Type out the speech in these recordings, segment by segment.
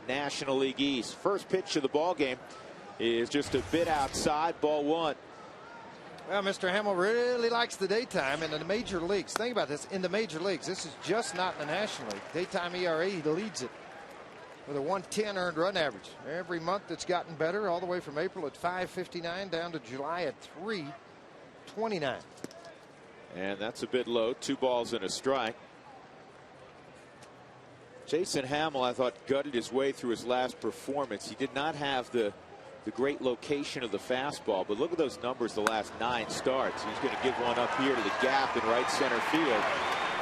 National League East. First pitch of the ball game is just a bit outside, ball one. Well, Mr. Hamill really likes the daytime, and in the major leagues, think about this, in the major leagues, this is just not in the National League. Daytime ERA, he leads it with a 110 earned run average. Every month it's gotten better, all the way from April at 5.59 down to July at 3.29. And that's a bit low. 2 balls and a strike. Jason Hamill, I thought, gutted his way through his last performance. He did not have the great location of the fastball, but look at those numbers the last 9 starts. He's going to give one up here to the gap in right center field.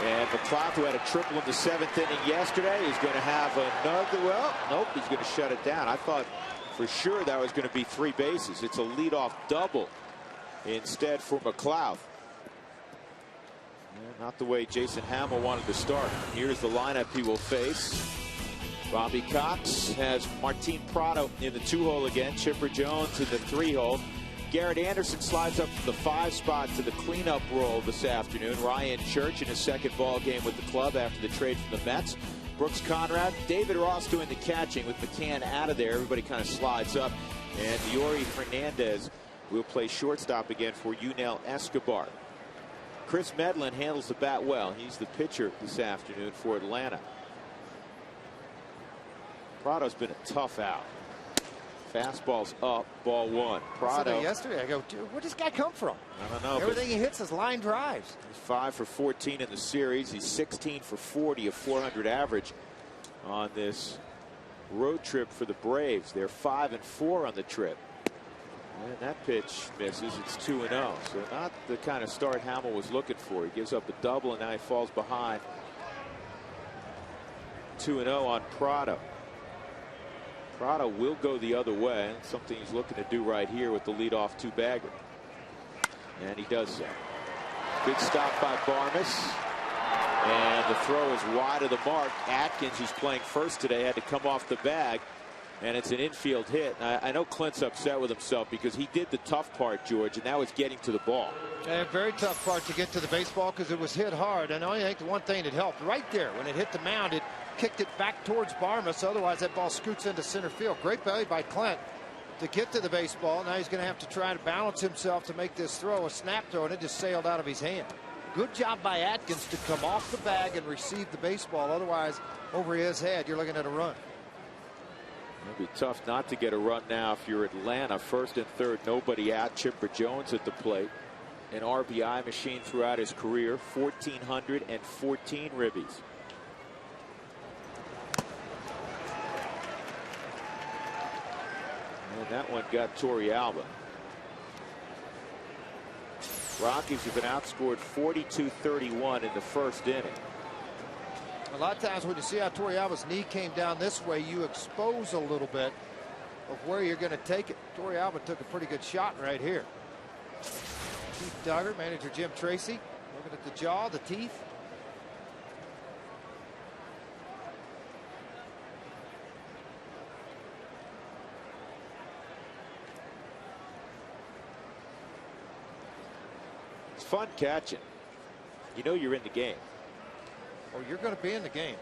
And McLeod, who had a triple in the 7th inning yesterday, is going to have another. Well, nope, he's going to shut it down. I thought for sure that was going to be 3 bases. It's a leadoff double instead for McLeod. Not the way Jason Hamill wanted to start. Here's the lineup he will face. Bobby Cox has Martin Prado in the 2-hole again. Chipper Jones in the 3-hole. Garrett Anderson slides up from the 5 spot to the cleanup role this afternoon. Ryan Church in his second ball game with the club after the trade from the Mets. Brooks Conrad, David Ross doing the catching with McCann out of there. Everybody kind of slides up. And Yori Hernandez will play shortstop again for Yunel Escobar. Chris Medlin handles the bat well. He's the pitcher this afternoon for Atlanta. Prado's been a tough out. Fastball's up, ball one. Prado. Yesterday, I go, dude, where'd this guy come from? I don't know. Everything he hits is line drives. He's 5 for 14 in the series. He's 16 for 40, a 400 average on this road trip for the Braves. They're 5 and 4 on the trip. And that pitch misses. It's 2-0. So not the kind of start Hamill was looking for. He gives up a double, and now he falls behind. 2-0 on Prado. Prado will go the other way. Something he's looking to do right here with the leadoff 2-bagger. And he does so. Good stop by Barmes. And the throw is wide of the mark. Atkins, who's playing first today, had to come off the bag. And it's an infield hit. I know Clint's upset with himself because he did the tough part, George, and now it's getting to the ball. A very tough part to get to the baseball because it was hit hard. And I think the one thing that helped right there when it hit the mound, it kicked it back towards Barmes. Otherwise, that ball scoots into center field. Great play by Clint to get to the baseball. Now he's going to have to try to balance himself to make this throw, a snap throw, and it just sailed out of his hand. Good job by Atkins to come off the bag and receive the baseball. Otherwise, over his head, you're looking at a run. It'll be tough not to get a run now if you're Atlanta. First and third, nobody out. Chipper Jones at the plate. An RBI machine throughout his career. 1,414 ribbies. And that one got Torrealba. Rockies have been outscored 42-31 in the first inning. A lot of times when you see how Torrealba's knee came down this way, you expose a little bit of where you're going to take it. Torrealba took a pretty good shot right here. Keith Duggar, manager Jim Tracy, looking at the jaw, the teeth. It's fun catching. You know you're in the game. Oh, you're going to be in the game.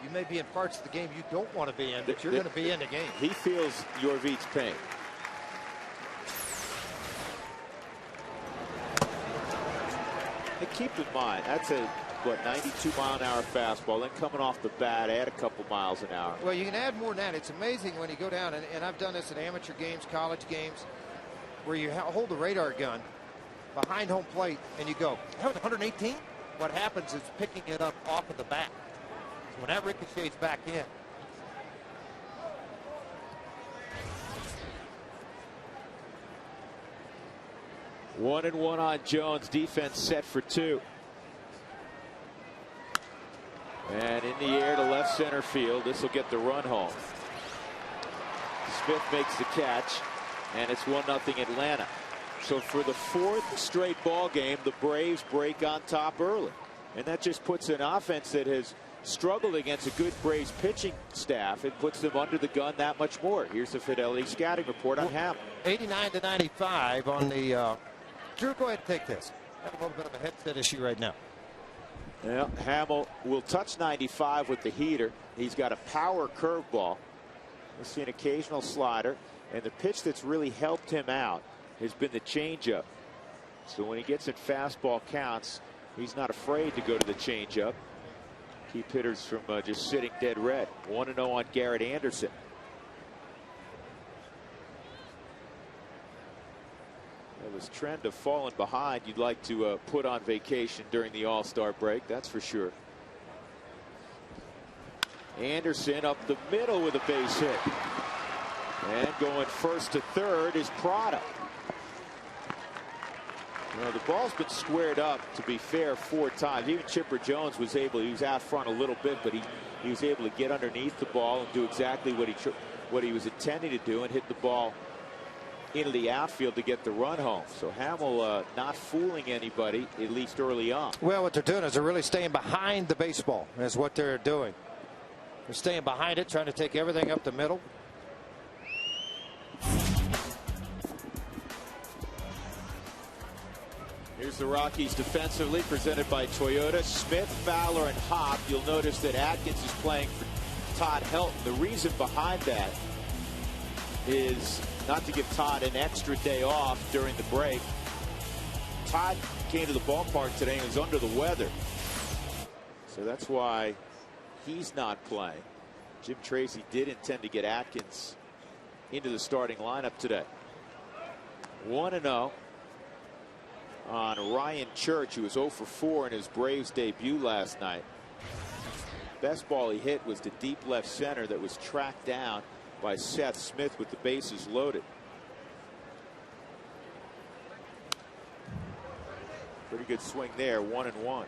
You may be in parts of the game you don't want to be in, but you're going to be in the game. He feels Yorvit's pain. And keep in mind, that's a, 92-mile-an-hour fastball. Then coming off the bat, add a couple miles an hour. Well, you can add more than that. It's amazing when you go down, and I've done this in amateur games, college games, where you hold the radar gun behind home plate, and you go, that was 118? What happens is picking it up off of the bat. So when that ricochets back in. One and one on Jones. Defense set for 2. And in the air to left center field. This will get the run home. Smith makes the catch, and it's 1-0 Atlanta. So for the 4th straight ball game, the Braves break on top early. And that just puts an offense that has struggled against a good Braves pitching staff. It puts them under the gun that much more. Here's the Fidelity scouting report on Hamill. 89-95 on the Drew, go ahead and take this. I have a little bit of a headset issue right now. Yeah, Hamill will touch 95 with the heater. He's got a power curveball. We've seen occasional slider, and the pitch that's really helped him out has been the changeup. So when he gets in fastball counts, he's not afraid to go to the changeup. Keep hitters from just sitting dead red. 1-0 on Garrett Anderson. Well, this trend of falling behind, you'd like to put on vacation during the All-Star break, that's for sure. Anderson up the middle with a base hit. And going first to third is Prado. You know, the ball's been squared up, to be fair, 4 times. Even Chipper Jones was able, he was out front a little bit, but he was able to get underneath the ball and do exactly what he was intending to do and hit the ball into the outfield to get the run home. So Hamill not fooling anybody, at least early on. Well, what they're doing is they're really staying behind the baseball, is what they're doing. They're staying behind it, trying to take everything up the middle. Here's the Rockies defensively, presented by Toyota. Smith, Fowler, and Hop. You'll notice that Atkins is playing for Todd Helton. The reason behind that is not to give Todd an extra day off during the break. Todd came to the ballpark today and was under the weather. So that's why he's not playing. Jim Tracy did intend to get Atkins into the starting lineup today. 1-0 on Ryan Church, who was 0 for 4 in his Braves debut last night. Best ball he hit was to deep left center that was tracked down by Seth Smith with the bases loaded. Pretty good swing there, 1-1.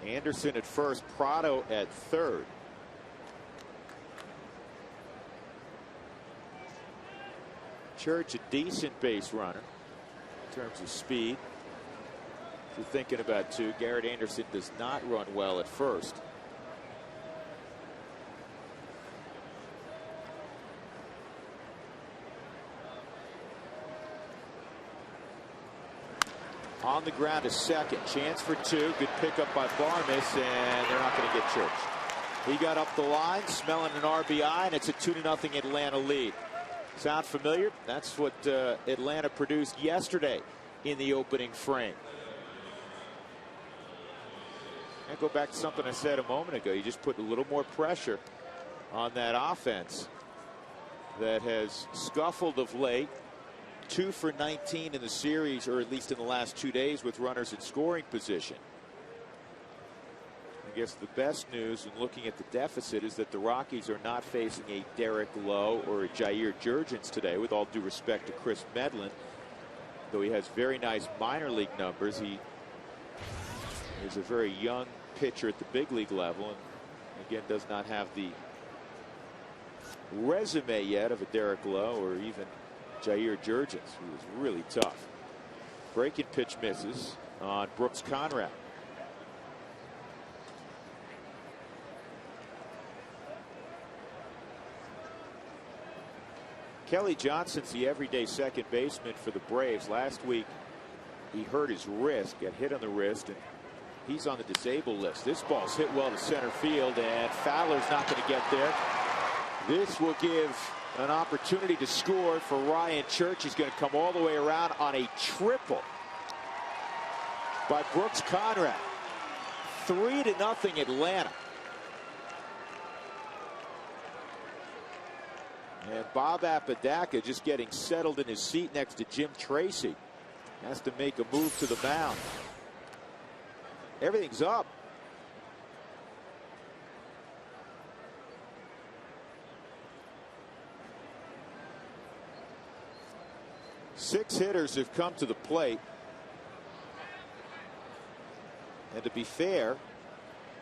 Anderson at first, Prado at third. Church, a decent base runner in terms of speed. If you're thinking about two, Garrett Anderson does not run well at first. On the ground is second. Chance for 2. Good pickup by Barmes, and they're not going to get Church. He got up the line, smelling an RBI, and it's a 2-0 Atlanta lead. Sound familiar? That's what Atlanta produced yesterday in the opening frame. I go back to something I said a moment ago. You just put a little more pressure on that offense that has scuffled of late. 2 for 19 in the series, or at least in the last 2 days, with runners in scoring position. I guess the best news in looking at the deficit is that the Rockies are not facing a Derek Lowe or a Jair Jurgens today, with all due respect to Chris Medlin. Though he has very nice minor league numbers, he is a very young pitcher at the big league level, and again does not have the resume yet of a Derek Lowe or even Jair Jurgens, who is really tough. Breaking pitch misses on Brooks Conrad. Kelly Johnson's the everyday second baseman for the Braves. Last week he hurt his wrist, got hit on the wrist, and he's on the disabled list. This ball's hit well to center field, and Fowler's not going to get there. This will give an opportunity to score for Ryan Church. He's going to come all the way around on a triple by Brooks Conrad. 3-0 Atlanta. And Bob Apodaca just getting settled in his seat next to Jim Tracy. Has to make a move to the mound. Everything's up. Six hitters have come to the plate. And to be fair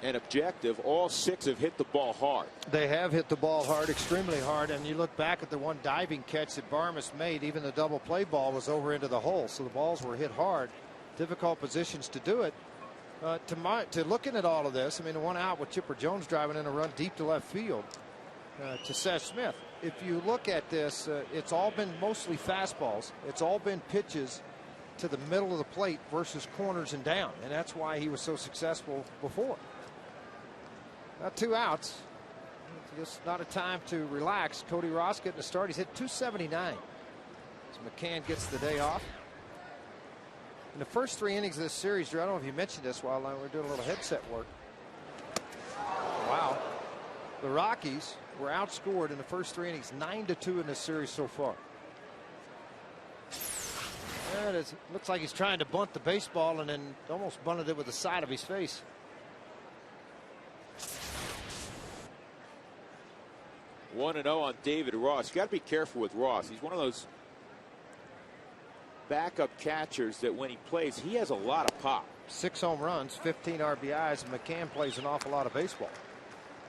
and objective, all 6 have hit the ball hard. They have hit the ball hard, extremely hard. And you look back at the one diving catch that Barmes made, even the double play ball was over into the hole. So the balls were hit hard. Difficult positions to do it. To looking at all of this, I mean, the one out with Chipper Jones driving in a run deep to left field to Seth Smith. if you look at this, it's all been mostly fastballs. It's all been pitches to the middle of the plate versus corners and down, and that's why he was so successful before. Now 2 outs. Just not a time to relax. Cody Ross getting a start. He's hit .279. So McCann gets the day off. In the first 3 innings of this series, Drew, I don't know if you mentioned this while we were doing a little headset work. Wow. The Rockies were outscored in the first 3 innings 9-2 in this series so far. And it looks like he's trying to bunt the baseball and then almost bunted it with the side of his face. 1-0 on David Ross. You got to be careful with Ross. He's one of those backup catchers that when he plays, he has a lot of pop. 6 home runs, 15 RBIs, and McCann plays an awful lot of baseball.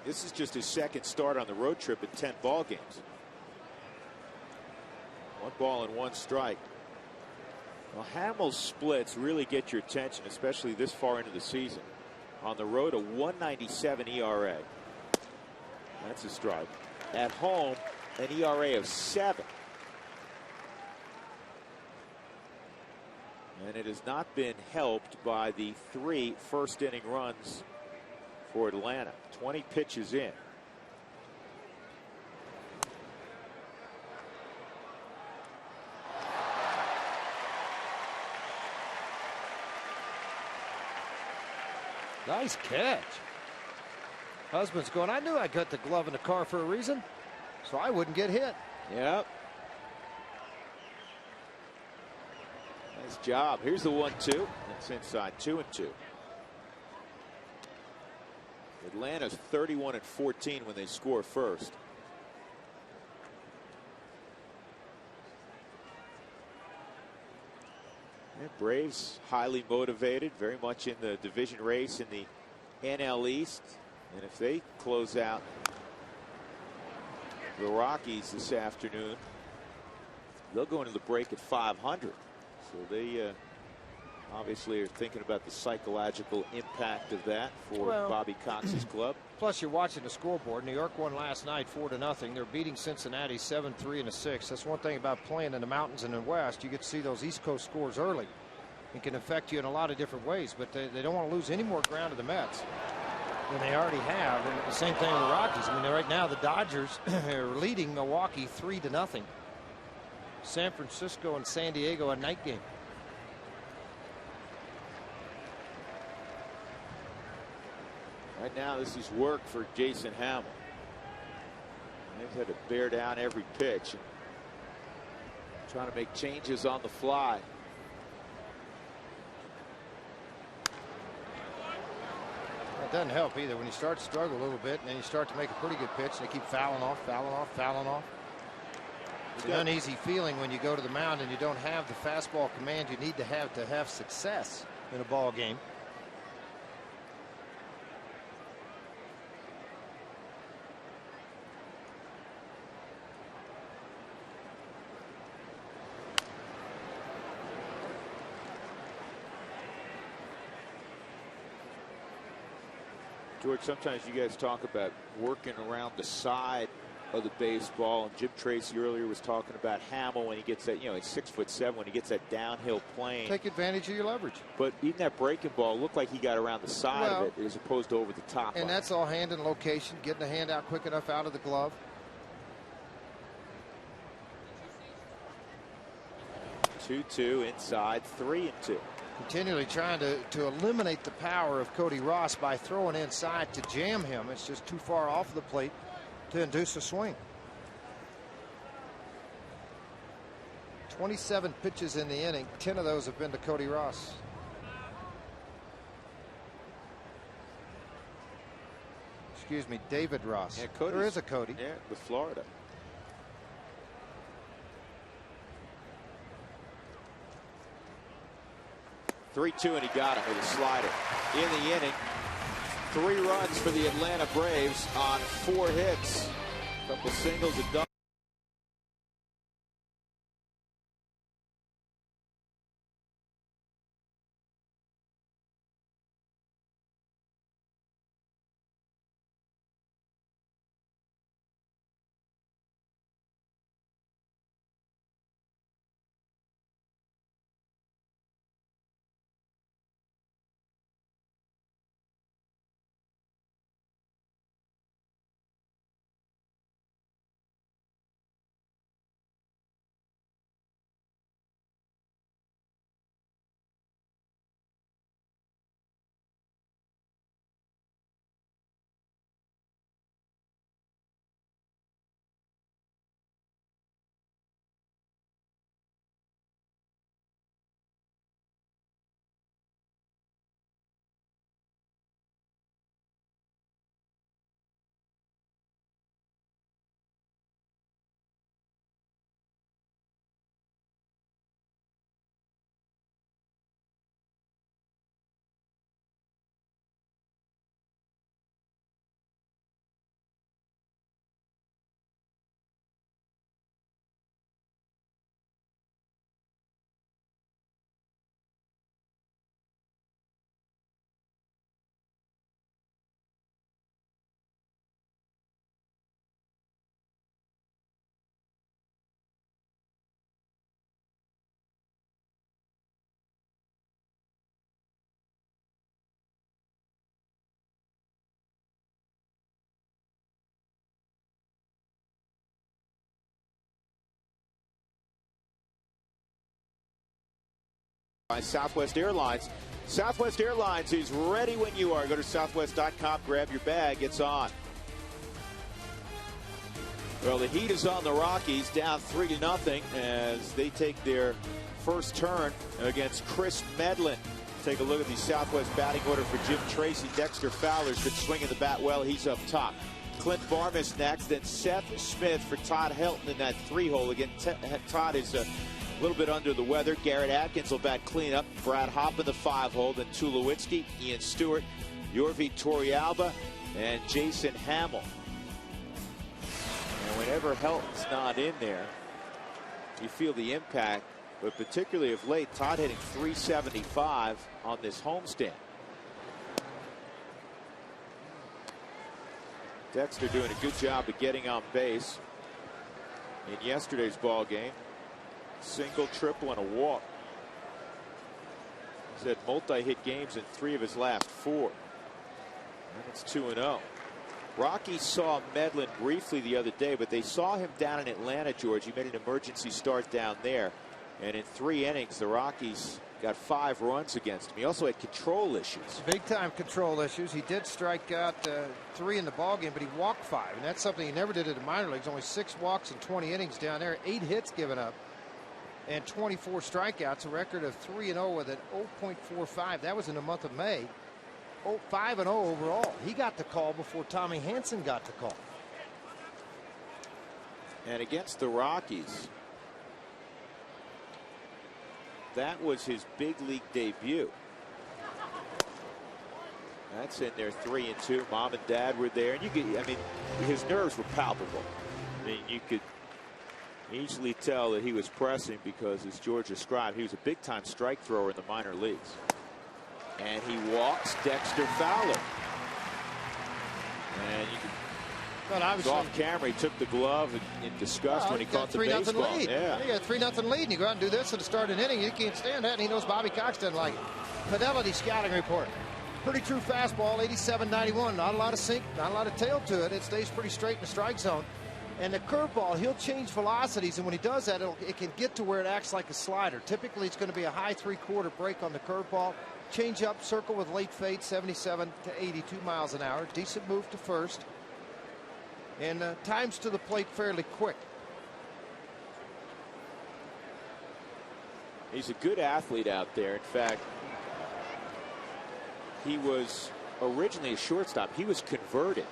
This is just his second start on the road trip in 10 ball games. 1 ball and 1 strike. Well, Hamill's splits really get your attention, especially this far into the season. On the road, a 1.97 ERA. That's a strike. At home, an ERA of 7. And it has not been helped by the 3 first-inning runs for Atlanta. 20 pitches in. Nice catch. Husband's going, I knew I got the glove in the car for a reason, so I wouldn't get hit. Yep. Nice job. Here's the 1-2. That's inside 2-2. Atlanta's 31-14 when they score first. Yeah, Braves highly motivated, very much in the division race in the NL East. And if they close out the Rockies this afternoon, they'll go into the break at 500. So they obviously are thinking about the psychological impact of that for Bobby Cox's club. Plus, you're watching the scoreboard. New York won last night 4-0. They're beating Cincinnati 7-3 and a 6. That's one thing about playing in the mountains and in the West. You get to see those East Coast scores early. It can affect you in a lot of different ways, but they don't want to lose any more ground to the Mets than they already have. And the same thing with the Rockies. I mean, right now the Dodgers are leading Milwaukee 3-0. San Francisco and San Diego a night game. Right now, this is work for Jason Hamill. They've had to bear down every pitch and trying to make changes on the fly. It doesn't help either when you start to struggle a little bit and then you start to make a pretty good pitch and they keep fouling off, fouling off, fouling off. It's an uneasy feeling when you go to the mound and you don't have the fastball command you need to have success in a ball game. George, sometimes you guys talk about working around the side of the baseball, and Jim Tracy earlier was talking about Hamill when he gets that, he's 6'7", when he gets that downhill plane. Take advantage of your leverage. But even that breaking ball looked like he got around the side of it as opposed to over the top. And that's all hand and location, getting the hand out quick enough out of the glove. 2-2 inside, 3-2. Continually trying to eliminate the power of Cody Ross by throwing inside to jam him. It's just too far off the plate to induce a swing. 27 pitches in the inning. 10 of those have been to Cody Ross. Excuse me, David Ross. Yeah, there is a Cody. Yeah, with Florida. (3-2) and he got him with a slider. In the inning, 3 runs for the Atlanta Braves on 4 hits. A couple singles, a double. by Southwest Airlines. Southwest Airlines is ready when you are. Go to southwest.com, grab your bag. It's on. Well, the heat is on the Rockies, down 3-0 as they take their first turn against Chris Medlin. Take a look at the Southwest batting order for Jim Tracy. Dexter Fowler's been swinging the bat well. He's up top. Clint Barmas next, then Seth Smith for Todd Helton in that 3-hole. Again, Todd is a little bit under the weather. Garrett Atkins will bat cleanup. Brad Hopp in the 5-hole. Then Tulowitzki, Ian Stewart, Yorvi Torrealba, and Jason Hamill. And whenever Helton's not in there, you feel the impact. But particularly of late, Todd hitting .375 on this homestand. Dexter doing a good job of getting on base in yesterday's ball game. Single, triple, and a walk. He's had multi-hit games in 3 of his last 4. And it's 2-0. Rockies saw Medlin briefly the other day, but they saw him down in Atlanta, George. He made an emergency start down there. And in 3 innings, the Rockies got 5 runs against him. He also had control issues. Big time control issues. He did strike out 3 in the ballgame, but he walked 5. And that's something he never did in the minor leagues. Only 6 walks in 20 innings down there. 8 hits given up and 24 strikeouts. A record of 3-0 with an 0.45. That was in the month of May. 5-0 overall. He got the call before Tommy Hanson got the call. And against the Rockies, that was his big league debut. That's in there 3-2. Mom and Dad were there, and you could, I mean, his nerves were palpable. I mean, you could easily tell that he was pressing because, as George described, he was a big time strike thrower in the minor leagues. And he walks Dexter Fowler. And you can, off camera, he took the glove in disgust when he caught the baseball. Lead. Yeah. You got a 3-0 lead, and you go out and do this at the start of an inning. You can't stand that, and he knows Bobby Cox doesn't like it. Fidelity scouting report. Pretty true fastball, 87-91. Not a lot of sink, not a lot of tail to it. It stays pretty straight in the strike zone. And the curveball, he'll change velocities, and when he does that, it can get to where it acts like a slider. Typically, it's going to be a high 3/4 break on the curveball. Change up, circle with late fade, 77 to 82 miles an hour. Decent move to first. And times to the plate fairly quick. He's a good athlete out there. In fact, he was originally a shortstop. He was converted.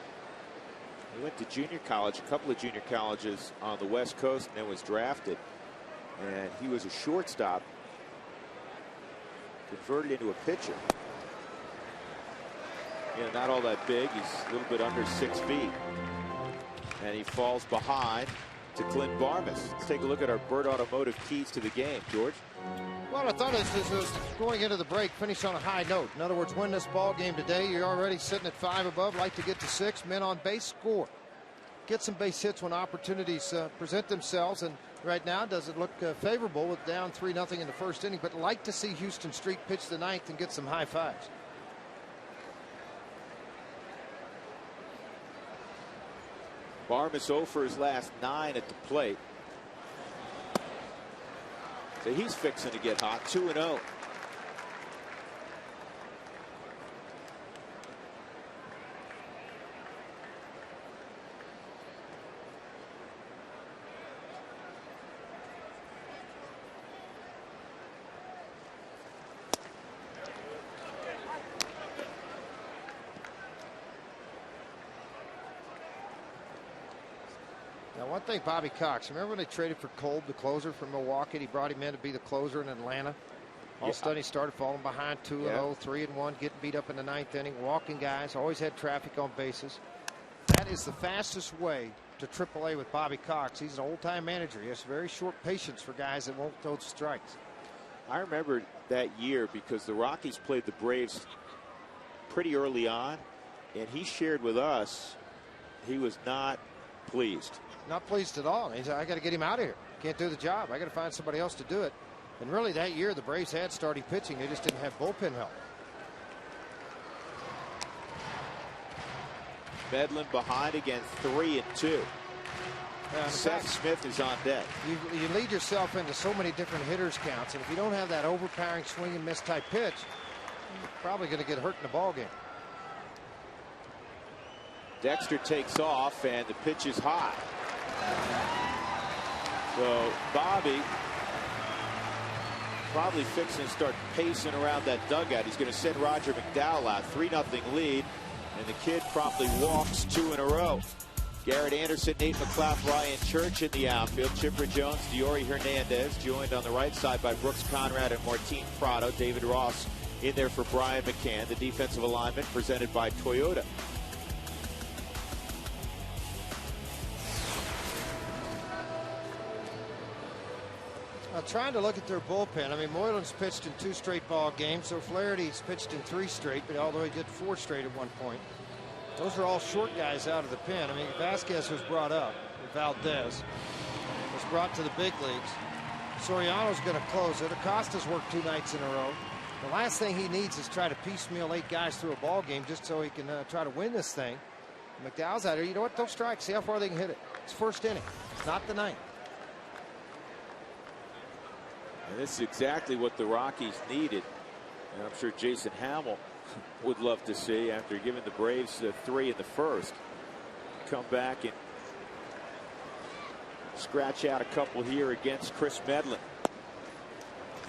He went to junior college, a couple of junior colleges on the West Coast, and then was drafted. And he was a shortstop, converted into a pitcher. You know, not all that big. He's a little bit under 6 feet. And he falls behind to Clint Barmas. Let's take a look at our Bird Automotive keys to the game, George. Well, I thought this was going into the break, finish on a high note. In other words, win this ball game today. You're already sitting at 5 above. Like to get to 6. Men on base, score. Get some base hits when opportunities present themselves. And right now, does it look favorable with down 3-0 in the first inning? But like to see Houston Street pitch the 9th and get some high fives. Barmas 0 for his last 9 at the plate. So he's fixing to get hot. 2-0. Now, one thing, Bobby Cox, remember when they traded for Kolb, the closer from Milwaukee? He brought him in to be the closer in Atlanta. All of a sudden, he started falling behind 2-0, 3-1, getting beat up in the 9th inning, walking guys, always had traffic on bases. That is the fastest way to AAA with Bobby Cox. He's an old-time manager. He has very short patience for guys that won't throw strikes. I remember that year because the Rockies played the Braves pretty early on, and he shared with us he was not pleased. Not pleased at all. He said, I got to get him out of here. Can't do the job. I got to find somebody else to do it. And really, that year, the Braves had starting pitching. They just didn't have bullpen help. Medlin behind again, 3-2. Seth Smith is on deck. You lead yourself into so many different hitters counts, and if you don't have that overpowering swing and miss type pitch, you're probably going to get hurt in the ball game. Dexter takes off, and the pitch is high. So Bobby probably fixing to start pacing around that dugout. He's going to send Roger McDowell out. 3-0 lead, and the kid promptly walks 2 in a row. Garrett Anderson, Nate McLeod, Ryan Church in the outfield. Chipper Jones, Diori Hernandez, joined on the right side by Brooks Conrad and Martin Prado. David Ross in there for Brian McCann. The defensive alignment presented by Toyota. Trying to look at their bullpen. I mean, Moylan's pitched in 2 straight ball games, so Flaherty's pitched in 3 straight, but although he did 4 straight at one point. Those are all short guys out of the pen. I mean, Vasquez was brought up. Valdez was brought to the big leagues. Soriano's going to close it. Acosta's worked 2 nights in a row. The last thing he needs is try to piecemeal 8 guys through a ball game just so he can try to win this thing. McDowell's out here. You know what? Don't strike. See how far they can hit it. It's first inning. It's not the 9th. And this is exactly what the Rockies needed. And I'm sure Jason Hamill would love to see after giving the Braves 3 in the first. Come back and scratch out a couple here against Chris Medlin.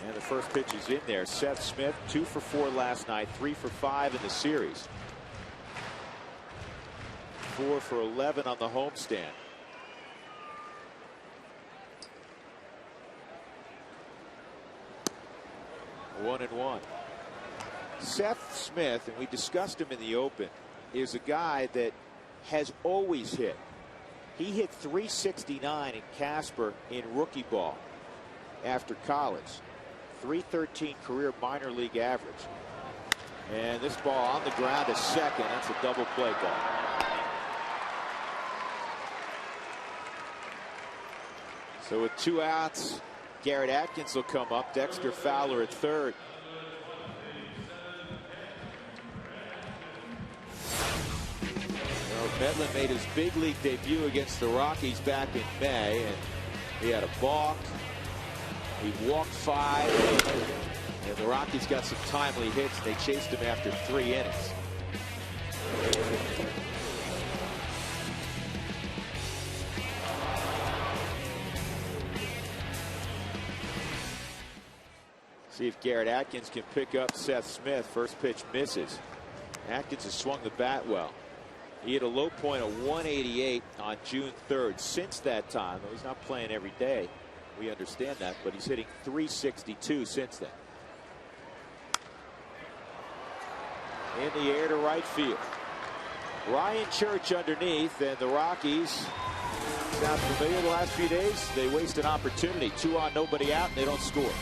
And the first pitch is in there. Seth Smith, 2 for 4 last night, 3 for 5 in the series. 4 for 11 on the homestand. 1-1. Seth Smith, and we discussed him in the open, is a guy that has always hit. He hit .369 in Casper in rookie ball after college. .313 career minor league average. And this ball on the ground to second. That's a double play ball. So with 2 outs, Garrett Atkins will come up. Dexter Fowler at third. Well, Medlin made his big league debut against the Rockies back in May, and he had a balk. He walked 5, and the Rockies got some timely hits. They chased him after 3 innings. See if Garrett Atkins can pick up Seth Smith. First pitch misses. Atkins has swung the bat well. He hit a low point of 188 on June 3rd. Since that time, though he's not playing every day, we understand that, but he's hitting .362 since then. In the air to right field. Ryan Church underneath, and the Rockies, sound familiar the last few days? They waste an opportunity. 2 on, nobody out, and they don't score.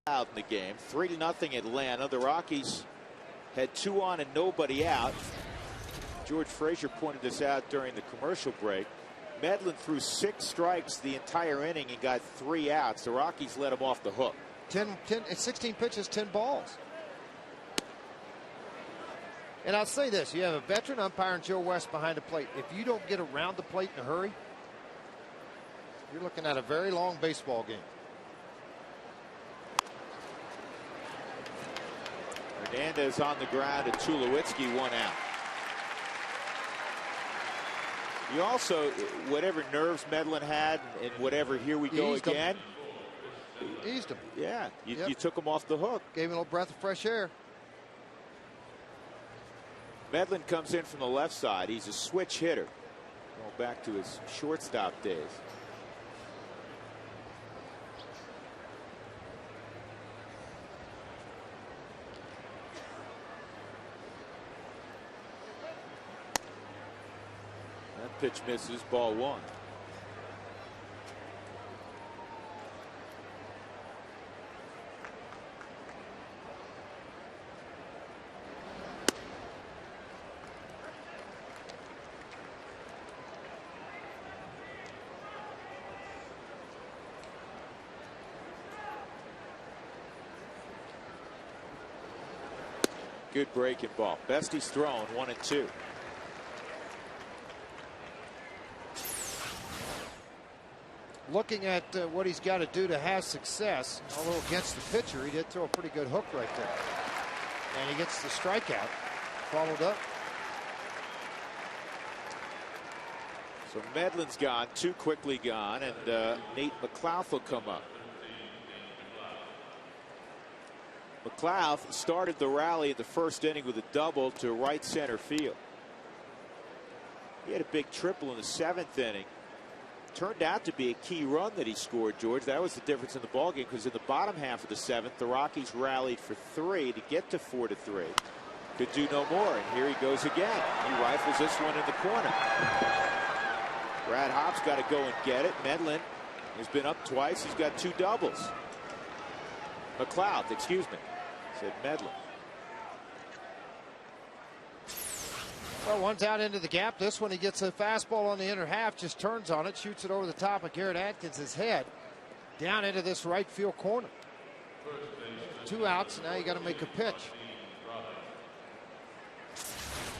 out in the game. 3-0 Atlanta. The Rockies had 2 on and nobody out. George Frazier pointed this out during the commercial break. Medlin threw 6 strikes the entire inning and got 3 outs. The Rockies let him off the hook. 16 pitches, 10 balls. And I'll say this, you have a veteran umpire in Joe West behind the plate. If you don't get around the plate in a hurry, you're looking at a very long baseball game. Hernandez on the ground and Tulowitzki 1 out. You also, whatever nerves Medlin had and whatever, here we go again. Eased him. Yeah, you took him off the hook. Gave him a little breath of fresh air. Medlin comes in from the left side. He's a switch hitter. Going back to his shortstop days. That pitch misses, ball 1. Good breaking ball. Best he's thrown, 1 and 2. Looking at what he's got to do to have success, although against the pitcher, he did throw a pretty good hook right there. And he gets the strikeout, followed up. So Medlin's gone, 2 quickly gone, and Nate McLouth will come up. McLouth started the rally in the first inning with a double to right center field. He had a big triple in the 7th inning. Turned out to be a key run that he scored, George. That was the difference in the ballgame, because in the bottom half of the 7th, the Rockies rallied for 3 to get to 4-3. Could do no more, and here he goes again. He rifles this one in the corner. Brad Hopp's got to go and get it. Medlin has been up twice. He's got 2 doubles. McLouth, excuse me, said Medlin. Well, one's out into the gap. This one, he gets a fastball on the inner half, just turns on it, shoots it over the top of Garrett Atkins' head, down into this right field corner. 2 outs, now you got to make a pitch.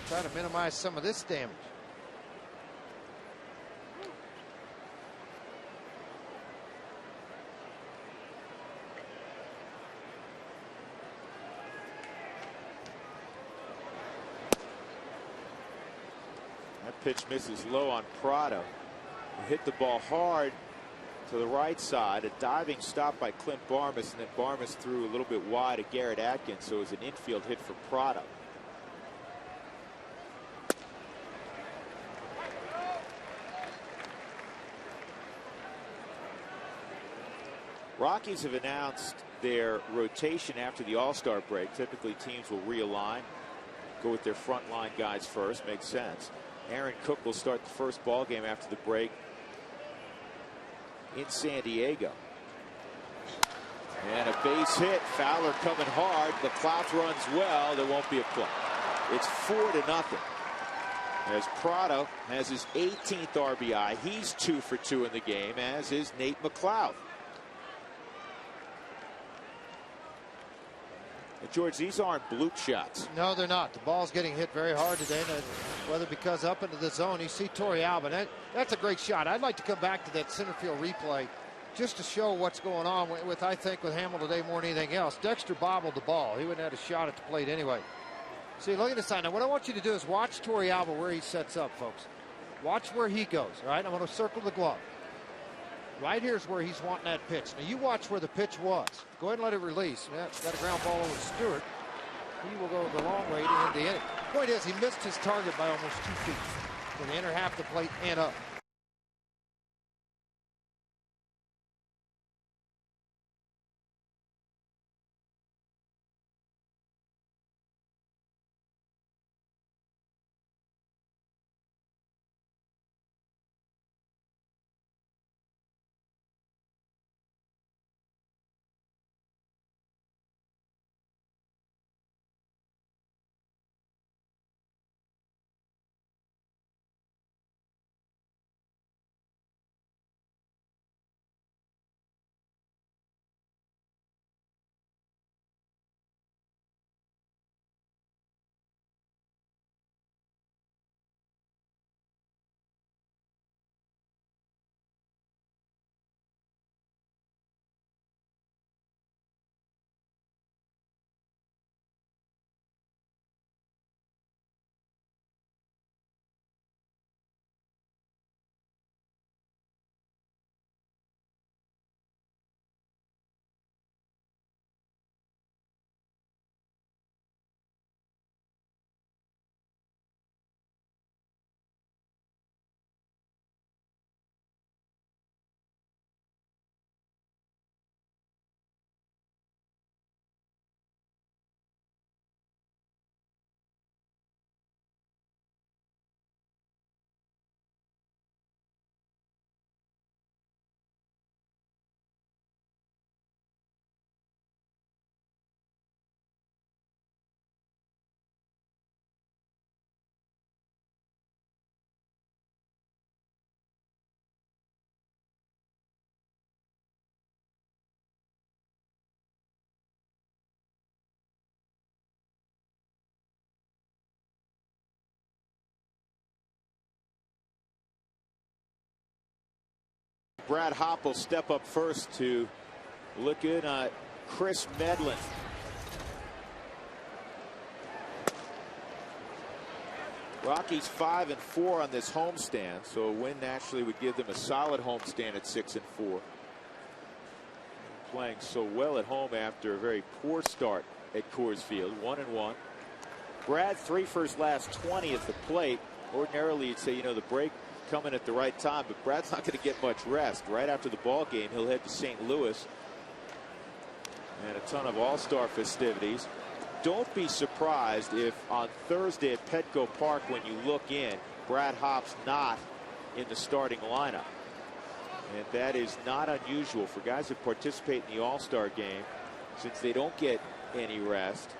Try to minimize some of this damage. That pitch misses low on Prado. He hit the ball hard to the right side. A diving stop by Clint Barmas, and then Barmas threw a little bit wide at Garrett Atkins, so it was an infield hit for Prado. Rockies have announced their rotation after the All-Star break. Typically teams will realign, go with their frontline guys first. Makes sense. Aaron Cook will start the first ball game after the break in San Diego. And a base hit. Fowler coming hard. McLouth runs well. There won't be a play. It's 4-0. As Prado has his 18th RBI. He's 2 for 2 in the game, as is Nate McLouth. And George, these aren't bloop shots. No, they're not. The ball's getting hit very hard today, whether because up into the zone. You see Torrey Alba. That's a great shot. I'd like to come back to that center field replay just to show what's going on with I think, with Hamill today more than anything else. Dexter bobbled the ball. He wouldn't have had a shot at the plate anyway. See, look at this side. Now, what I want you to do is watch Torrey Alba where he sets up, folks. Watch where he goes, all right? I'm going to circle the glove. Right here's where he's wanting that pitch. Now you watch where the pitch was. Go ahead and let it release. Yeah, got a ground ball over to Stewart. He will go the long way to end the inning. Point is, he missed his target by almost 2 feet from the inner half of the plate and up. Brad Hopp will step up first to look in at Chris Medlin. Rockies 5-4 on this homestand, so a win naturally would give them a solid homestand at 6-4. Playing so well at home after a very poor start at Coors Field, 1-1. Brad 3 for his last 20 at the plate. Ordinarily, you'd say, you know, the break coming at the right time, but Brad's not going to get much rest. Right after the ball game, he'll head to St. Louis and a ton of all-star festivities. Don't be surprised if on Thursday at Petco Park, when you look in, Brad Hopp's not in the starting lineup. And that is not unusual for guys that participate in the All-Star game, since they don't get any rest.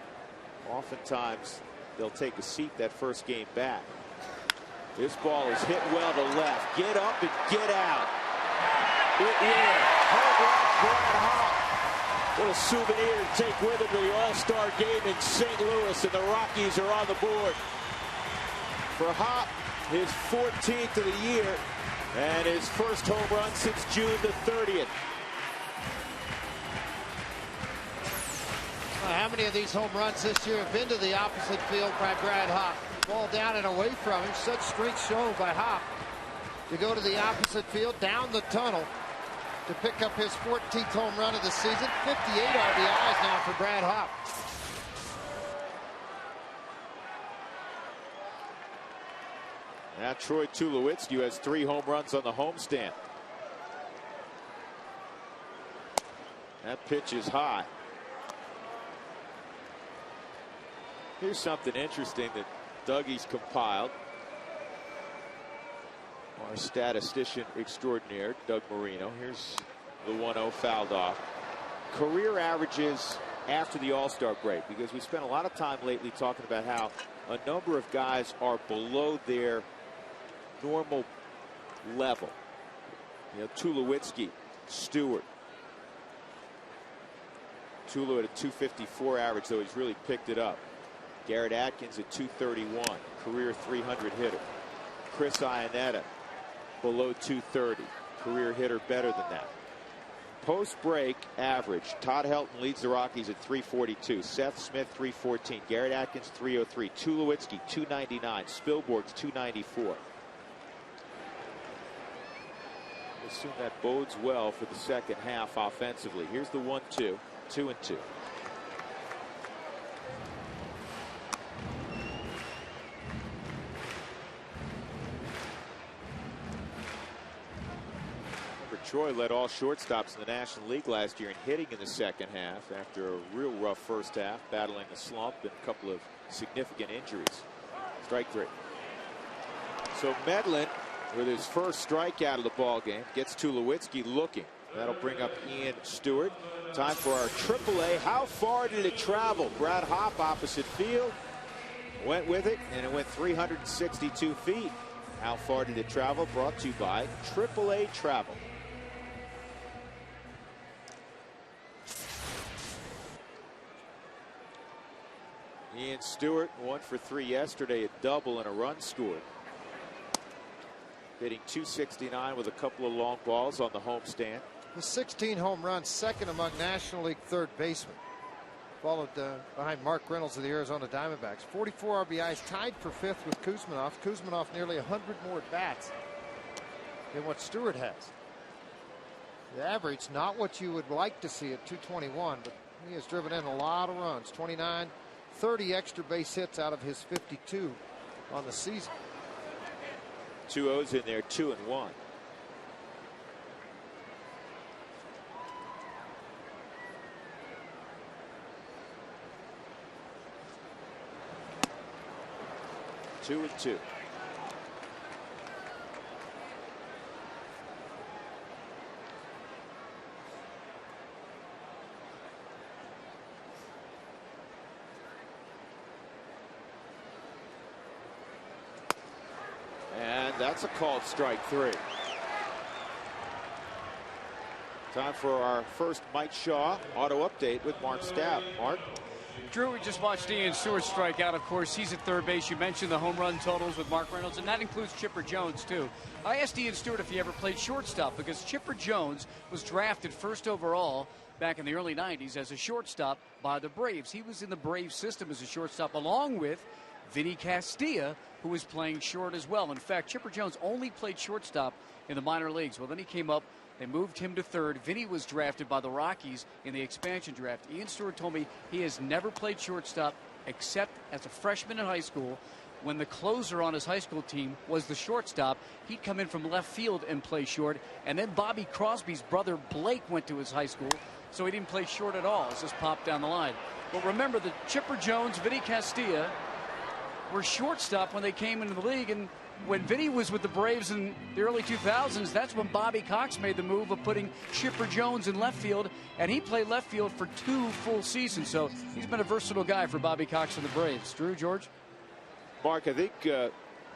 Oftentimes, they'll take a seat that first game back. This ball is hit well to left. Get up and get out. It is. Home run, Brad Hopp. Little souvenir to take with him to the All-Star game in St. Louis, and the Rockies are on the board. For Hopp, his 14th of the year, and his first home run since June the 30th. How many of these home runs this year have been to the opposite field by Brad Hopp? Ball down and away from him. Such strength shown by Hopp to go to the opposite field, down the tunnel, to pick up his 14th home run of the season. 58 RBIs now for Brad Hopp. Now Troy Tulowitzki has 3 home runs on the homestand. That pitch is high. Here's something interesting that Dougie's compiled. Our statistician extraordinaire, Doug Marino. Here's the 1-0 fouled off. Career averages after the All-Star break, because we spent a lot of time lately talking about how a number of guys are below their normal level. You know, Tulowitzki, Stewart. Tulo at a 254 average, though he's really picked it up. Garrett Atkins at 231, career 300 hitter. Chris Iannetta below 230, career hitter better than that. Post-break average, Todd Helton leads the Rockies at 342, Seth Smith 314, Garrett Atkins 303, Tulowitzki 299, Spilborgh's 294. I assume that bodes well for the second half offensively. Here's the 1-2, 2-2. Troy led all shortstops in the National League last year in hitting in the second half after a real rough first half, battling a slump and a couple of significant injuries. Strike 3. So Medlin, with his first strikeout of the ball game, gets Tulowitzki looking. That'll bring up Ian Stewart. Time for our AAA. How far did it travel? Brad Hopp opposite field went with it, and it went 362 feet. How far did it travel? Brought to you by AAA Travel. Ian Stewart 1 for 3 yesterday, a double and a run scored. Hitting .269 with a couple of long balls on the homestand. The 16 home runs, second among National League third basemen. Followed behind Mark Reynolds of the Arizona Diamondbacks. 44 RBIs, tied for 5th with Kuzmanov. Kuzmanov nearly 100 more at-bats than what Stewart has. The average, not what you would like to see at 221, but he has driven in a lot of runs. 29, 30 extra base hits out of his 52 on the season. 2 O's in there, 2-1. Two and 2. And that's a called strike 3. Time for our first Mike Shaw auto update with Mark Stab. Mark? Drew, we just watched Ian Stewart strike out. Of course, he's at third base. You mentioned the home run totals with Mark Reynolds, and that includes Chipper Jones, too. I asked Ian Stewart if he ever played shortstop because Chipper Jones was drafted first overall back in the early 90s as a shortstop by the Braves. He was in the Braves system as a shortstop along with Vinny Castilla, who was playing short as well. In fact, Chipper Jones only played shortstop in the minor leagues. Well, then he came up. They moved him to third. Vinny was drafted by the Rockies in the expansion draft. Ian Stewart told me he has never played shortstop except as a freshman in high school. When the closer on his high school team was the shortstop, he'd come in from left field and play short. And then Bobby Crosby's brother Blake went to his high school, so he didn't play short at all. It's just popped down the line. But remember that Chipper Jones, Vinny Castilla were shortstop when they came into the league, and when Vinny was with the Braves in the early 2000s, that's when Bobby Cox made the move of putting Chipper Jones in left field, and he played left field for 2 full seasons. So he's been a versatile guy for Bobby Cox and the Braves. Drew, George? Mark, I think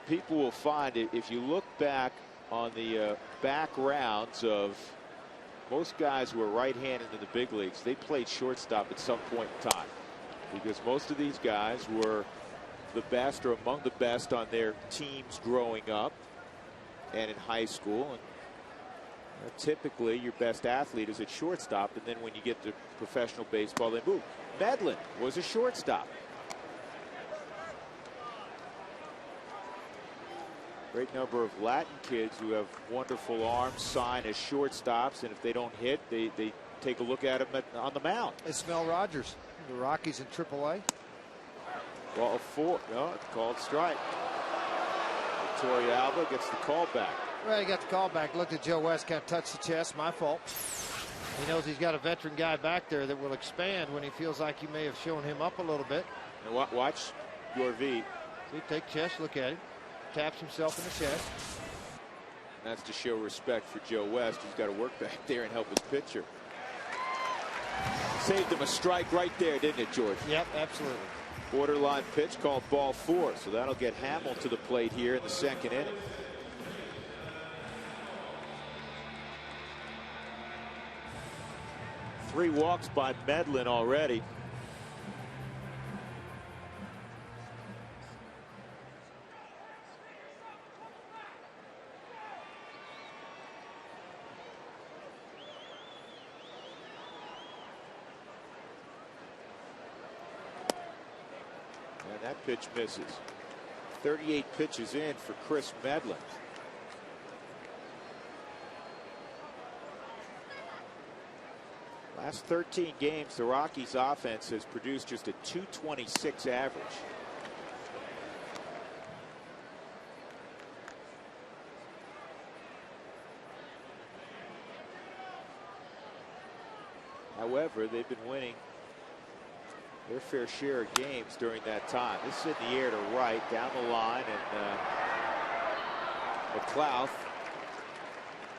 people will find it if you look back on the back rounds of most guys who are right-handed in the big leagues, they played shortstop at some point in time because most of these guys were the best or among the best on their teams growing up and in high school. And typically your best athlete is at shortstop, and then when you get to professional baseball they move. Medlin was a shortstop. Great number of Latin kids who have wonderful arms sign as shortstops, and if they don't hit, they take a look at them on the mound. Ismael Rogers, the Rockies in AAA. Ball 4. No, it's called strike. Victoria Alba gets the call back. Well, he got the call back. Looked at Joe West, kind of touched the chest. My fault. He knows he's got a veteran guy back there that will expand when he feels like you may have shown him up a little bit. And watch your V. See, take chest, look at him. Taps himself in the chest. And that's to show respect for Joe West, who's got to work back there and help his pitcher. Saved him a strike right there, didn't it, George? Yep, absolutely. Borderline pitch called ball 4. So that'll get Hamill to the plate here in the second inning. Three walks by Medlin already. That pitch misses. 38 pitches in for Chris Medlin. Last 13 games, the Rockies offense has produced just a .226 average. However, they've been winning their fair share of games during that time. This is in the air to right, down the line, and McLeod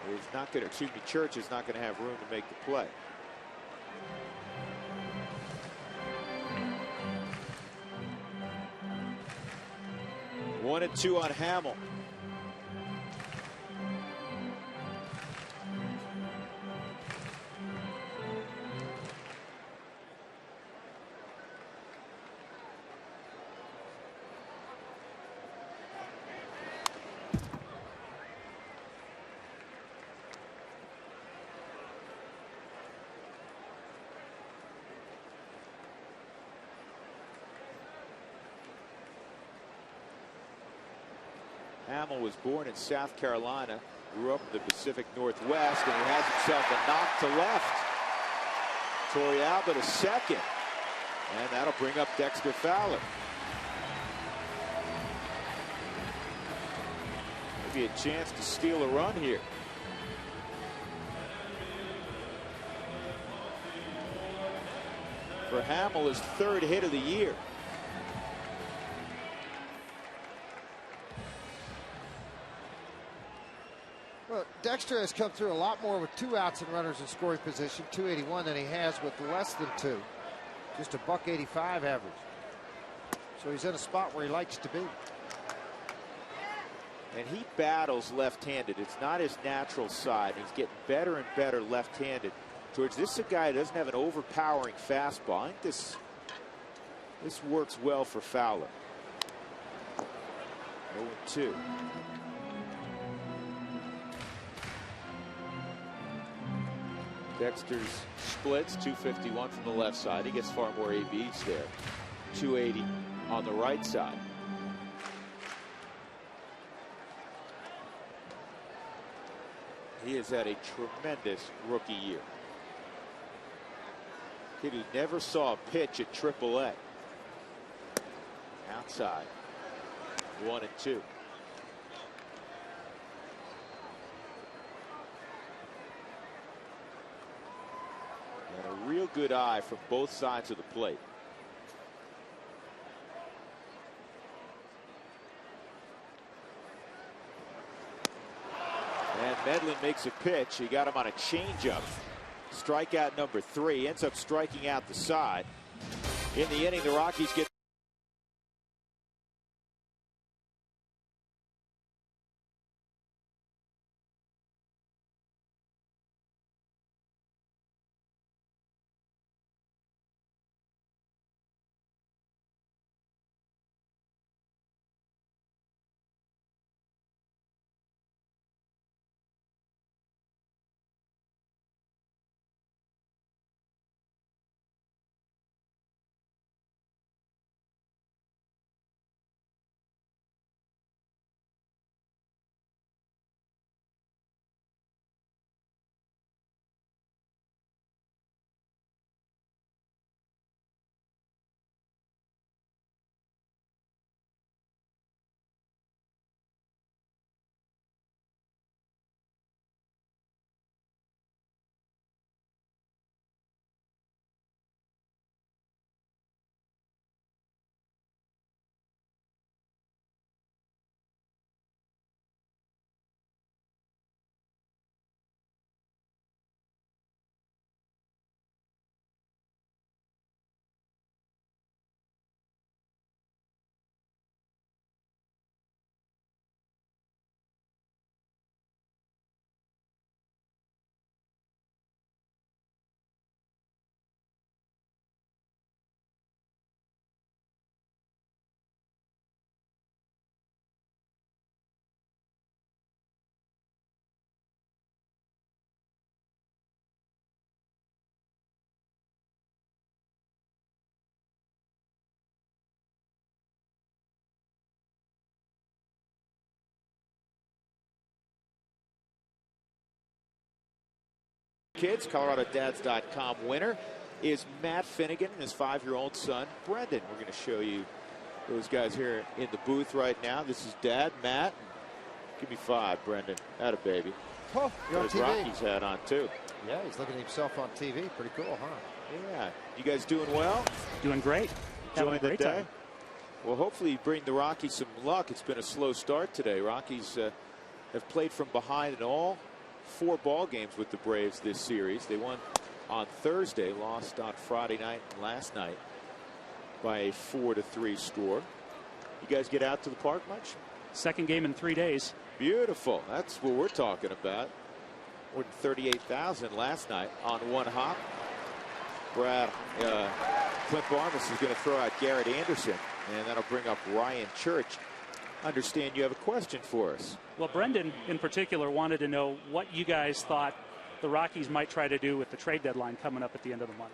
is not going to, excuse me, Church is not going to have room to make the play. One and two on Hamill. Hamill was born in South Carolina, grew up in the Pacific Northwest, and he has himself a knock to left. Torrealba to second, and that'll bring up Dexter Fowler. Maybe a chance to steal a run here. For Hamill, his third hit of the year. Well, Dexter has come through a lot more with 2 outs and runners in scoring position, 281, than he has with less than 2. Just a .185 average. So he's in a spot where he likes to be. And he battles left-handed. It's not his natural side. He's getting better and better left-handed. George, this is a guy who doesn't have an overpowering fastball. I think this This works well for Fowler. 0-2. Dexter's splits 251 from the left side. He gets far more ABs there. 280 on the right side. He has had a tremendous rookie year. Kid who never saw a pitch at AAA. Outside. 1-2. And a real good eye from both sides of the plate. And Medlin makes a pitch. He got him on a changeup. Strikeout number 3. Ends up striking out the side. In the inning, the Rockies get kids. ColoradoDads.com winner is Matt Finnegan and his 5-year-old son, Brendan. We're going to show you those guys here in the booth right now. This is Dad, Matt. Give me 5, Brendan. Atta baby. Oh, you're on his TV. Rockies hat on, too. Yeah, he's looking at himself on TV. Pretty cool, huh? Yeah. You guys doing well? Doing great. Enjoying the day? Well, hopefully you bring the Rockies some luck. It's been a slow start today. Rockies have played from behind in all 4 ball games with the Braves this series. They won on Thursday, lost on Friday night and last night by a 4-3 score. You guys get out to the park much? Second game in 3 days. Beautiful. That's what we're talking about. More than 38,000 last night on one hop. Clint Barnes is going to throw out Garrett Anderson, and that'll bring up Ryan Church. Understand you have a question for us. Well, Brendan in particular wanted to know what you guys thought the Rockies might try to do with the trade deadline coming up at the end of the month.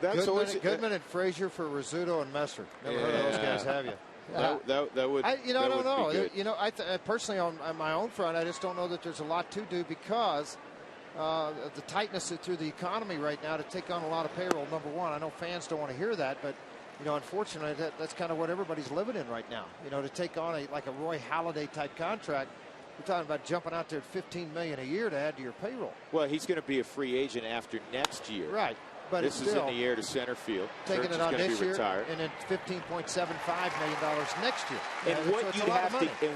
That's Goodman and Frazier for Rizzuto and Messer. Never heard of those guys, have you? That would. I don't know. I personally on my own front, I just don't know that there's a lot to do because the tightness through the economy right now to take on a lot of payroll. Number one, I know fans don't want to hear that, but unfortunately, that's kind of what everybody's living in right now. To take on a Roy Halladay type contract, we're talking about jumping out there at $15 million a year to add to your payroll. Well, he's going to be a free agent after next year. Right. But this is in the air to center field. Taking it on this year, retired. and then $15.75 million next year. And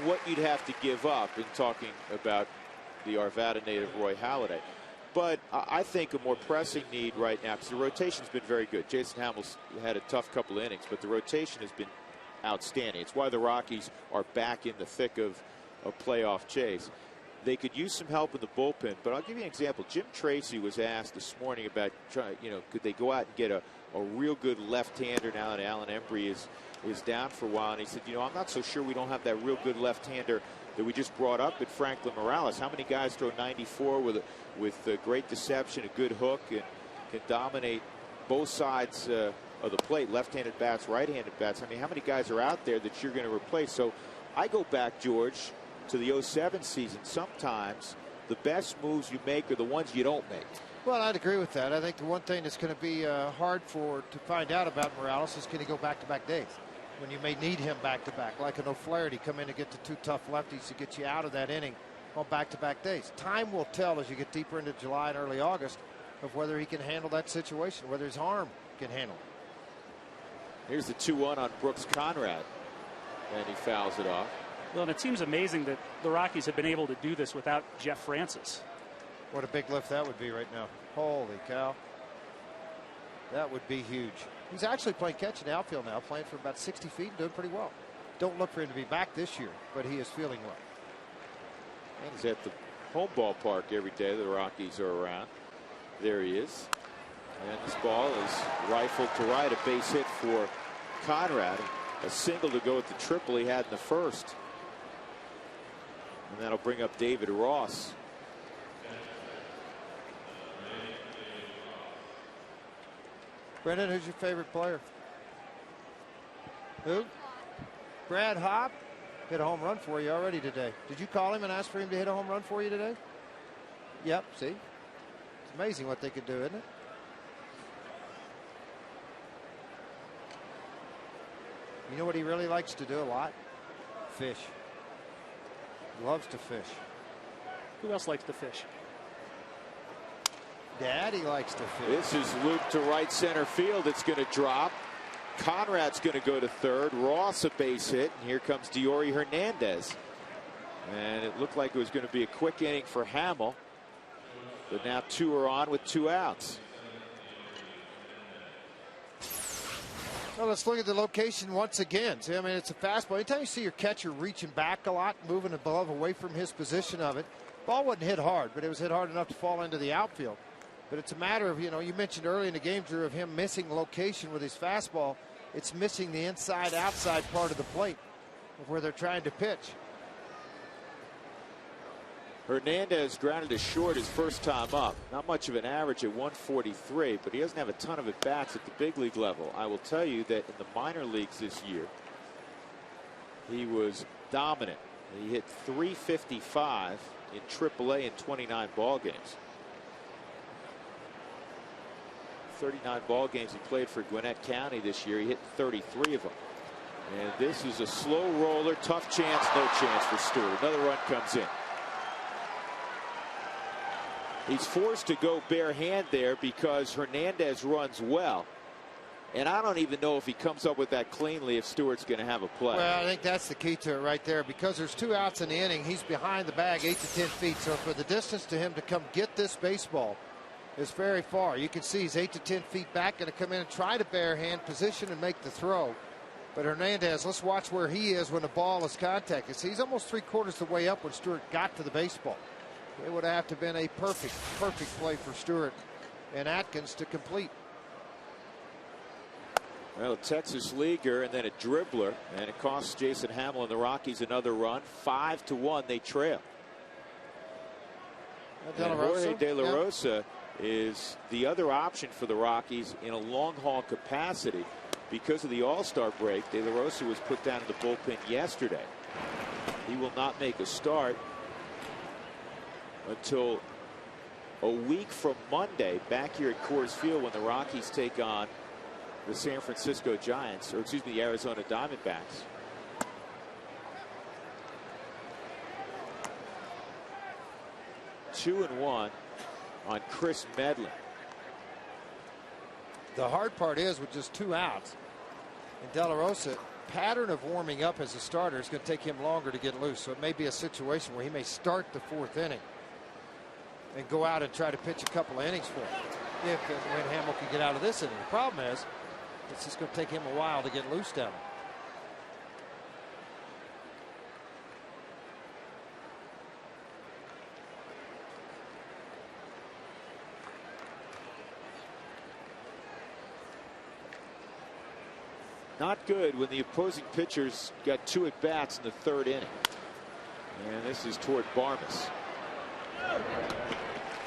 what you'd have to give up in talking about the Arvada native Roy Halladay. But I think a more pressing need right now, because the rotation's been very good. Jason Hamels had a tough couple of innings, but the rotation has been outstanding. It's why the Rockies are back in the thick of a playoff chase. they could use some help in the bullpen. But I'll give you an example. Jim Tracy was asked this morning about trying, could they go out and get a real good left-hander now that Alan Embry is down for a while. And he said, I'm not so sure we don't have that real good left-hander that we just brought up at Franklin Morales. How many guys throw 94 with great deception, a good hook, and can dominate both sides of the plate, left-handed bats, right-handed bats? I mean, how many guys are out there that you're going to replace? So I go back, George, to the 07 season. Sometimes the best moves you make are the ones you don't make. Well, I'd agree with that. I think the one thing that's going to be hard to find out about Morales is, can he go back-to-back days when you may need him back-to-back, like an O'Flaherty come in to get the two tough lefties to get you out of that inning on back-to-back days. Time will tell as you get deeper into July and early August of whether he can handle that situation, whether his arm can handle it. Here's the 2-1 on Brooks Conrad, and he fouls it off. Well, and it seems amazing that the Rockies have been able to do this without Jeff Francis. What a big lift that would be right now. Holy cow. That would be huge. He's actually playing catch in the outfield now, playing for about 60 feet and doing pretty well. Don't look for him to be back this year, but he is feeling well. And he's at the home ballpark every day the Rockies are around. There he is. And this ball is rifled to right, a base hit for Conrad. A single to go with the triple he had in the first. And that'll bring up David Ross. Brendan, who's your favorite player? Who? Brad Hopp hit a home run for you already today. Did you call him and ask for him to hit a home run for you today? Yep, see? It's amazing what they could do, isn't it? You know what he really likes to do a lot? Fish. He loves to fish. Who else likes to fish? Daddy likes to fish. This is looped to right center field. It's going to drop. Conrad's going to go to third. Ross a base hit. And here comes Diori Hernandez. And it looked like it was going to be a quick inning for Hamill. But now two are on with 2 outs. Well, let's look at the location once again. See, I mean, it's a fastball. Anytime you see your catcher reaching back a lot, moving the glove away from his position of it, ball wasn't hit hard, but it was hit hard enough to fall into the outfield. But it's a matter of, you mentioned early in the game, Drew, of him missing location with his fastball. It's missing the inside-outside part of the plate of where they're trying to pitch. Hernandez grounded to short his first time up. Not much of an average at 143, but he doesn't have a ton of at-bats at the big league level. I will tell you that in the minor leagues this year, he was dominant. He hit .355 in AAA in 29 ball games. 39 ball games he played for Gwinnett County this year. He hit 33 of them. And this is a slow roller, tough chance, no chance for Stewart. Another run comes in. He's forced to go bare hand there because Hernandez runs well. And I don't even know if he comes up with that cleanly if Stewart's going to have a play. Well, I think that's the key to it right there, because there's 2 outs in the inning. He's behind the bag 8 to 10 feet. So for the distance to him to come get this baseball is very far. You can see he's 8 to 10 feet back, going to come in and try to bare hand position and make the throw. But Hernandez, let's watch where he is when the ball is contacted. See, he's almost 3/4 the way up when Stewart got to the baseball. It would have to have been a perfect play for Stewart and Atkins to complete. Well, a Texas leaguer and then a dribbler, and it costs Jason Hamill and the Rockies another run. 5-1, they trail. And Jorge De La Rosa is the other option for the Rockies in a long haul capacity. Because of the All-Star break, De La Rosa was put down in the bullpen yesterday. He will not make a start until a week from Monday back here at Coors Field when the Rockies take on the San Francisco Giants, or excuse me, the Arizona Diamondbacks. Two and one on Chris Medlin. The hard part is with just 2 outs, and De La Rosa, pattern of warming up as a starter is going to take him longer to get loose. So it may be a situation where he may start the 4th inning and go out and try to pitch a couple of innings for him if and when Hamill can get out of this inning. The problem is it's just going to take him a while to get loose down there. not good when the opposing pitchers got 2 at-bats in the 3rd inning. And this is toward Barmes.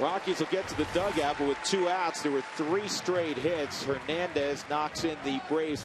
Rockies will get to the dugout, but with 2 outs, there were 3 straight hits. Hernandez knocks in the Braves.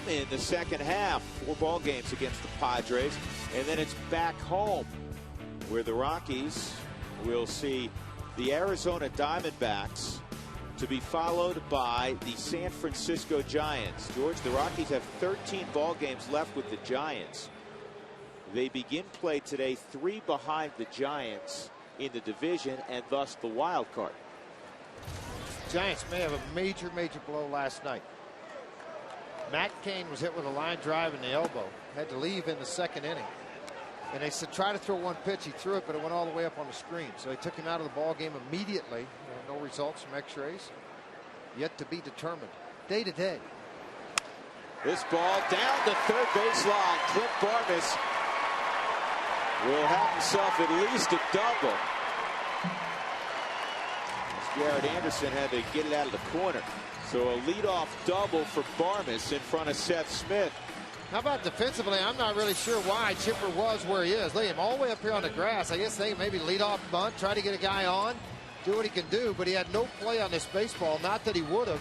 In the 2nd half, 4 ball games against the Padres, and then it's back home where the Rockies will see the Arizona Diamondbacks to be followed by the San Francisco Giants. George, the Rockies have 13 ball games left with the Giants. They begin play today 3 behind the Giants in the division and thus the wild card. Giants may have a major blow last night. Matt Cain was hit with a line drive in the elbow. Had to leave in the 2nd inning. And they said try to throw 1 pitch. He threw it, but it went all the way up on the screen. So they took him out of the ball game immediately. No results from X-rays. Yet to be determined. Day to day. This ball down the 3rd baseline. Clint Barmes will have himself at least a double. Garrett Anderson had to get it out of the corner. So a leadoff double for Barmes in front of Seth Smith. How about defensively? I'm not really sure why Chipper was where he is. Look at him all the way up here on the grass. I guess they maybe lead off bunt, try to get a guy on, do what he can do, but he had no play on this baseball. Not that he would have.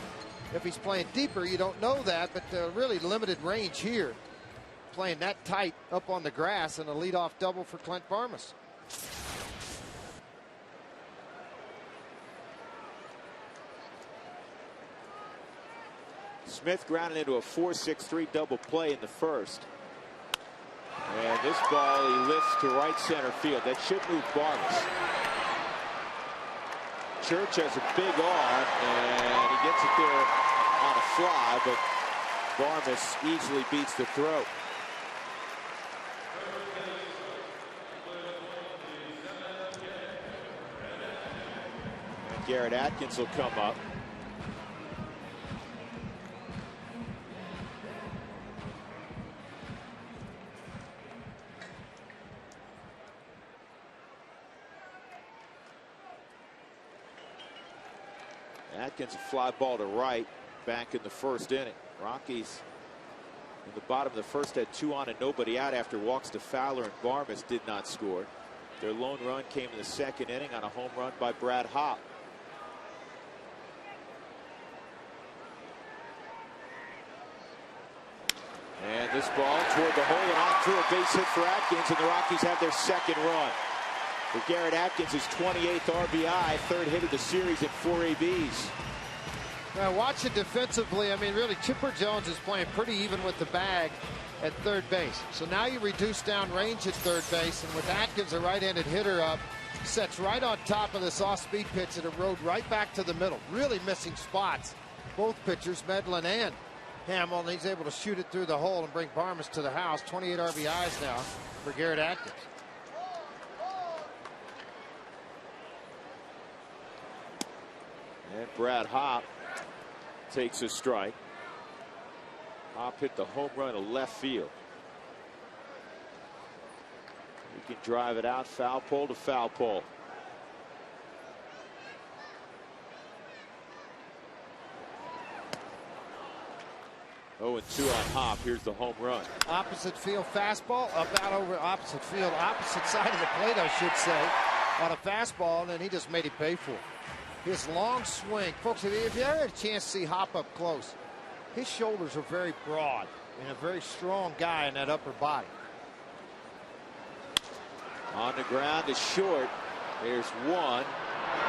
If he's playing deeper, you don't know that, but really limited range here. Playing that tight up on the grass, and a leadoff double for Clint Barmes. Smith grounded into a 4-6-3 double play in the 1st. And this ball he lifts to right center field. That should move Barmes. Church has a big arm, and he gets it there on a fly, but Barmes easily beats the throw. And Garrett Atkins will come up. Atkins a fly ball to right back in the 1st inning. Rockies in the bottom of the 1st had 2 on and nobody out after walks to Fowler, and Barmes did not score. Their lone run came in the 2nd inning on a home run by Brad Hopp. And This ball toward the hole and on through a base hit for Atkins, and the Rockies have their second run. For Garrett Atkins, his 28th RBI, third hit of the series at 4 ABs. Now watch it defensively. I mean, really, Chipper Jones is playing pretty even with the bag at third base. So now you reduce down range at third base, and with Atkins, a right-handed hitter up, sets right on top of this off-speed pitch and it rode right back to the middle. Really missing spots. Both pitchers, Medlin and Hamill, and he's able to shoot it through the hole and bring Barmas to the house. 28 RBIs now for Garrett Atkins. And Brad Hopp takes a strike. Hopp hit the home run to left field. He can drive it out, foul pole to foul pole. Oh, and 2 on Hopp. Here's the home run. Opposite field fastball, up out over opposite field, opposite side of the plate, I should say, on a fastball, and then he just made it pay for it. His long swing, folks, if you ever had a chance to see Hopp up close, his shoulders are very broad and a very strong guy in that upper body. On the ground is short. There's one,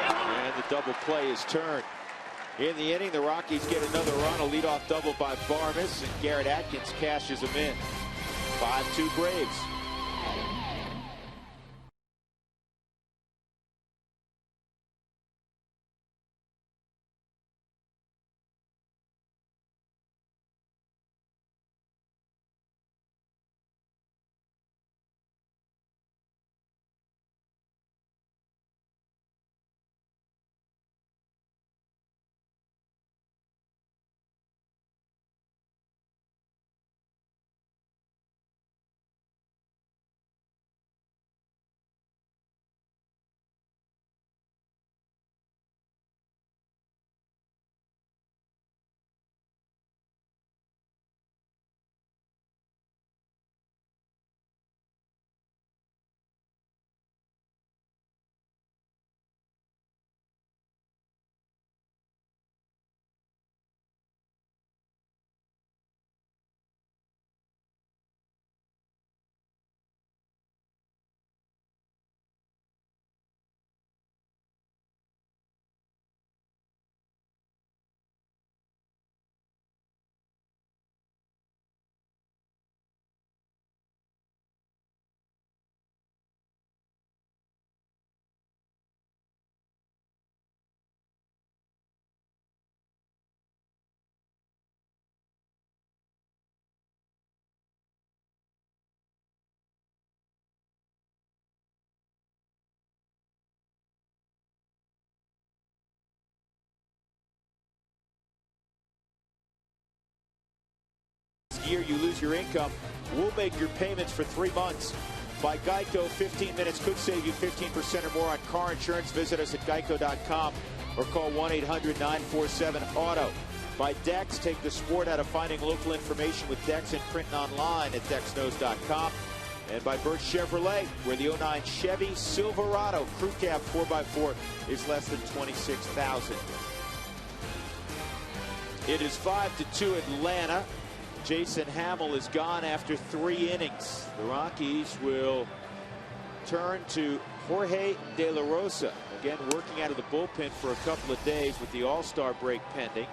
and the double play is turned. In the inning, the Rockies get another run, a leadoff double by Barmas, and Garrett Atkins cashes them in. 5-2 Braves. Year you lose your income, we'll make your payments for 3 months. By Geico, 15 minutes could save you 15% or more on car insurance. Visit us at geico.com or call 1-800-947-AUTO. By Dex, take the sport out of finding local information with Dex and print online at dexknows.com. And by Birch Chevrolet, where the 09 Chevy Silverado Crew Cab 4x4 is less than $26,000. It is 5-2 Atlanta. Jason Hamill is gone after 3 innings. The Rockies will turn to Jorge De La Rosa, again working out of the bullpen for a couple of days with the All-Star break pending.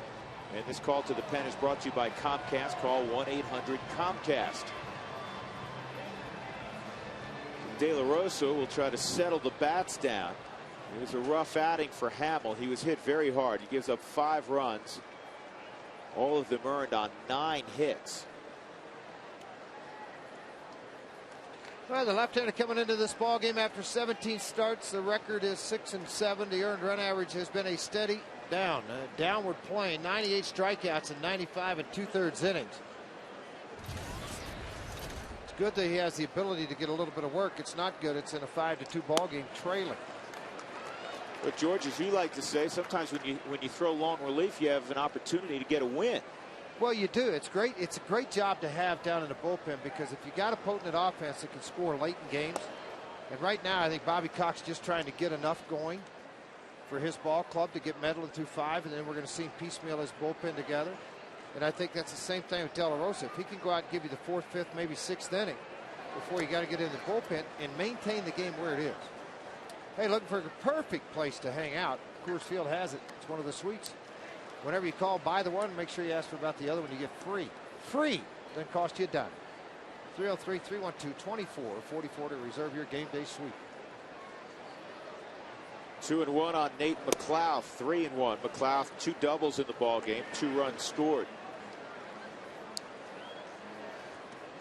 And this call to the pen is brought to you by Comcast. Call 1-800-COMCAST. De La Rosa will try to settle the bats down. It was a rough outing for Hamill. He was hit very hard. He gives up 5 runs. All of them earned on 9 hits. Well, the left-hander coming into this ball game after 17 starts. The record is 6-7. The earned run average has been a steady downward plane. 98 strikeouts in 95 2/3 innings. It's good that he has the ability to get a little bit of work. It's not good. It's in a 5-2 ball game, trailing. But George, as you like to say, sometimes when you throw long relief, you have an opportunity to get a win. Well, you do. It's great. It's a great job to have down in the bullpen, because if you got a potent offense that can score late in games, and right now I think Bobby Cox just trying to get enough going for his ball club to get Medlin through 5, and then we're going to see him piecemeal his bullpen together. And I think that's the same thing with De La Rosa. If he can go out and give you the 4th, 5th, maybe 6th inning before you got to get in the bullpen and maintain the game where it is. Hey, looking for a perfect place to hang out. Coors Field has it. It's one of the suites. Whenever you call, buy the one, make sure you ask for about the other one. You get free. Free. Doesn't cost you a dime. 303-312-2444 to reserve your game day suite. 2-1 on Nate McLeod. 3-1. McLeod 2 doubles in the ball game. 2 runs scored.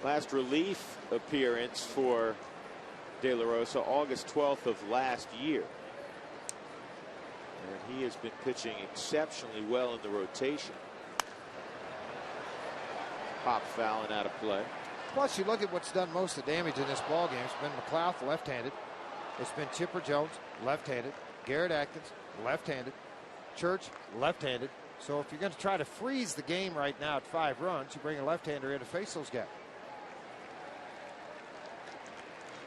Last relief appearance for De La Rosa, August 12th of last year. And he has been pitching exceptionally well in the rotation. Pop foul and out of play. Plus, you look at what's done most of the damage in this ball game. It's been McLeod, left-handed. It's been Chipper Jones, left-handed. Garrett Atkins, left-handed. Church, left-handed. So if you're going to try to freeze the game right now at 5 runs, you bring a left-hander in to face those guys.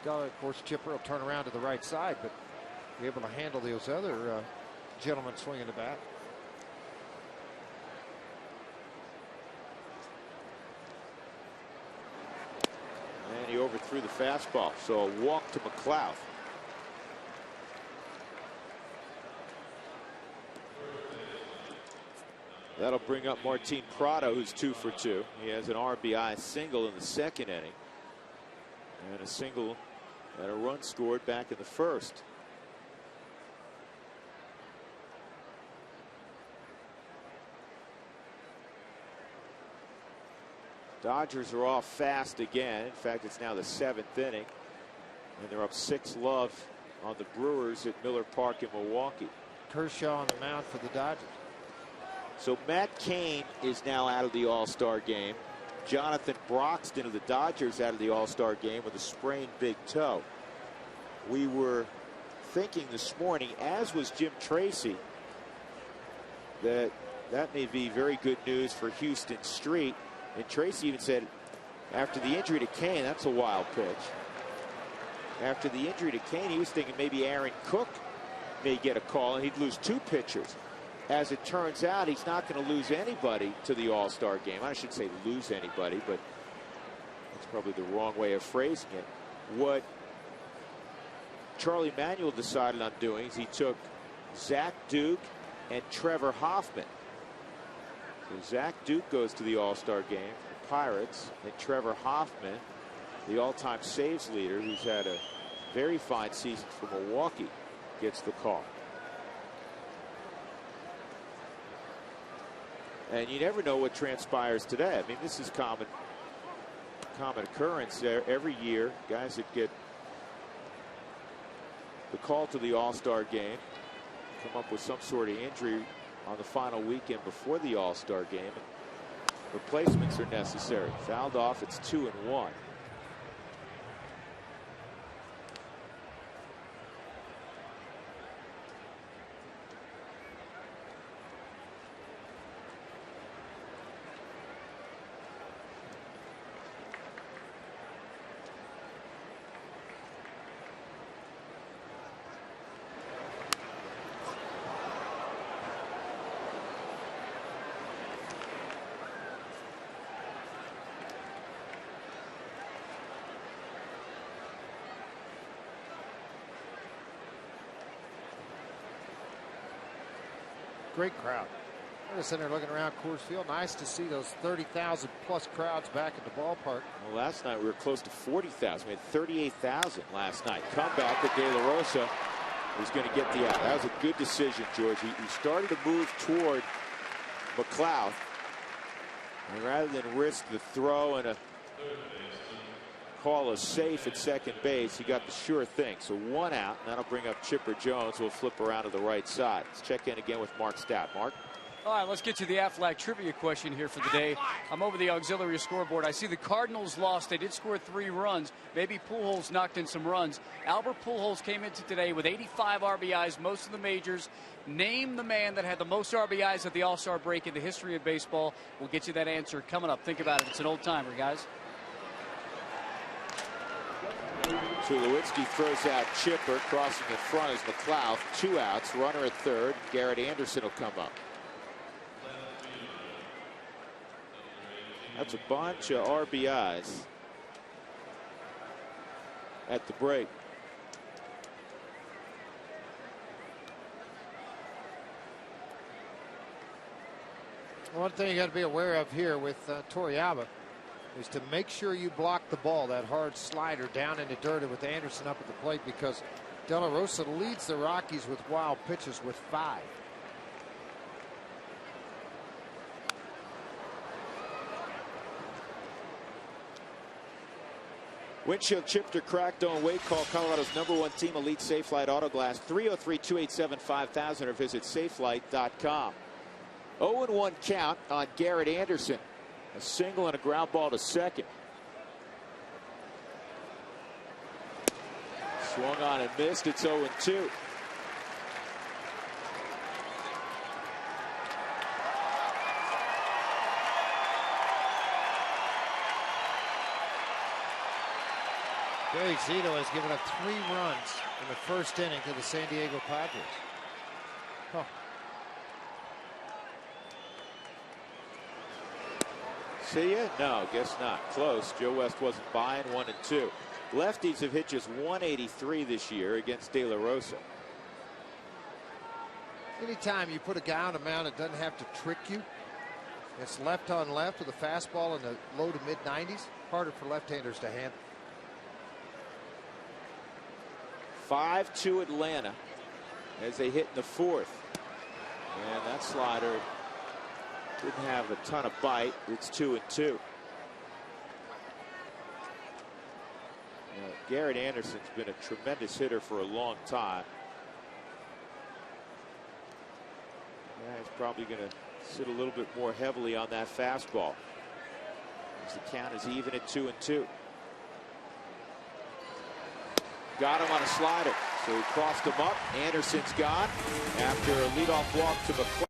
Of course, Chipper will turn around to the right side, but be able to handle those other gentlemen swinging the bat. And he overthrew the fastball, so a walk to McLeod. That'll bring up Martin Prado, who's 2 for 2. He has an RBI single in the 2nd inning, and a single and a run scored back in the 1st. Dodgers are off fast again. In fact, it's now the 7th inning, and they're up 6-0 on the Brewers at Miller Park in Milwaukee. Kershaw on the mound for the Dodgers. So Matt Cain is now out of the All-Star game. Jonathan Broxton of the Dodgers out of the All-Star game with a sprained big toe. We were thinking this morning, as was Jim Tracy, that may be very good news for Houston Street. And Tracy even said after the injury to Cain, that's a wild pitch. After the injury to Cain, he was thinking maybe Aaron Cook may get a call and he'd lose 2 pitchers. As it turns out, he's not going to lose anybody to the All-Star game. I shouldn't say lose anybody, but that's probably the wrong way of phrasing it. What Charlie Manuel decided on doing is he took Zach Duke and Trevor Hoffman. So Zach Duke goes to the All-Star game for the Pirates, and Trevor Hoffman, the all-time saves leader, who's had a very fine season for Milwaukee, gets the call. And you never know what transpires today. I mean, this is common occurrence every year. Guys that get the call to the All-Star game come up with some sort of injury on the final weekend before the All-Star game. Replacements are necessary. Fouled off, it's 2-1. Great crowd. I'm just sitting there looking around Coors Field. Nice to see those 30,000 plus crowds back at the ballpark. Well, last night we were close to 40,000. We had 38,000 last night. Comeback at De La Rosa is going to get the out. That was a good decision, George. He started to move toward McLeod, and rather than risk the throw and a call a safe at second base, he got the sure thing. So 1 out, and that'll bring up Chipper Jones, who will flip around to the right side. Let's check in again with Mark Stout. Mark? All right, let's get to the Aflac trivia question here for the day. I'm over the auxiliary scoreboard. I see the Cardinals lost. They did score 3 runs. Maybe Pujols knocked in some runs. Albert Pujols came into today with 85 RBIs, most of the majors. Name the man that had the most RBIs at the All-Star break in the history of baseball. We'll get you that answer coming up. Think about it. It's an old-timer, guys. Tulowitzki throws out Chipper. Crossing in front is McLeod. 2 outs. Runner at third. Garrett Anderson will come up. That's a bunch of RBIs at the break. One thing you got to be aware of here with Toriyama is to make sure you block the ball, that hard slider down in the dirt with Anderson up at the plate, because De La Rosa leads the Rockies with wild pitches with 5. Windshield chipped or cracked, don't wait. Call Colorado's #1 team, Elite Safelite Auto Glass, 303-287-5000, or visit safelight.com. 0-1 count on Garrett Anderson. A single and a ground ball to second. Swung on and missed. It's 0-2. Derek Zito has given up 3 runs in the first inning to the San Diego Padres. Huh. See ya? No, guess not. Close. Joe West wasn't buying. 1-2. Lefties have hit just 183 this year against De La Rosa. Anytime you put a guy on a mound that doesn't have to trick you, it's left on left with a fastball in the low to mid 90s. Harder for left-handers to handle. 5-2 Atlanta as they hit in the 4th. And that slider didn't have a ton of bite. It's 2-2. Garrett Anderson's been a tremendous hitter for a long time. Yeah, he's probably going to sit a little bit more heavily on that fastball, as the count is even at 2-2. Got him on a slider, so he crossed him up. Anderson's gone after a leadoff walk to McClellan.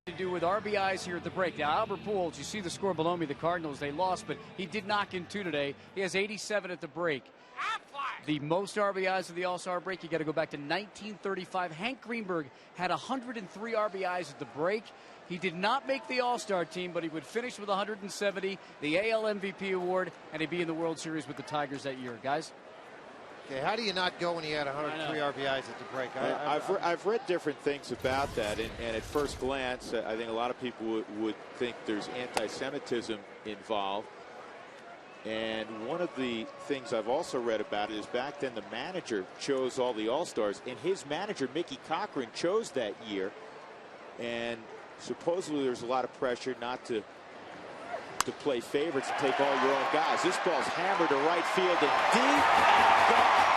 To do with RBIs here at the break. Now, Albert Pujols, you see the score below me, the Cardinals, they lost, but he did knock in 2 today. He has 87 at the break. The most RBIs of the All-Star break, you got to go back to 1935. Hank Greenberg had 103 RBIs at the break. He did not make the All-Star team, but he would finish with 170, the AL MVP award, and he'd be in the World Series with the Tigers that year. Guys? Okay, how do you not go when he had 103 RBIs at the break? I've read different things about that, and at first glance, I think a lot of people would think there's anti-Semitism involved. And one of the things I've also read about it is back then the manager chose all the All-Stars, and his manager, Mickey Cochran, chose that year. And supposedly there's a lot of pressure not to to play favorites and take all your own guys. This ball's hammered to right field and deep and gone.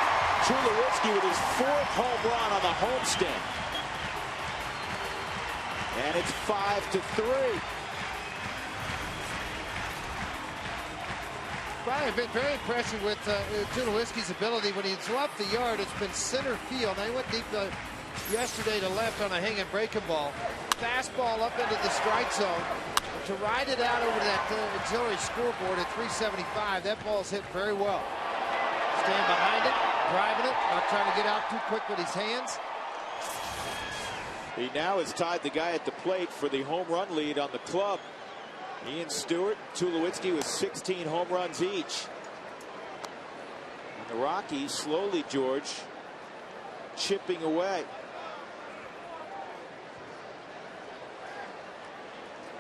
Tulowitzki with his 4th home run on the homestand. And it's 5-3. Brian, been very impressive with Tulowitzki's ability. When he's left the yard, it's been center field. Now, he went deep yesterday to left on a hanging breaking ball. Fastball up into the strike zone. To ride it out over that auxiliary scoreboard at 375, that ball's hit very well. Stand behind it, driving it, not trying to get out too quick with his hands. He now has tied the guy at the plate for the home run lead on the club. Ian Stewart, Tulowitzki with 16 home runs each. And the Rockies slowly, George, chipping away.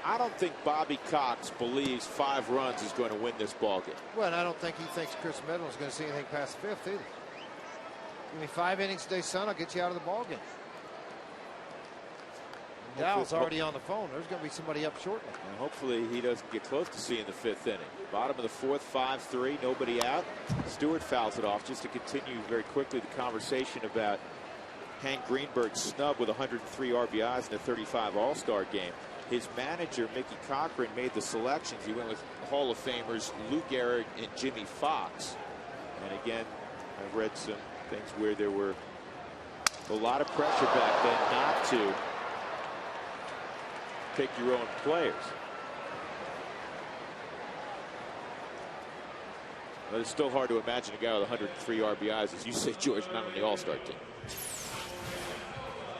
I don't think Bobby Cox believes 5 runs is going to win this ballgame. Well, and I don't think he thinks Chris Middleton is going to see anything past the 5th either. Give me 5 innings today, son. I'll get you out of the ballgame. Dowell's already on the phone. There's going to be somebody up shortly. And hopefully he doesn't get close to seeing the 5th inning. Bottom of the 4th, 5-3, nobody out. Stewart fouls it off. Just to continue very quickly the conversation about Hank Greenberg's snub with 103 RBIs in the 35 All-Star game. His manager, Mickey Cochran, made the selections. He went with Hall of Famers Lou Gehrig and Jimmy Fox. And again, I've read some things where there were a lot of pressure back then not to pick your own players. But it's still hard to imagine a guy with 103 RBIs, as you say, George, not on the All-Star team.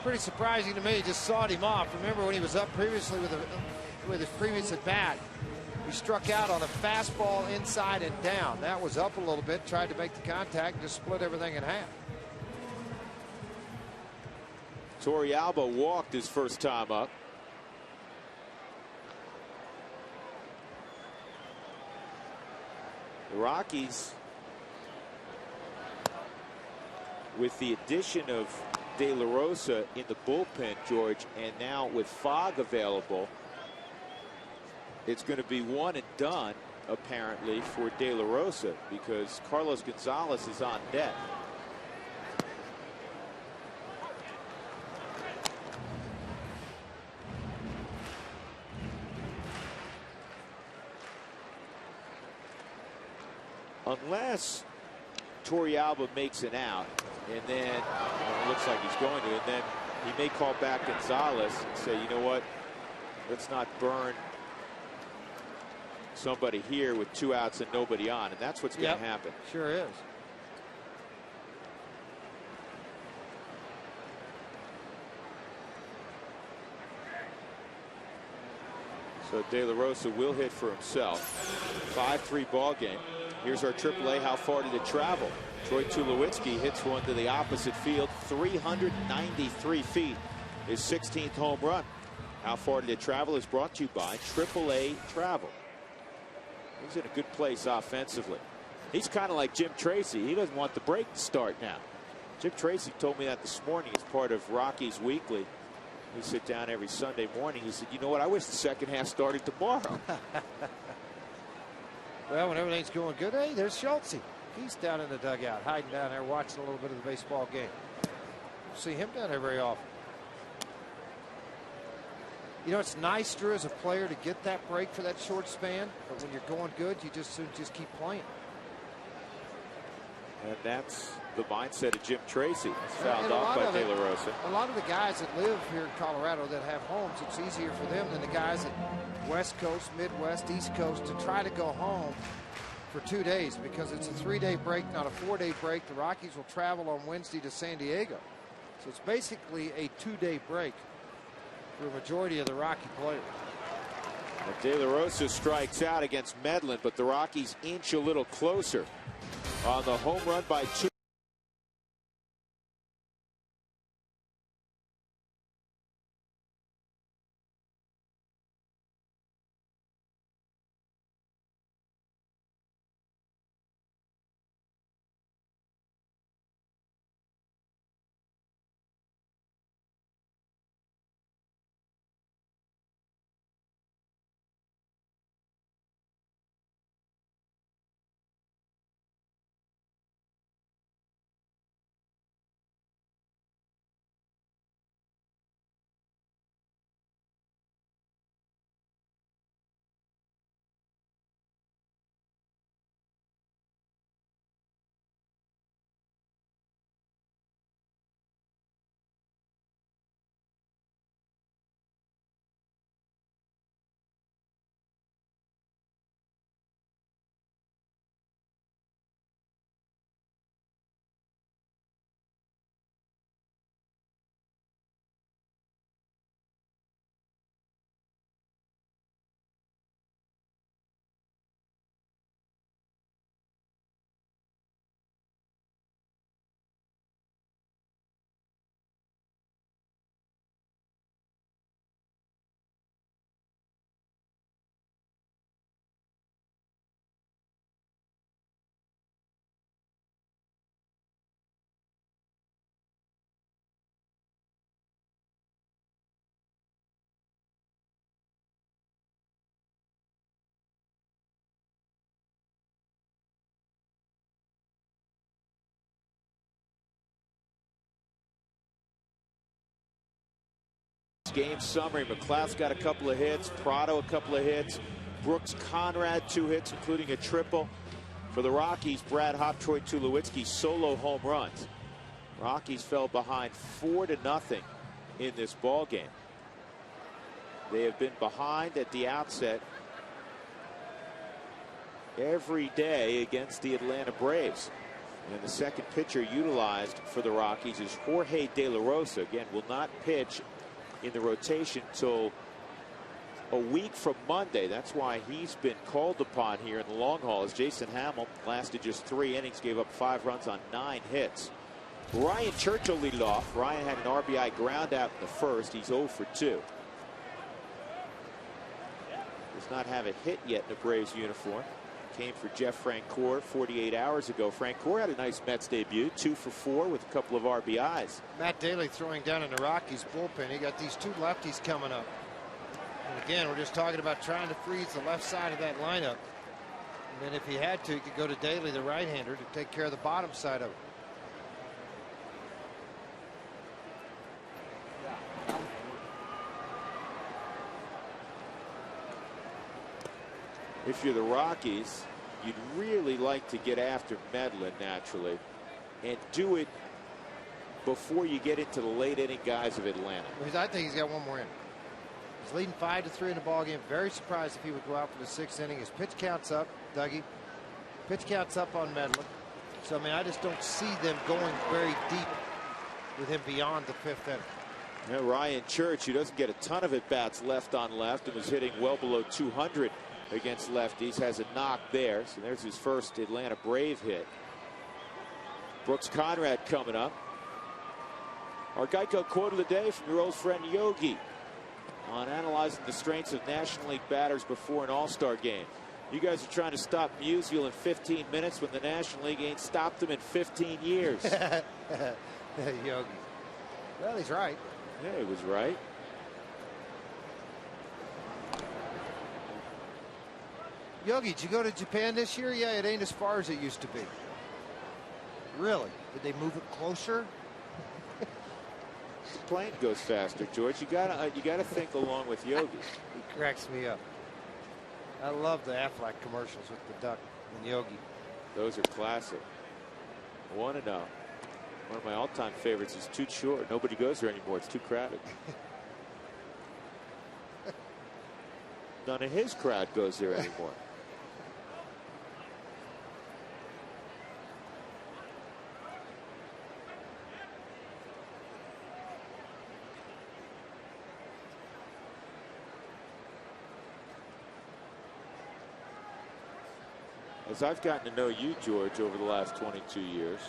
Pretty surprising to me. Just sawed him off. Remember when he was up previously with his previous at bat, he struck out on a fastball inside and down. That was up a little bit, tried to make the contact, and just split everything in half. Torrealba walked his first time up. The Rockies, with the addition of De La Rosa in the bullpen, George, and now with Fogg available, it's going to be one and done, apparently, for De La Rosa because Carlos Gonzalez is on deck. Unless Torrealba makes an out, and then it looks like he's going to, and then he may call back Gonzalez and say, you know what, let's not burn somebody here with 2 outs and nobody on, and that's what's going to happen. Sure is. So De La Rosa will hit for himself. 5-3 ball game. Here's our AAA. How far did it travel? Troy Tulowitzki hits one to the opposite field, 393 feet. His 16th home run. How far did it travel is brought to you by AAA Travel. He's in a good place offensively. He's kind of like Jim Tracy. He doesn't want the break to start now. Jim Tracy told me that this morning as part of Rockies Weekly. We sit down every Sunday morning. He said, you know what, I wish the second half started tomorrow. Well, when everything's going good, hey, there's Schultze. He's down in the dugout, hiding down there, watching a little bit of the baseball game. Don't see him down there very often. You know, it's nice, Drew, as a player to get that break for that short span, but when you're going good, you just keep playing. And that's the mindset of Jim Tracy. It's fouled off by De La Rosa. A lot of the guys that live here in Colorado that have homes, it's easier for them than the guys at West Coast, Midwest, East Coast to try to go home for 2 days because it's a 3-day break, not a 4-day break. The Rockies will travel on Wednesday to San Diego. So it's basically a 2-day break for a majority of the Rocky players. And De La Rosa strikes out against Medlin, but the Rockies inch a little closer on the home run by game summary. McLeod's got a couple of hits, Prado a couple of hits, Brooks Conrad 2 hits, including a triple. For the Rockies, Brad Hop, Troy Tulowitzki solo home runs. Rockies fell behind 4-0 in this ball game. They have been behind at the outset every day against the Atlanta Braves. And the second pitcher utilized for the Rockies is Jorge De La Rosa. Again, will not pitch in the rotation till a week from Monday. That's why he's been called upon here in the long haul, as Jason Hamill lasted just 3 innings, gave up 5 runs on 9 hits. Ryan Churchill leaded off. Ryan had an RBI ground out in the first. He's 0 for 2. Does not have a hit yet in a Braves uniform. Came for Jeff Francoeur 48 hours ago. Francoeur had a nice Mets debut, 2 for 4 with a couple of RBIs. Matt Daly throwing down in the Rockies bullpen. He got these 2 lefties coming up. And again, we're just talking about trying to freeze the left side of that lineup. And then if he had to, he could go to Daly, the right-hander, to take care of the bottom side of it. If you're the Rockies, you'd really like to get after Medlin naturally and do it before you get into the late inning guys of Atlanta. Because I think he's got one more inning. He's leading 5-3 in the ball game. Very surprised if he would go out for the 6th inning. His pitch count's up, Dougie. Pitch count's up on Medlin. So, I mean, I just don't see them going very deep with him beyond the 5th inning. Yeah, Ryan Church, who doesn't get a ton of at-bats left on left and was hitting well below 200 against lefties, has a knock there. So there's his first Atlanta Brave hit. Brooks Conrad coming up. Our Geico quote of the day from your old friend Yogi on analyzing the strengths of National League batters before an All-Star game. You guys are trying to stop Musial in 15 minutes when the National League ain't stopped him in 15 years. Yogi. Well, he's right. Yeah, he was right. Yogi, did you go to Japan this year? Yeah, it ain't as far as it used to be. Really? Did they move it closer? The plane goes faster, George. You gotta think along with Yogi. He cracks me up. I love the Aflac commercials with the duck and Yogi. Those are classic. 1-0. One of my all-time favorites is Too Short. Nobody goes there anymore. It's too crowded. None of his crowd goes there anymore. As I've gotten to know you, George, over the last 22 years,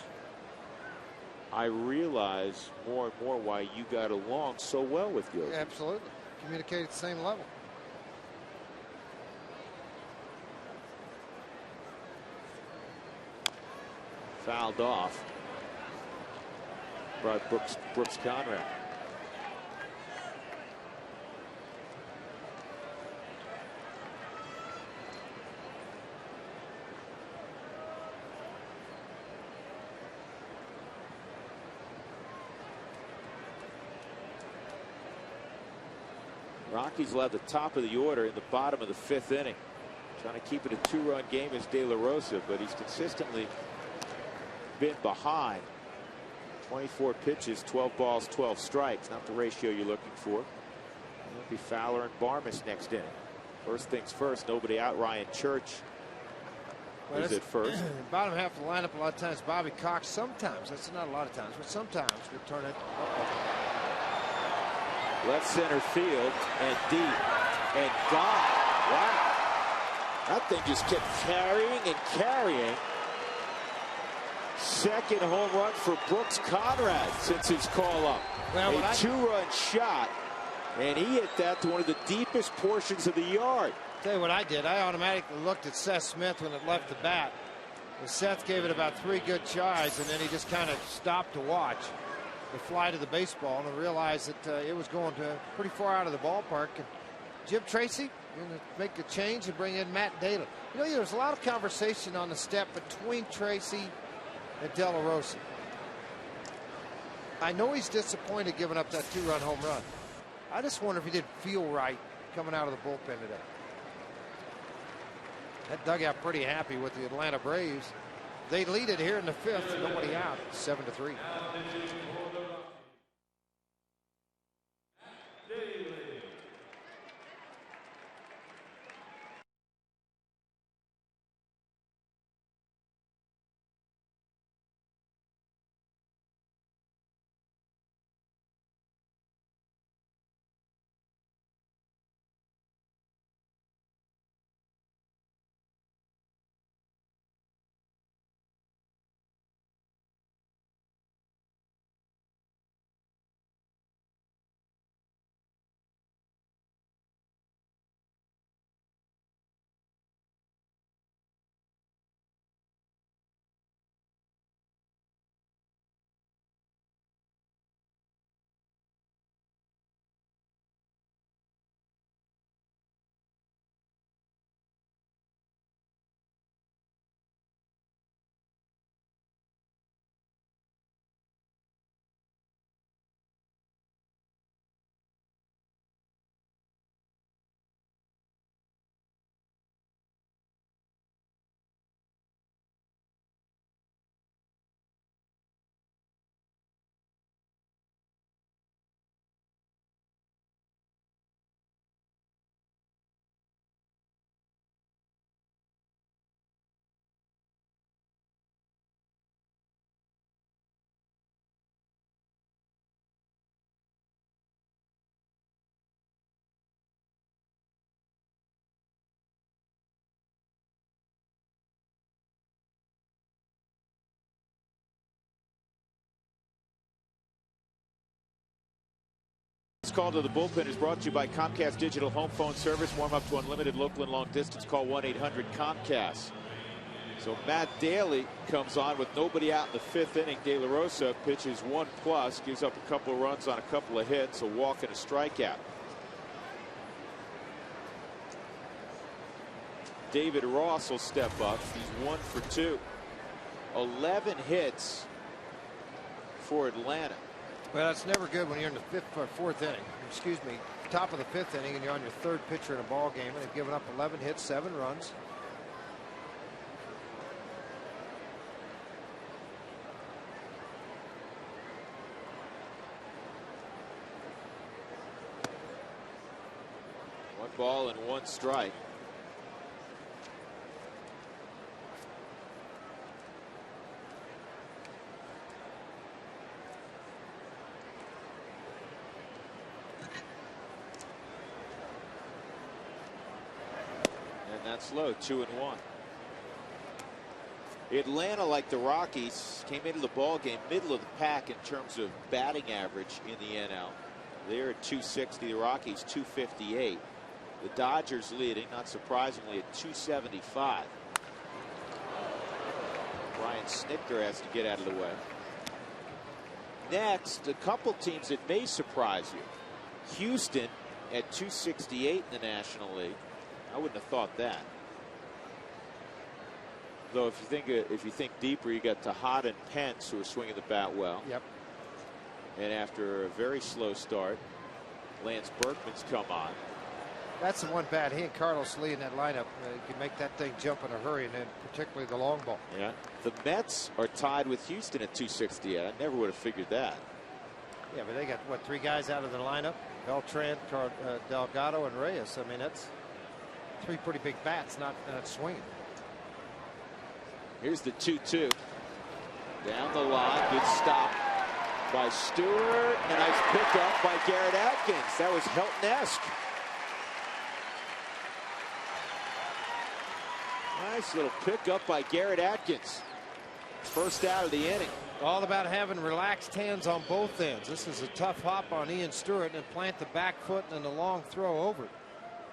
I realize more and more why you got along so well with Yogi. Yeah, absolutely. Communicate at the same level. Fouled off by Brooks Conrad. Rockies led the top of the order in the bottom of the 5th inning. Trying to keep it a 2-run game is De La Rosa, but he's consistently been behind. 24 pitches, 12 balls, 12 strikes. Not the ratio you're looking for. It'll be Fowler and Barmes next inning. First things first, nobody out. Ryan Church is at first. Bottom half of the lineup, a lot of times Bobby Cox, sometimes, that's not a lot of times, but sometimes will turn it left center field and deep and gone. Wow. That thing just kept carrying and carrying. Second home run for Brooks Conrad since his call up. Well, a 2-run shot, and he hit that to one of the deepest portions of the yard. Tell you what I did. I automatically looked at Seth Smith when it left the bat. And Seth gave it about 3 good tries, and then he just kind of stopped to watch the fly to the baseball and realized that it was going to pretty far out of the ballpark. And Jim Tracy going to make a change and bring in Matt Daly. You know, there's a lot of conversation on the step between Tracy and De La Rosa. I know he's disappointed giving up that 2-run home run. I just wonder if he didn't feel right coming out of the bullpen today. That dugout pretty happy with the Atlanta Braves. They lead it here in the 5th. Nobody out. 7-3. This call to the bullpen is brought to you by Comcast Digital Home Phone Service. Warm up to unlimited local and long distance. Call 1-800-COMCAST. So Matt Daly comes on with nobody out in the 5th inning. De La Rosa pitches 1+, gives up a couple of runs on a couple of hits, a walk and a strikeout. David Ross will step up. He's 1 for 2. 11 hits for Atlanta. Well, it's never good when you're in the 5th or 4th inning. Excuse me, top of the 5th inning, and you're on your 3rd pitcher in a ball game, and they've given up 11 hits, 7 runs. One ball and 1 strike. That's low. 2-1. Atlanta, like the Rockies, came into the ball game middle of the pack in terms of batting average in the NL. They're at 260. The Rockies 258. The Dodgers leading, not surprisingly, at 275. Brian Snitker has to get out of the way. Next, a couple teams that may surprise you. Houston at 268 in the National League. I wouldn't have thought that. Though if you think deeper, you got Tejada and Pence who are swinging the bat well. Yep. And after a very slow start, Lance Berkman's come on. That's the one bad. He and Carlos Lee in that lineup can make that thing jump in a hurry, and then particularly the long ball. Yeah. The Mets are tied with Houston at 268. I never would have figured that. Yeah, but they got what, 3 guys out of the lineup? Beltran, Delgado, and Reyes. I mean, that's 3 pretty big bats, not swinging. Here's the 2-2. Down the line. Good stop by Stewart. A nice pickup by Garrett Atkins. That was Helton-esque. Nice little pickup by Garrett Atkins. First out of the inning. All about having relaxed hands on both ends. This is a tough hop on Ian Stewart and plant the back foot and the long throw over.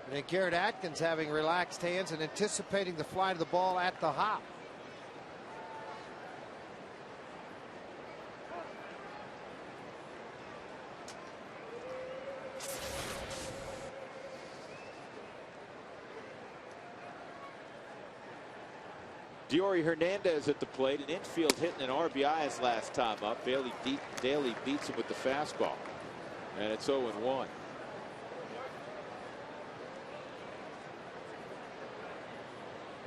And then Garrett Atkins having relaxed hands and anticipating the fly of the ball at the hop. Diory Hernandez at the plate. An infield hitting an RBI his last time up. Daly beats him with the fastball. And it's 0-1.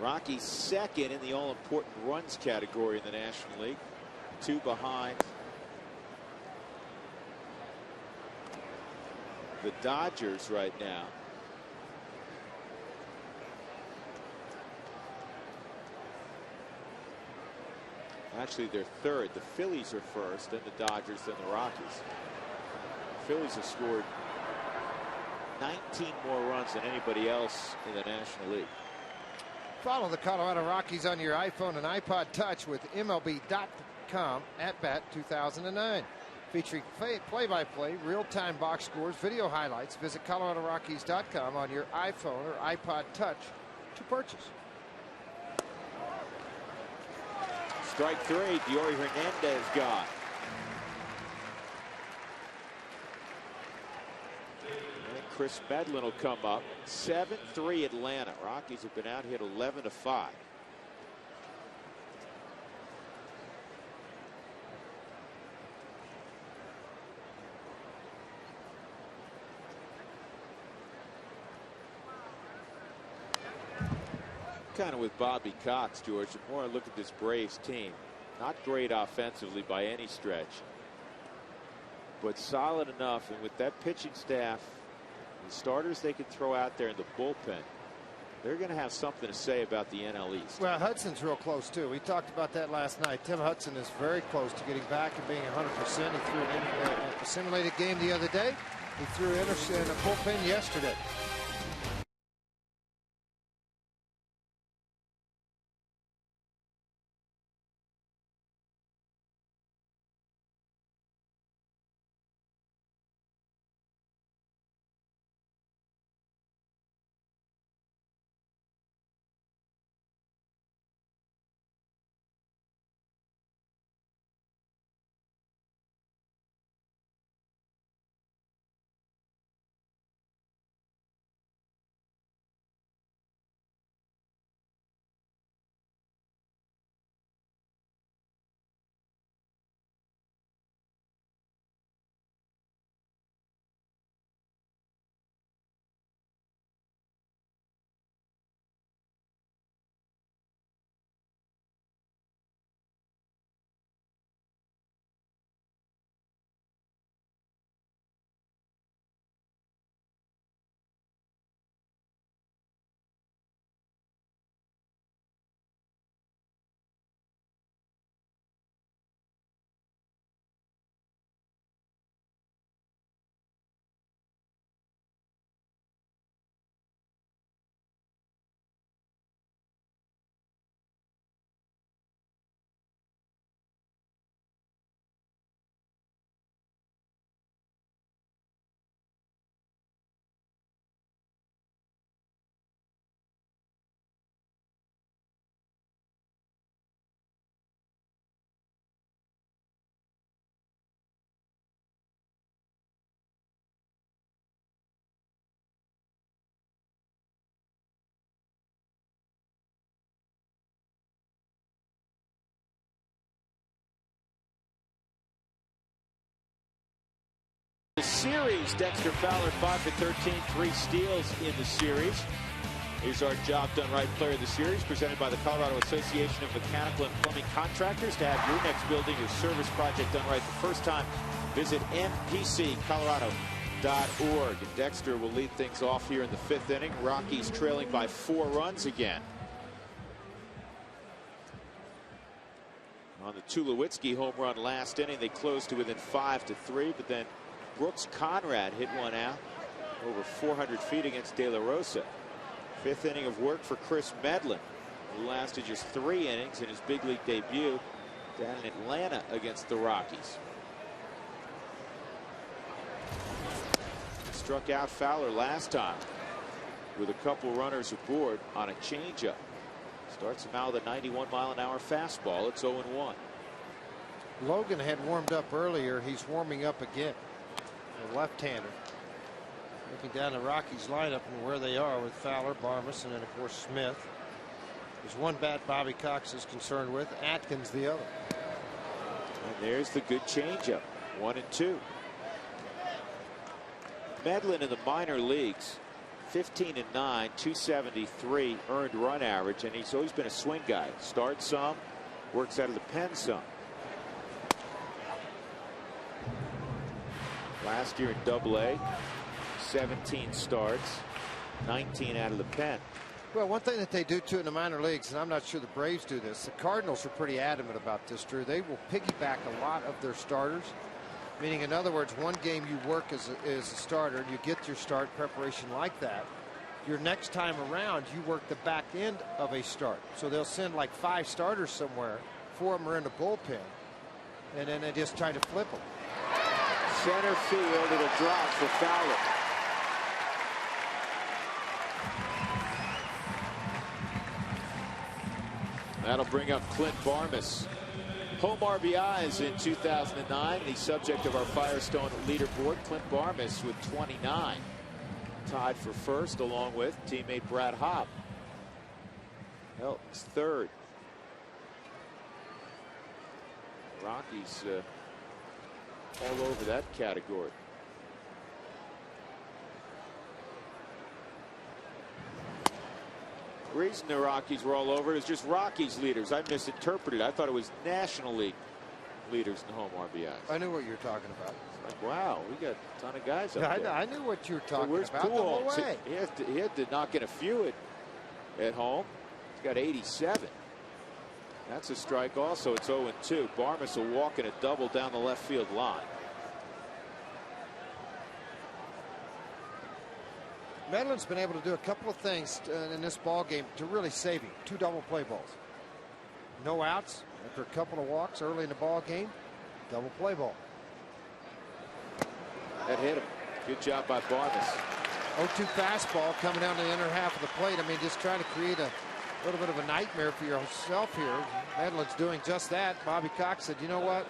Rockies second in the all-important runs category in the National League. 2 behind the Dodgers right now. Actually, they're third. The Phillies are first, then the Dodgers, then the Rockies. The Phillies have scored 19 more runs than anybody else in the National League. Follow the Colorado Rockies on your iPhone and iPod Touch with MLB.com At Bat 2009. Featuring play-by-play, real-time box scores, video highlights. Visit ColoradoRockies.com on your iPhone or iPod Touch to purchase. Strike 3, Diori Hernandez gone. And Chris Medlin will come up. 7-3 Atlanta. Rockies have been out hit 11-5. Kind of with Bobby Cox, George. The more I look at this Braves team, not great offensively by any stretch, but solid enough. And with that pitching staff, the starters they can throw out there in the bullpen, they're going to have something to say about the NL East. Well, Hudson's real close too. We talked about that last night. Tim Hudson is very close to getting back and being 100%. He threw a simulated game the other day. He threw in a bullpen yesterday. The series, Dexter Fowler 5 for 13, 3 steals in the series. Here's our job done right player of the series, presented by the Colorado Association of Mechanical and Plumbing Contractors. To have your next building or service project done right the first time, visit mpccolorado.org. And Dexter will lead things off here in the 5th inning. Rockies trailing by 4 runs again. On the Tulowitzki home run last inning, they closed to within 5-3, but then Brooks Conrad hit one out over 400 feet against De La Rosa. 5th inning of work for Chris Medlin, who lasted just 3 innings in his big league debut down in Atlanta against the Rockies. Struck out Fowler last time with a couple runners aboard on a changeup. Starts him out with a 91-mile-an-hour fastball. It's 0-1. Logan had warmed up earlier. He's warming up again. The left-hander. Looking down the Rockies lineup and where they are with Fowler, Barmas, and then of course Smith. There's one bat Bobby Cox is concerned with. Atkins the other. And there's the good changeup. 1-2. Medlin in the minor leagues, 15 and 9, 273 earned run average, and he's always been a swing guy. Starts some, works out of the pen some. Last year in Double-A, 17 starts, 19 out of the pen. Well, one thing that they do too in the minor leagues, and I'm not sure the Braves do this, the Cardinals are pretty adamant about this, Drew. They will piggyback a lot of their starters. Meaning, in other words, one game you work as a starter, you get your start preparation like that. Your next time around, you work the back end of a start. So they'll send like 5 starters somewhere, 4 of them are in the bullpen, and then they just try to flip them. Center field, it'll drop for Fowler. That'll bring up Clint Barmas. Home RBIs in 2009, the subject of our Firestone leaderboard. Clint Barmas with 29. Tied for first along with teammate Brad Hobb. Helton's third. Rockies all over that category. The reason the Rockies were all over it is just Rockies leaders. I misinterpreted. I thought it was National League leaders in home RBIs. I knew what you were talking about. It's like, wow, we got a ton of guys up there. I knew what you were talking where's about the whole Pujols? way. He had to knock in a few at home. He's got 87. That's a strike also. It's 0-2. Barmas will walk in a double down the left field line. Medlin's been able to do a couple of things in this ball game to really save him. 2 double play balls. No outs after a couple of walks early in the ball game. Double play ball. That hit him. Good job by Barmas. 0-2 fastball coming down the inner half of the plate. I mean, just trying to create a little bit of a nightmare for yourself here. Medlin's doing just that. Bobby Cox said, you know what?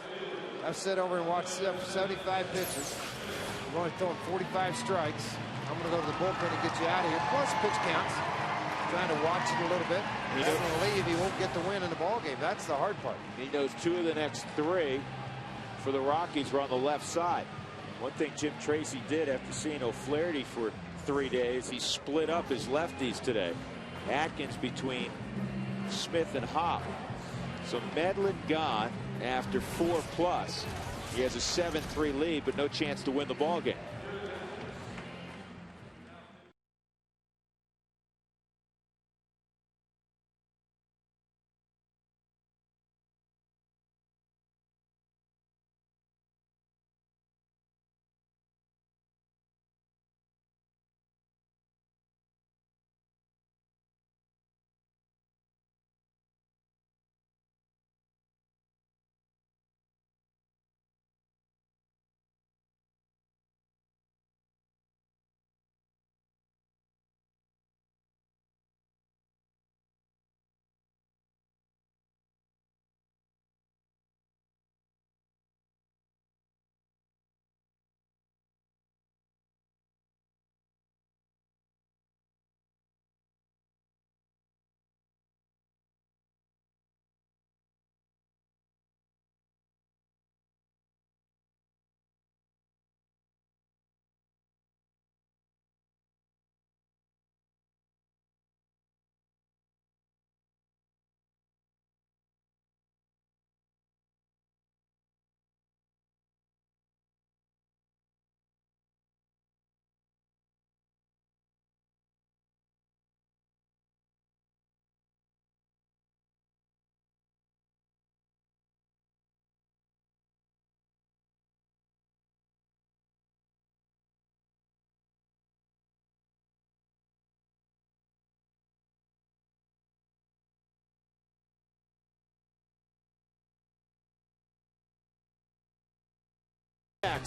I've sat over and watched 75 pitches. We're only throwing 45 strikes. I'm going to go to the bullpen and get you out of here. Plus pitch counts. Trying to watch it a little bit. He's going to leave. He won't get the win in the ball game. That's the hard part. He knows 2 of the next 3 for the Rockies were on the left side. One thing Jim Tracy did after seeing O'Flaherty for 3 days, he split up his lefties today. Atkins between Smith and Hobb. So Medlin gone after 4+. He has a 7-3 lead, but no chance to win the ball game.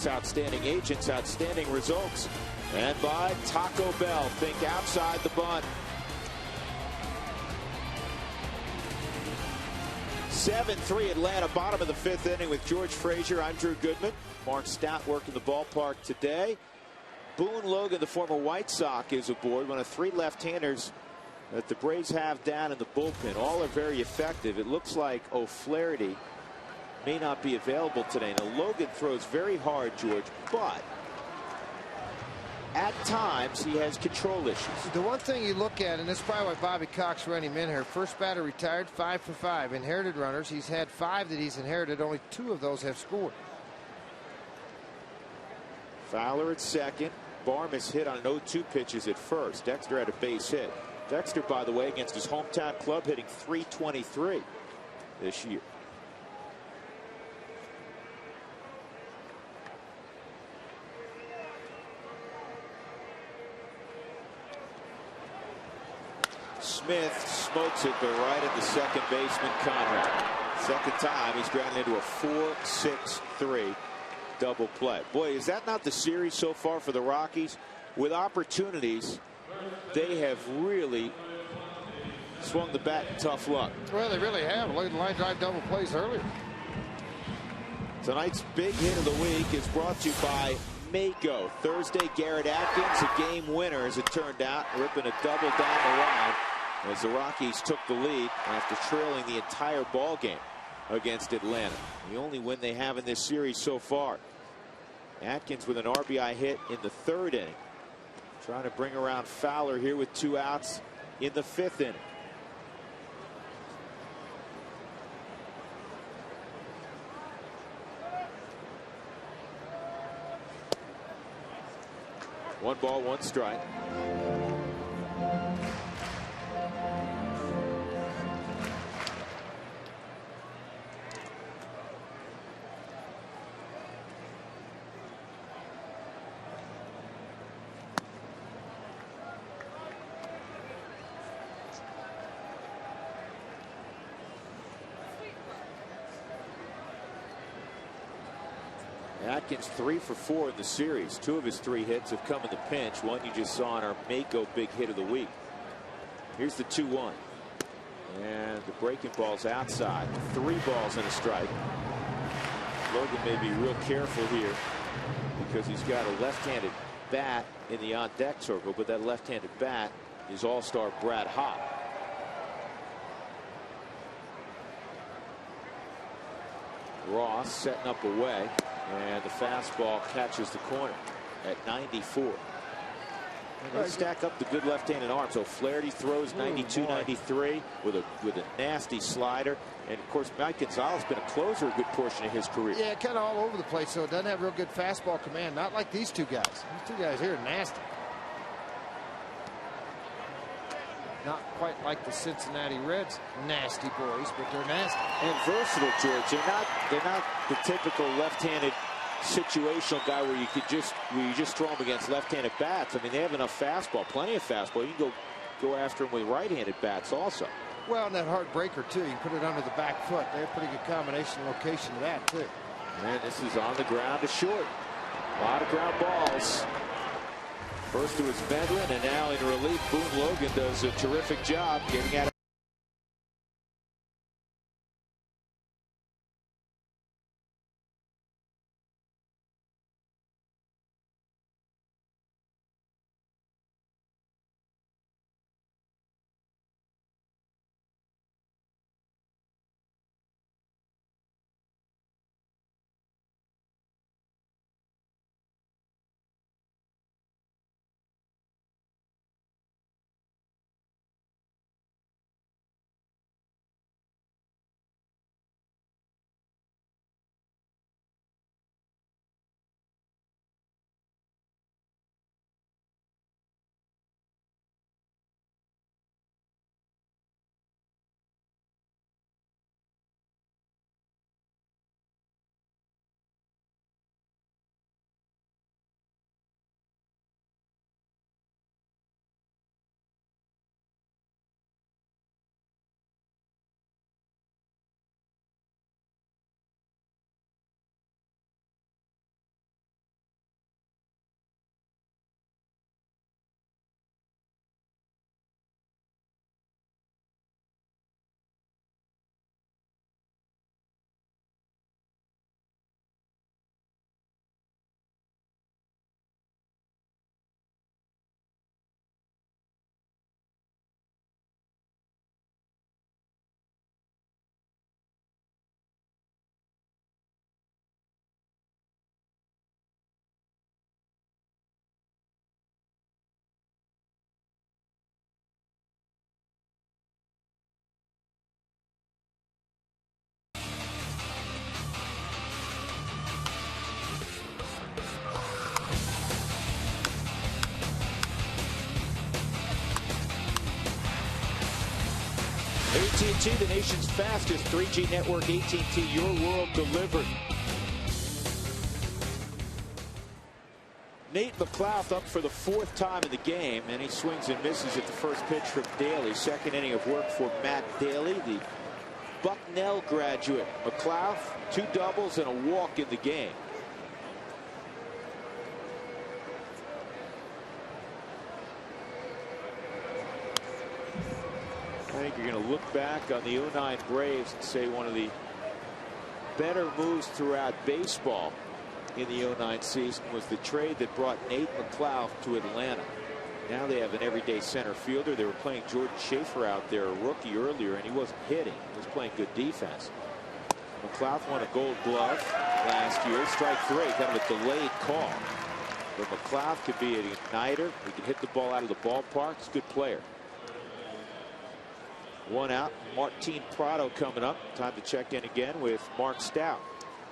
Outstanding agents, outstanding results. And by Taco Bell, think outside the bun. 7-3 Atlanta, bottom of the 5th inning with George Frazier. I'm Drew Goodman. Mark Stout working the ballpark today. Boone Logan, the former White Sox, is aboard. One of 3 left-handers that the Braves have down in the bullpen. All are very effective. It looks like O'Flaherty may not be available today. Now Logan throws very hard, George, but at times he has control issues. The one thing you look at, and this is probably why Bobby Cox ran him in here. First batter retired, 5 for 5. Inherited runners. He's had 5 that he's inherited. Only 2 of those have scored. Fowler at second. Barmes hit on 0-2 pitches at first. Dexter had a base hit. Dexter, by the way, against his hometown club, hitting .323 this year. Smith smokes it, but right at the second baseman, Conrad. Second time he's grounded into a 4-6-3 double play. Boy, is that not the series so far for the Rockies? With opportunities, they have really swung the bat in tough luck. Well, they really have. Look at the line drive double plays earlier. Tonight's big hit of the week is brought to you by Mako. Thursday, Garrett Atkins, a game winner as it turned out, ripping a double down the line as the Rockies took the lead after trailing the entire ball game against Atlanta. The only win they have in this series so far. Atkins with an RBI hit in the 3rd inning. Trying to bring around Fowler here with 2 outs in the 5th inning. One ball, one strike. Atkins 3 for 4 in the series. 2 of his 3 hits have come in the pinch. One you just saw in our Mako big hit of the week. Here's the 2-1. And the breaking ball's outside. 3 balls and a strike. Logan may be real careful here because he's got a left-handed bat in the on-deck circle, but that left-handed bat is all-star Brad Hopp. Ross setting up away. And the fastball catches the corner at 94. And they stack up the good left-handed arm. So Flaherty throws 92, 93 with a nasty slider. And of course, Mike Gonzalez has been a closer a good portion of his career. Yeah, kind of all over the place. So it doesn't have real good fastball command. Not like these 2 guys. These 2 guys here are nasty. Not quite like the Cincinnati Reds nasty boys, but they're nasty. And versatile, George. They're not the typical left-handed situational guy where you just throw them against left-handed bats. I mean, they have enough fastball, plenty of fastball. You can go after them with right-handed bats also. Well, and that hard breaker too. You can put it under the back foot. They have a pretty good combination location of that too. And this is on the ground to short. A lot of ground balls. First to his veteran, and now in relief, Boone Logan does a terrific job getting at it. AT&T, the nation's fastest 3G network. AT&T, your world delivered. Nate McLouth up for the 4th time in the game, and he swings and misses at the first pitch from Daly. Second inning of work for Matt Daly, the Bucknell graduate. McLouth, 2 doubles and a walk in the game. I think you're going to look back on the 09 Braves and say one of the better moves throughout baseball in the 09 season was the trade that brought Nate McLouth to Atlanta. Now they have an everyday center fielder. They were playing Jordan Schaefer out there, a rookie earlier, and he wasn't hitting. He was playing good defense. McLouth won a Gold Glove last year. Strike 3, kind of a delayed call. But McLouth could be an igniter. He can hit the ball out of the ballpark. He's a good player. 1 out. Martin Prado coming up. Time to check in again with Mark Stout.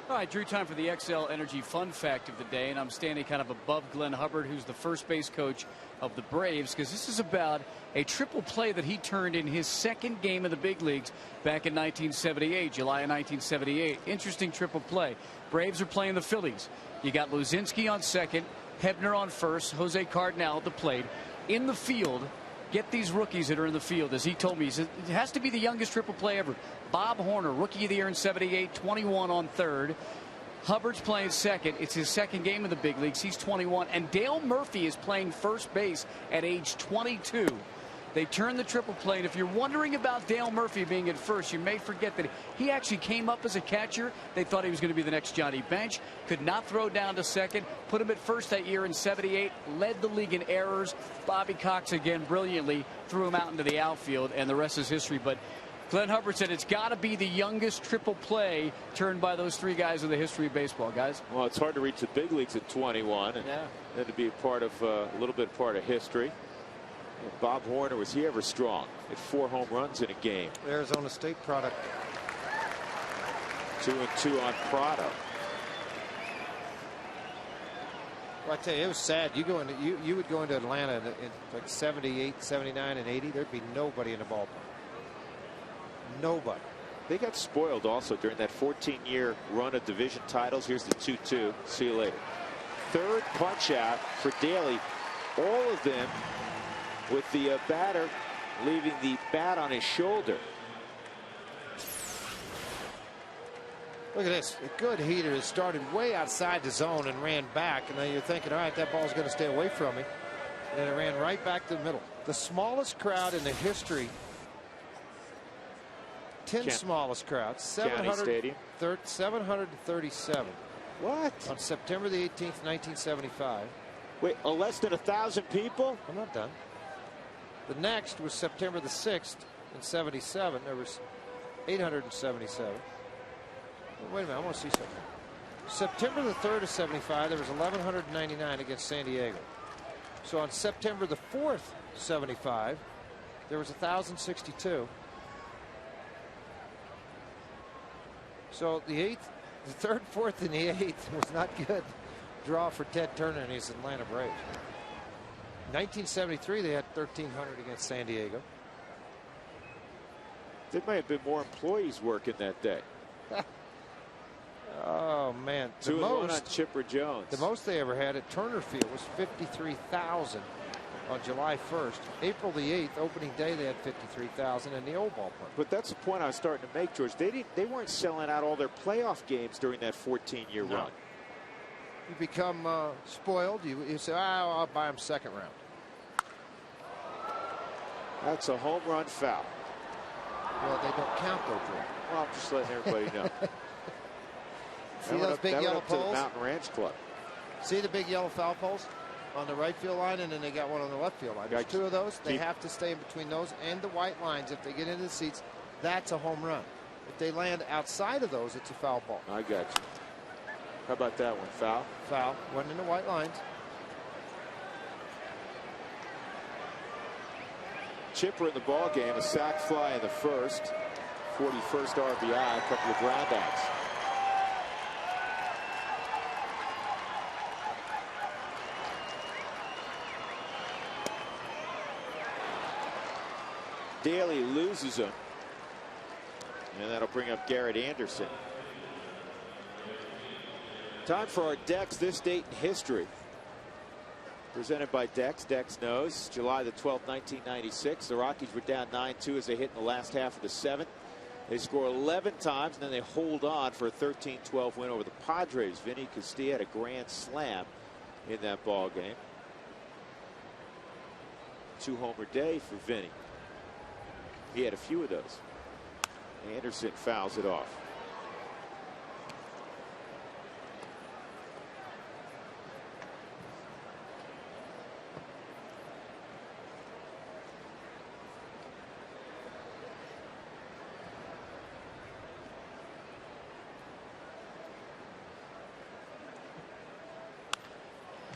All right, Drew, time for the XL Energy fun fact of the day, and I'm standing kind of above Glenn Hubbard, who's the first base coach of the Braves, because this is about a triple play that he turned in his 2nd game in the big leagues back in 1978, July of 1978. Interesting triple play. Braves are playing the Phillies. You got Luzinski on second, Hebner on first, Jose Cardinal at the plate. In the field, get these rookies that are in the field. As he told me, he said, it has to be the youngest triple play ever. Bob Horner, rookie of the year in 78, 21 on third. Hubbard's playing second. It's his 2nd game in the big leagues. He's 21. And Dale Murphy is playing first base at age 22. They turned the triple play. And if you're wondering about Dale Murphy being at first, you may forget that he actually came up as a catcher. They thought he was going to be the next Johnny Bench. Could not throw down to second. Put him at first that year in 78. Led the league in errors. Bobby Cox again brilliantly threw him out into the outfield. And the rest is history. But Glenn Hubbard said it's got to be the youngest triple play turned by those 3 guys in the history of baseball, guys. Well, it's hard to reach the big leagues at 21. And then to be a part of a little bit part of history. And Bob Horner, was he ever strong? At 4 home runs in a game. Arizona State product. 2-2 on Prado. Well, I tell you, it was sad. You would go into Atlanta in like 78, 79, and 80. There'd be nobody in the ballpark. Nobody. They got spoiled also during that 14-year run of division titles. Here's the 2-2. See you later. 3rd punch out for Daly. All of them with the batter leaving the bat on his shoulder. Look at this. A good heater that started way outside the zone and ran back. And then you're thinking, all right, that ball's going to stay away from me. And it ran right back to the middle. The smallest crowd in the history. 10th smallest crowd. 737. What? On September the 18th, 1975. Wait, less than 1,000 people? I'm not done. The next was September the 6th in 77. There was 877. Wait a minute, I want to see something. September the 3rd of 75, there was 1,199 against San Diego. So on September the 4th, 75, there was 1,062. So the 8th, the 3rd, 4th, and the 8th was not good. Draw for Ted Turner and his Atlanta Braves. 1973, they had 1,300 against San Diego. There may have been more employees working that day. Oh, man. 2-1 on Chipper Jones. The most they ever had at Turner Field was 53,000 on July 1st. April the 8th, opening day, they had 53,000 in the old ballpark. But that's the point I was starting to make, George. They weren't selling out all their playoff games during that 14-year run. You become spoiled. You say, I'll buy them 2nd round. That's a home run foul. Well, they don't count though, Drew. Well, I'm just letting everybody know. See those big yellow poles? To the Mountain Ranch Club. See the big yellow foul poles on the right field line, and then they got one on the left field line. There's 2 of those. They have to stay in between those and the white lines. If they get into the seats, that's a home run. If they land outside of those, it's a foul ball. I got you. How about that one? Foul? Foul. Went in the white lines. Chipper in the ball game, a sac fly in the 1st, 41st RBI, a couple of ground outs. Daly loses him. And that'll bring up Garrett Anderson. Time for our Dex This Date in History. Presented by Dex. Dex knows. July the 12th, 1996. The Rockies were down 9-2 as they hit in the last half of the seventh. They score 11 times, and then they hold on for a 13-12 win over the Padres. Vinny Castilla had a grand slam in that ball game. 2-homer day for Vinny. He had a few of those. Anderson fouls it off.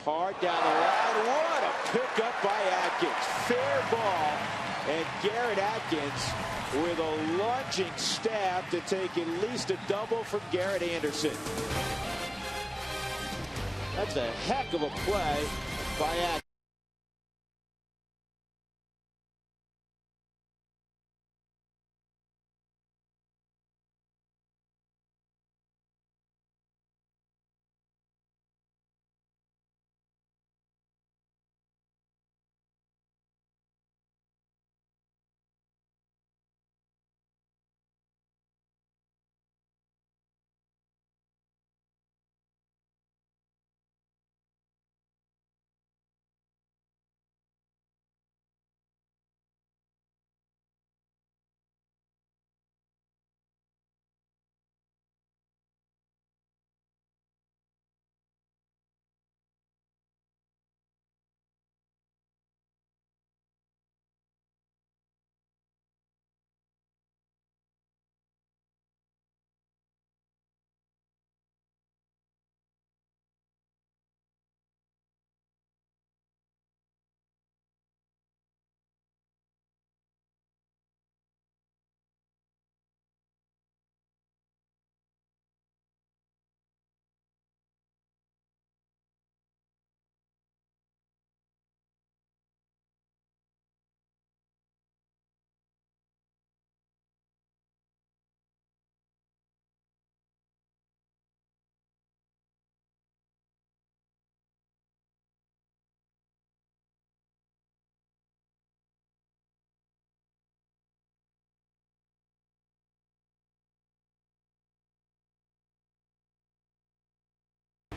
Hard down the line. What a pickup by Atkins. Fair ball. And Garrett Atkins with a lunging stab to take at least a double from Garrett Anderson. That's a heck of a play by Atkins.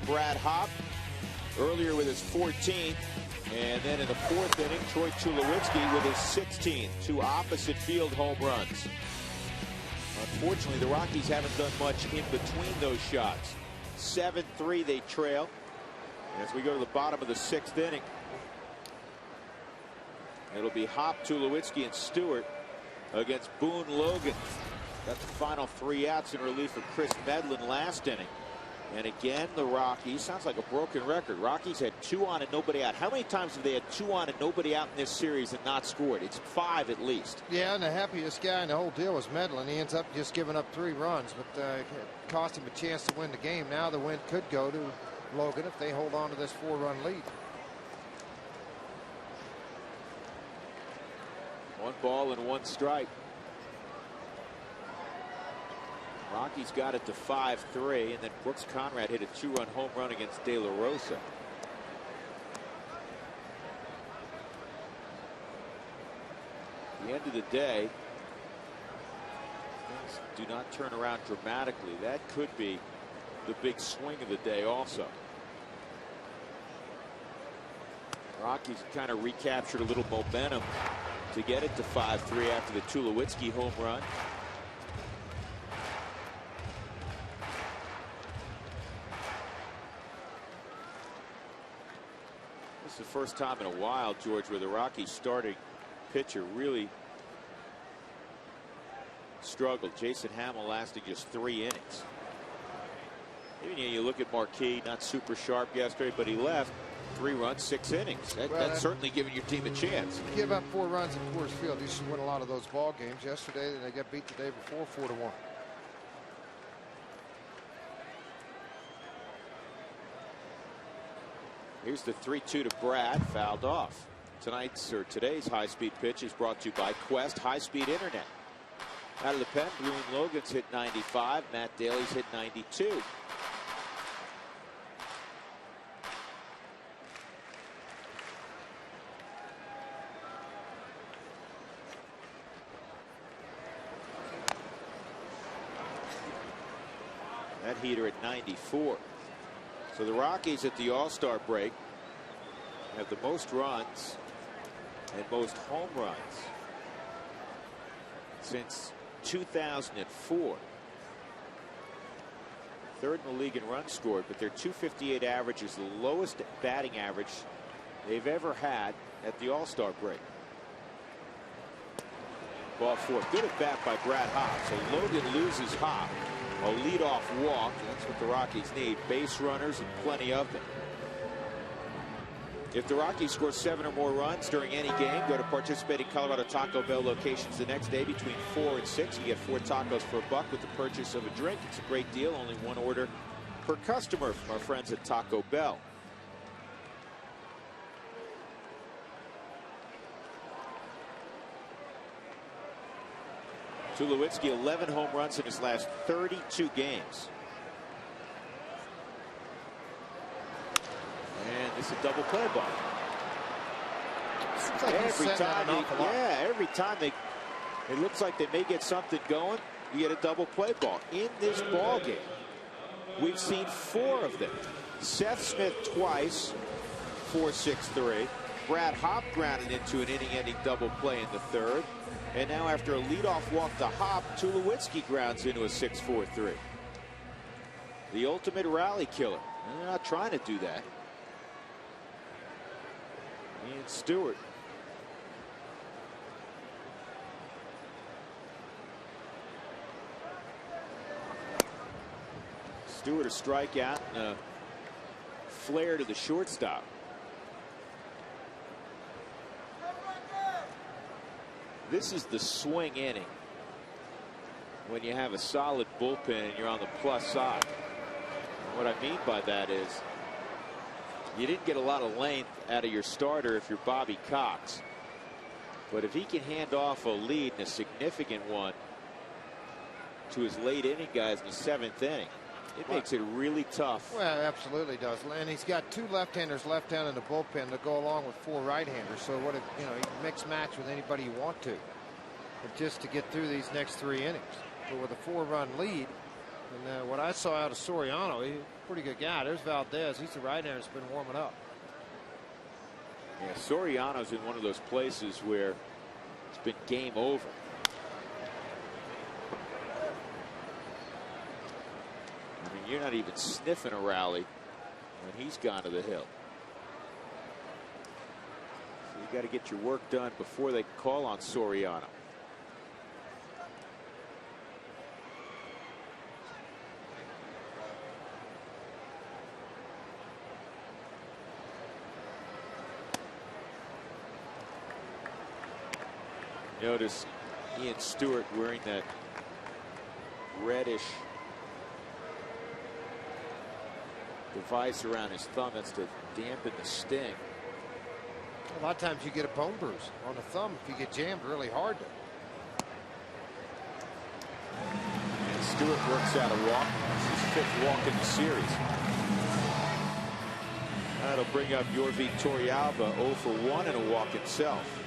Brad Hopp earlier with his 14th, and then in the fourth inning, Troy Tulowitzki with his 16th. Two opposite field home runs. Unfortunately, the Rockies haven't done much in between those shots. 7-3 they trail as we go to the bottom of the sixth inning. It'll be Hopp, Tulowitzki, and Stewart against Boone Logan. Got the final 3 outs in relief of Chris Medlin last inning. And again, the Rockies, sounds like a broken record. Rockies had 2 on and nobody out. How many times have they had 2 on and nobody out in this series and not scored? It's 5 at least. Yeah, and the happiest guy in the whole deal was Medlin. He ends up just giving up 3 runs, but it cost him a chance to win the game. Now the win could go to Logan if they hold on to this 4-run lead. 1 ball and 1 strike. Rockies got it to 5-3, and then Brooks Conrad hit a 2-run home run against De La Rosa. At the end of the day, things do not turn around dramatically. That could be the big swing of the day also. Rockies kind of recaptured a little momentum to get it to 5-3 after the Tulowitzki home run. This is the first time in a while, George, where the Rockies starting pitcher really struggled. Jason Hamill lasted just 3 innings. Even you look at Marquis, not super sharp yesterday, but he left 3 runs, 6 innings. That's certainly giving your team a chance. Give up 4 runs at Coors Field. You should win a lot of those ball games. Yesterday, they got beat the day before 4-1. Here's the 3-2 to Brad, fouled off. Today's high-speed pitch is brought to you by Quest High-Speed Internet. Out of the pen, Boone Logan's hit 95. Matt Daly's hit 92. That heater at 94. So the Rockies at the All-Star break have the most runs and most home runs since 2004. Third in the league in runs scored, but their .258 average is the lowest batting average they've ever had at the All-Star break. Ball four. Good at bat by Brad Hopp. So Logan loses Hopp. A leadoff walk. That's what the Rockies need. Base runners and plenty of them. If the Rockies score 7 or more runs during any game, go to participating Colorado Taco Bell locations the next day between 4 and 6. You get 4 tacos for $1 with the purchase of a drink. It's a great deal. Only one order per customer from our friends at Taco Bell. Tulowitzki, 11 home runs in his last 32 games. And this is a double play ball. Like every time it looks like they may get something going, you get a double play ball. In this ball game, we've seen 4 of them. Seth Smith twice, 4-6-3. Brad Hopp grounded into an inning-ending double play in the third. And now after a leadoff walk to Hopp, Tulowitzki grounds into a 6-4-3. The ultimate rally killer. And they're not trying to do that. Ian Stewart. Stewart a strikeout and a flare to the shortstop. This is the swing inning when you have a solid bullpen and you're on the plus side. What I mean by that is you didn't get a lot of length out of your starter if you're Bobby Cox. But if he can hand off a lead, and a significant one, to his late inning guys in the 7th inning, it makes it really tough. Well, it absolutely does. And he's got 2 left-handers left down in the bullpen to go along with 4 right-handers. So what if, you know, you can mix match with anybody you want to. But just to get through these next 3 innings. But with a 4-run lead, and what I saw out of Soriano, he's a pretty good guy. There's Valdez. He's the right-hander that's been warming up. Yeah, Soriano's in one of those places where it's been game over. I mean, you're not even sniffing a rally when he's gone to the hill. So you got to get your work done before they can call on Soriano. Notice Ian Stewart wearing that reddish device around his thumb. That's to dampen the sting. A lot of times you get a bone bruise on the thumb if you get jammed really hard. And Stewart works out a walk. It's his 5th walk in the series. That'll bring up Yorvi Torrealba 0 for 1 and a walk himself.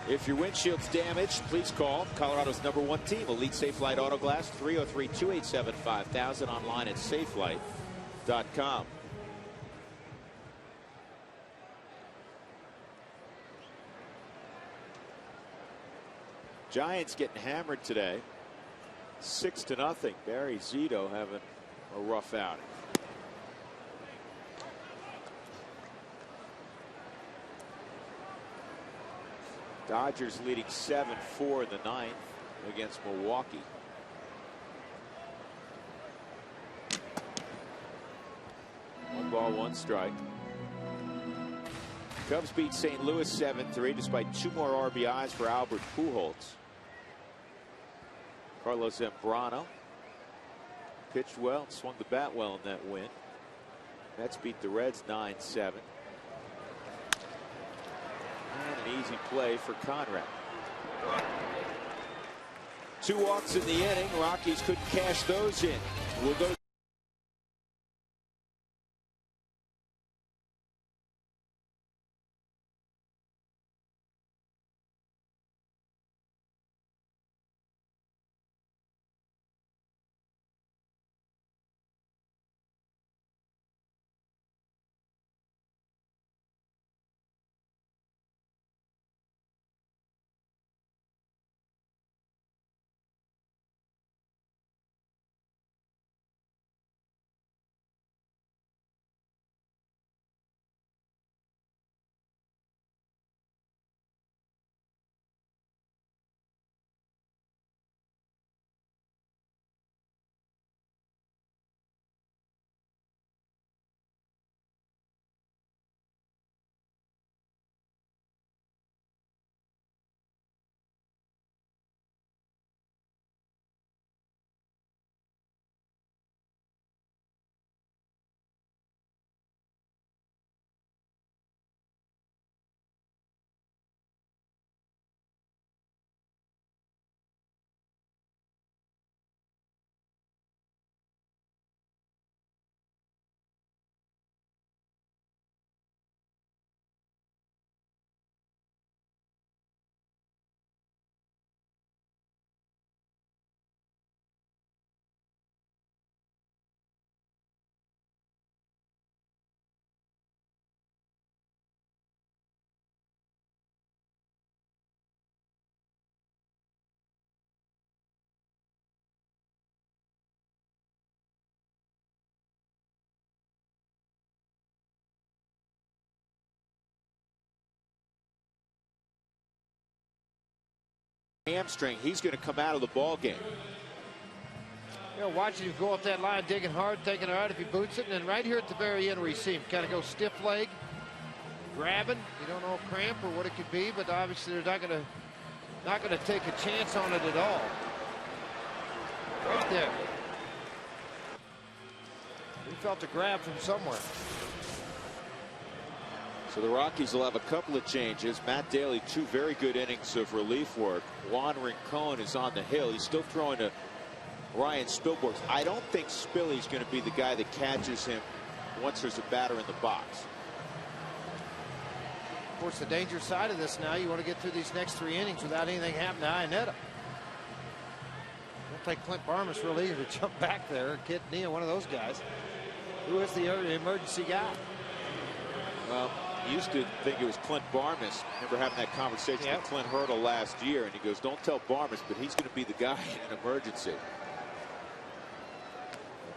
If your windshield's damaged, please call Colorado's #1 team, Elite Safelite Auto Glass, 303-287-5000, online at safelite.com. Giants getting hammered today, 6-0. Barry Zito having a rough outing. Dodgers leading 7-4 in the 9th against Milwaukee. One ball, one strike. Cubs beat St. Louis 7-3 despite 2 more RBIs for Albert Pujols. Carlos Zambrano pitched well, swung the bat well in that win. Mets beat the Reds 9-7. And an easy play for Conrad. 2 walks in the inning. Rockies couldn't cash those in. We'll go. Hamstring. He's going to come out of the ball game. You know, watching him go up that line, digging hard, thinking, all right, if he boots it, and then right here at the very end where you see him kind of go stiff leg, grabbing. You don't know cramp or what it could be, but obviously they're not going to take a chance on it at all. Right there. He felt a grab from somewhere. So the Rockies will have a couple of changes. Matt Daly, 2 very good innings of relief work. Juan Rincon is on the hill. He's still throwing to Ryan Spilborghs. I don't think Spilly's going to be the guy that catches him once there's a batter in the box. Of course, the danger side of this now, you want to get through these next 3 innings without anything happening to Iannetta. Don't think Clint Barmas really eager to jump back there. Kid Neal, one of those guys. Who is the emergency guy? Well, used to think it was Clint Barmas. Remember having that conversation with Clint Hurdle last year, and he goes, don't tell Barmas, but he's going to be the guy in an emergency.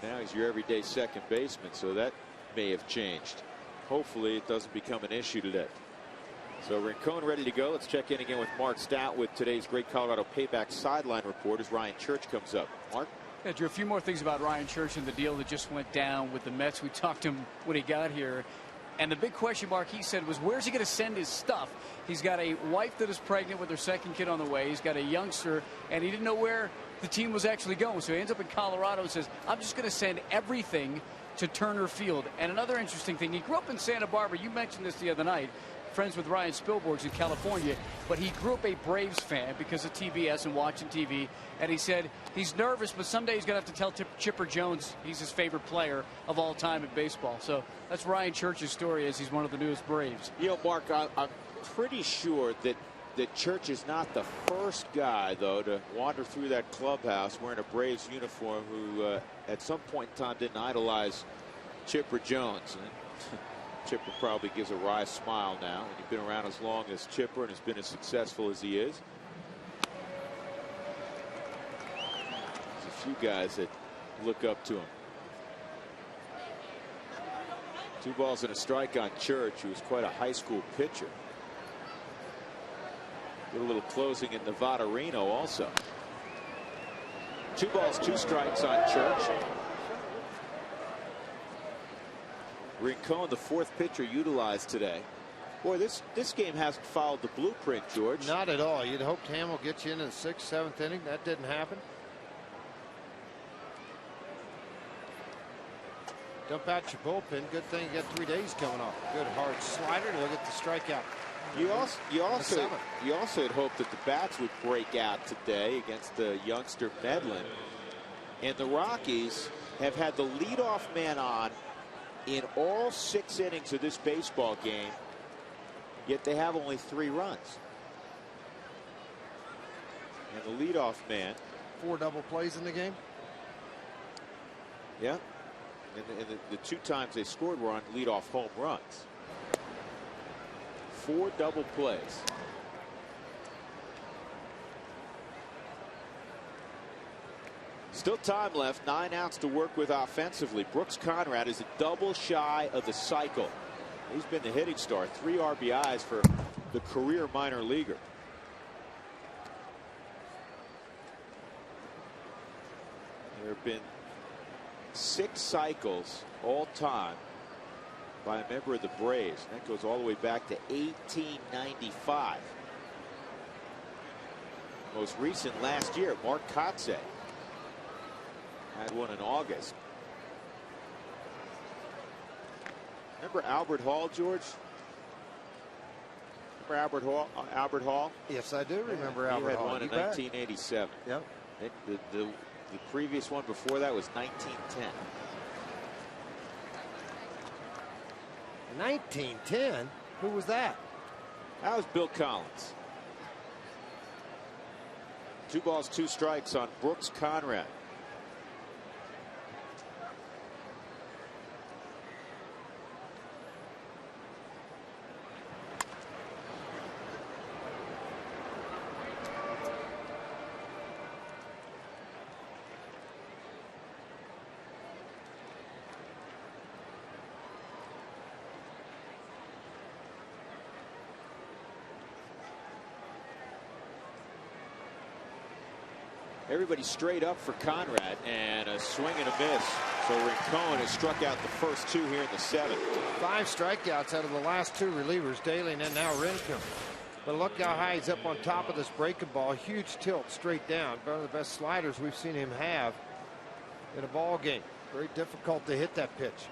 Now he's your everyday second baseman, so that may have changed. Hopefully it doesn't become an issue today. So Rincon ready to go. Let's check in again with Mark Stout with today's Great Colorado Payback sideline report as Ryan Church comes up. Mark? Yeah, Drew, a few more things about Ryan Church and the deal that just went down with the Mets. We talked to him when he got here. And the big question mark, he said, was where's he going to send his stuff? He's got a wife that is pregnant with her 2nd kid on the way. He's got a youngster, and he didn't know where the team was actually going. So he ends up in Colorado and says, I'm just going to send everything to Turner Field. And another interesting thing, he grew up in Santa Barbara. You mentioned this the other night. Friends with Ryan Spilborghs in California, but he grew up a Braves fan because of TBS and watching TV. And he said he's nervous, but someday he's going to have to tell Chipper Jones he's his favorite player of all time in baseball. So that's Ryan Church's story as he's one of the newest Braves. You know, Mark, I'm pretty sure that Church is not the first guy, though, to wander through that clubhouse wearing a Braves uniform who at some point in time didn't idolize Chipper Jones. And Chipper probably gives a wry smile now. And he's been around as long as Chipper and has been as successful as he is. There's a few guys that look up to him. 2 balls and a strike on Church, who was quite a high school pitcher. Did a little closing in Nevada Reno also. 2 balls, 2 strikes on Church. Rincon, the 4th pitcher utilized today. Boy, this game hasn't followed the blueprint, George. Not at all. You'd hoped Ham will get you into the 6th, 7th inning. That didn't happen. Dump out your bullpen. Good thing you got 3 days coming off. Good hard slider to look at the strikeout You also had hoped that the bats would break out today against the youngster Medlin. And the Rockies have had the leadoff man on in all 6 innings of this baseball game, yet they have only 3 runs. And the leadoff man. 4 double plays in the game. Yeah. And the 2 times they scored were on leadoff home runs. 4 double plays. Still time left. 9 outs to work with offensively. Brooks Conrad is a double shy of the cycle. He's been the hitting star. 3 RBIs for the career minor leaguer. There have been 6 cycles all time by a member of the Braves. That goes all the way back to 1895. Most recent last year, Mark Kotze had one in August. Remember Albert Hall, George? Remember Albert Hall? Yes, I do remember Albert Hall. He had one in 1987. Yep. The previous one before that was 1910. 1910? Who was that? That was Bill Collins. 2 balls, 2 strikes on Brooks Conrad. Everybody straight up for Conrad, and a swing and a miss. So Rincon has struck out the first 2 here in the 7th. 5 strikeouts out of the last 2 relievers, Daly and then now Rincon. But look how high he's up on top of this breaking ball. Huge tilt straight down. One of the best sliders we've seen him have in a ball game. Very difficult to hit that pitch.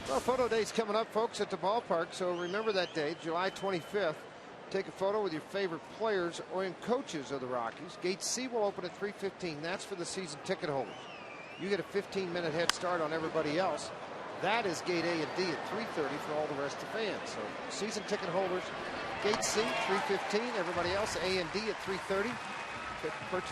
Well, photo day's coming up, folks, at the ballpark. So remember that day, July 25th. Take a photo with your favorite players or in coaches of the Rockies. Gate C will open at 3:15. That's for the season ticket holders. You get a 15-minute head start on everybody else. That is Gate A and D at 3:30 for all the rest of the fans. So season ticket holders, Gate C 3:15. Everybody else A and D at 3:30. Purchase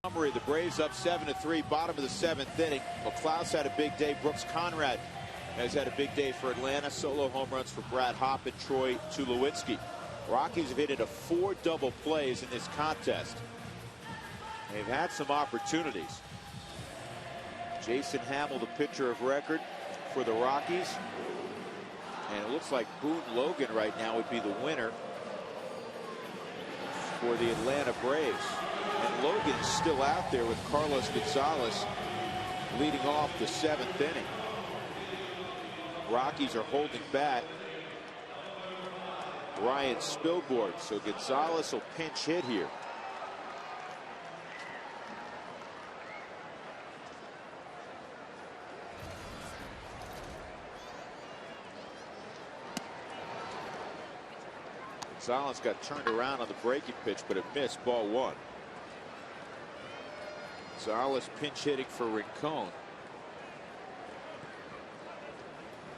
Summary, the Braves up 7-3, bottom of the 7th inning. McLeod's had a big day. Brooks Conrad has had a big day for Atlanta. Solo home runs for Brad Hopp and Troy Tulowitzki. Rockies have hit into 4 double plays in this contest. They've had some opportunities. Jason Hamill, the pitcher of record for the Rockies. And it looks like Boone Logan right now would be the winner for the Atlanta Braves. And Logan is still out there with Carlos Gonzalez leading off the 7th inning. Rockies are holding back Ryan Spilborn, so Gonzalez will pinch hit here. Gonzalez got turned around on the breaking pitch, but it missed, ball 1. Gonzalez pinch hitting for Rincon.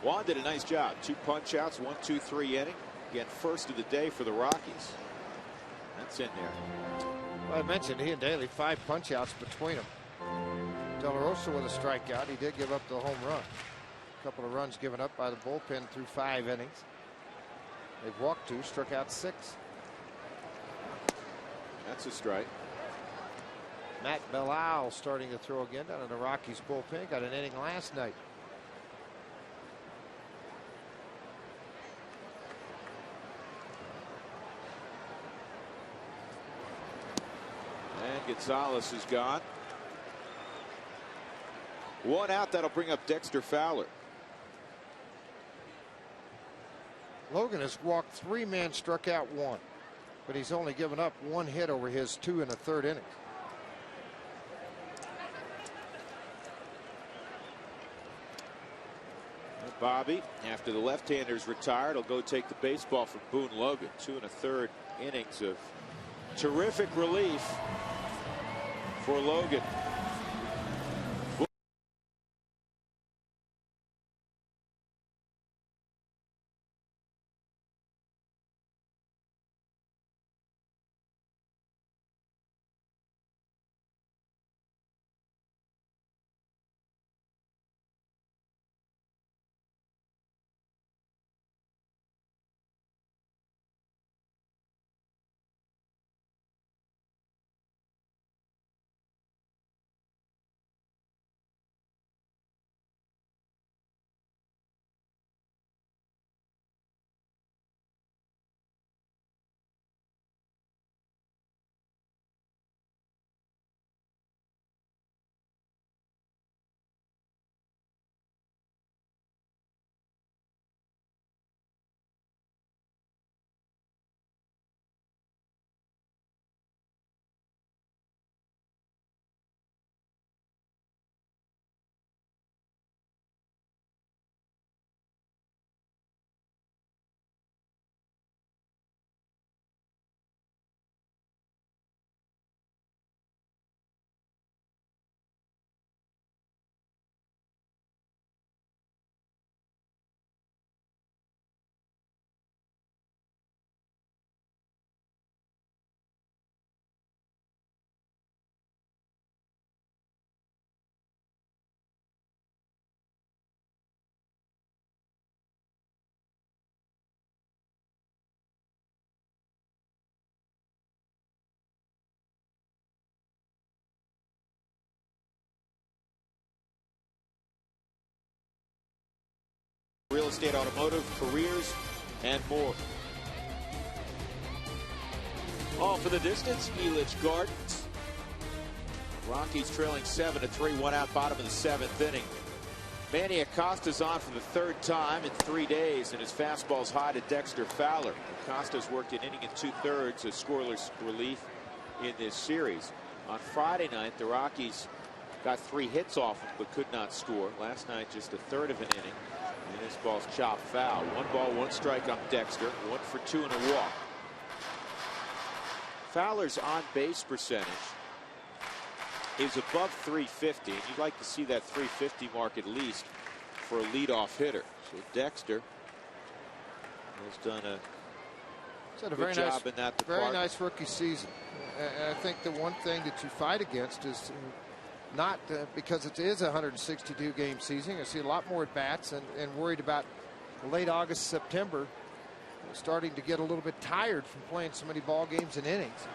Juan did a nice job. 2 punch outs, 1-2-3 inning. Again, first of the day for the Rockies. That's in there. Well, I mentioned he and Daly, 5 punch outs between them. De La Rosa with a strikeout. He did give up the home run. A couple of runs given up by the bullpen through 5 innings. They've walked 2, struck out 6. That's a strike. Matt Belisle starting to throw again down in the Rockies bullpen. Got an inning last night. And Gonzalez is gone. 1 out. That'll bring up Dexter Fowler. Logan has walked 3 men, struck out 1, but he's only given up 1 hit over his 2 and a third innings. Bobby, after the left-hander's retired, will go take the baseball from Boone Logan. 2 and a third innings of terrific relief for Logan. Real estate, automotive, careers, and more. All for the distance, Elitch Gardens. Rockies trailing 7-3, 1 out, bottom of the 7th inning. Manny Acosta's on for the 3rd time in 3 days, and his fastball's high to Dexter Fowler. Acosta's worked an inning and 2/3 as scoreless relief in this series. On Friday night, the Rockies got 3 hits off him, but could not score. Last night, just a 1/3 of an inning. And this ball's chopped foul. 1 ball, 1 strike on Dexter. 1 for 2 and a walk. Fowler's on-base percentage is above 350. And you'd like to see that 350 mark at least for a leadoff hitter. So Dexter has done a good job in that department. Very nice rookie season. I think the one thing that you fight against is not because it is a 162 game season. I see a lot more at bats and worried about late August, September, starting to get a little bit tired from playing so many ball games and innings.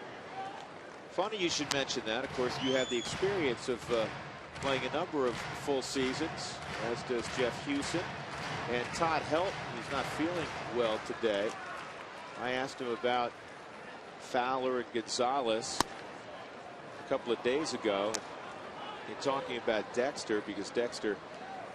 Funny you should mention that. Of course, you have the experience of playing a number of full seasons, as does Jeff Hewson. And Todd Helton, who's not feeling well today. I asked him about Fowler and Gonzalez a couple of days ago. In talking about Dexter, because Dexter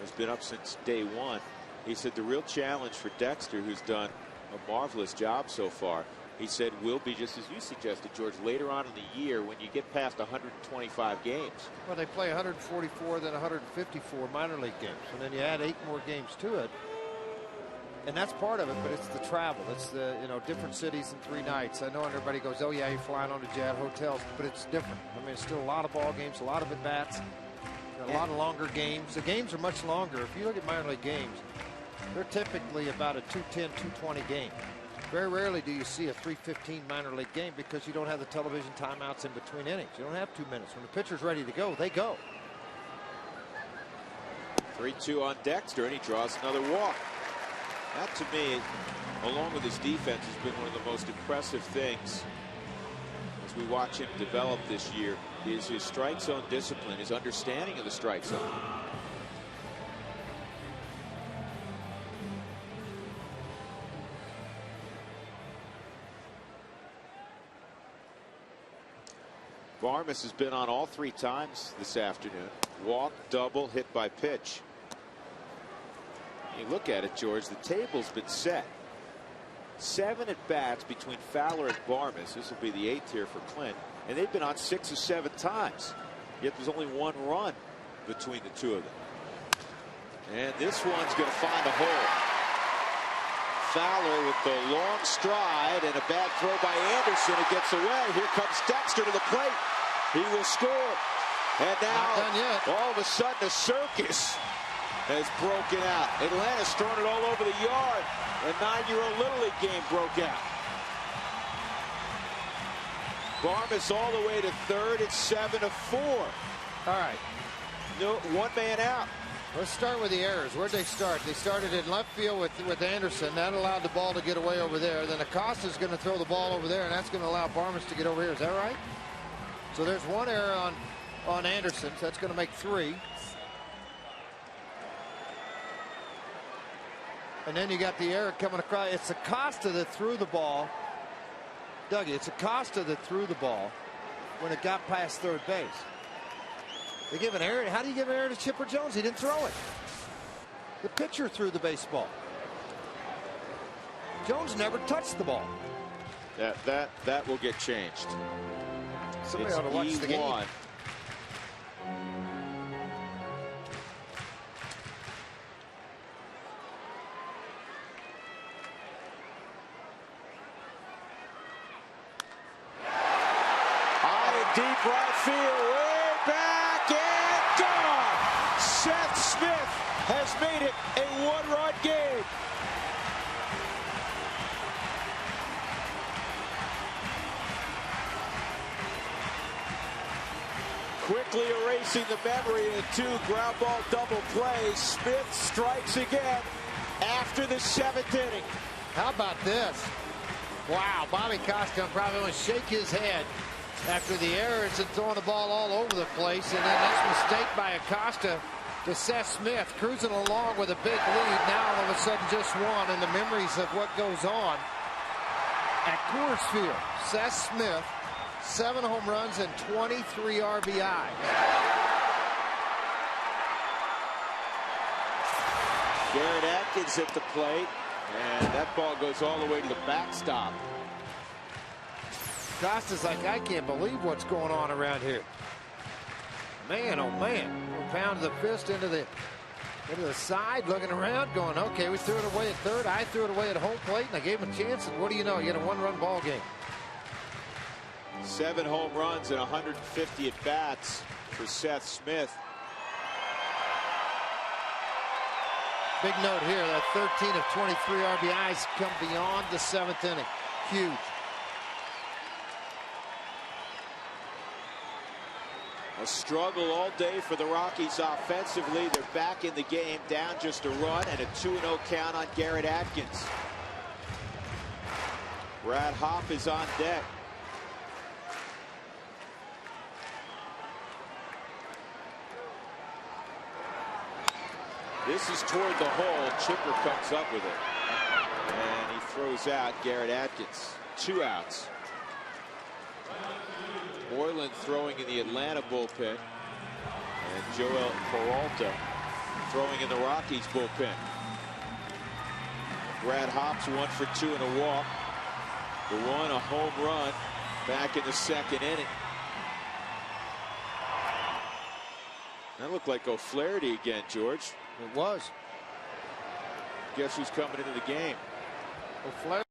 has been up since day one. He said the real challenge for Dexter, who's done a marvelous job so far, he said will be, just as you suggested, George, later on in the year when you get past 125 games. Well, they play 144, then 154 minor league games, and then you add 8 more games to it. And that's part of it, but it's the travel. It's the, different cities in 3 nights. I know everybody goes, oh, yeah, you're flying on to jet hotels, but it's different. I mean, it's still a lot of ball games, a lot of at-bats, a lot of longer games. The games are much longer. If you look at minor league games, they're typically about a 210, 220 game. Very rarely do you see a 3:15 minor league game because you don't have the television timeouts in between innings. You don't have 2 minutes. When the pitcher's ready to go, they go. 3-2 on Dexter, and he draws another walk. That, to me, along with his defense, has been one of the most impressive things as we watch him develop this year, is his strike zone discipline, his understanding of the strike zone. Varmus has been on all 3 times this afternoon. Walk, double, hit by pitch. You look at it, George, the table's been set. 7 at bats between Fowler and Varmus. This will be the 8th here for Clint. And they've been on 6 or 7 times. Yet there's only 1 run between the 2 of them. And this one's going to find a hole. Fowler with the long stride and a bad throw by Anderson. It gets away. Here comes Dexter to the plate. He will score. And now, all of a sudden, a circus has broken out. Atlanta's thrown it all over the yard. A 9-year-old Little League game broke out. Varmus all the way to third. It's 7-4. All right. No, 1 man out. Let's start with the errors. Where'd they start? They started in left field with Anderson. That allowed the ball to get away over there. Then Acosta's going to throw the ball over there, and that's going to allow Varmus to get over here. Is that right? So there's 1 error on Anderson. So that's going to make 3. And then you got the error coming across. It's Acosta that threw the ball. Dougie, it's Acosta that threw the ball when it got past third base. They give an error. How do you give an error to Chipper Jones? He didn't throw it. The pitcher threw the baseball. Jones never touched the ball. That will get changed. Somebody ought to watch the game. Deep right field, way back and gone. Seth Smith has made it a 1-run game. Quickly erasing the memory of 2 ground ball double plays. Smith strikes again after the 7th inning. How about this? Wow, Bobby Costa probably going to shake his head after the errors and throwing the ball all over the place. And then this mistake by Acosta to Seth Smith, cruising along with a big lead. Now all of a sudden just 1, and the memories of what goes on at Coors Field. Seth Smith, 7 home runs and 23 RBIs. Garrett Atkins at the plate, and that ball goes all the way to the backstop. Costa's like, I can't believe what's going on around here. Man, oh man. Pounded the fist into the side, looking around, going, okay, we threw it away at third. I threw it away at home plate, and I gave him a chance. And what do you know? You get a 1-run ball game. 7 home runs and 150 at bats for Seth Smith. Big note here, that 13 of 23 RBIs come beyond the 7th inning. Huge. A struggle all day for the Rockies offensively. They're back in the game, down just a run, and a 2-0 count on Garrett Atkins. Brad Hopp is on deck. This is toward the hole. Chipper comes up with it. And he throws out Garrett Atkins. 2 outs. Moylan throwing in the Atlanta bullpen. And Joel Peralta throwing in the Rockies bullpen. Brad Hopp's 1 for 2 and a walk. The one, a home run back in the 2nd inning. That looked like O'Flaherty again, George. It was. Guess who's coming into the game? O'Flaherty.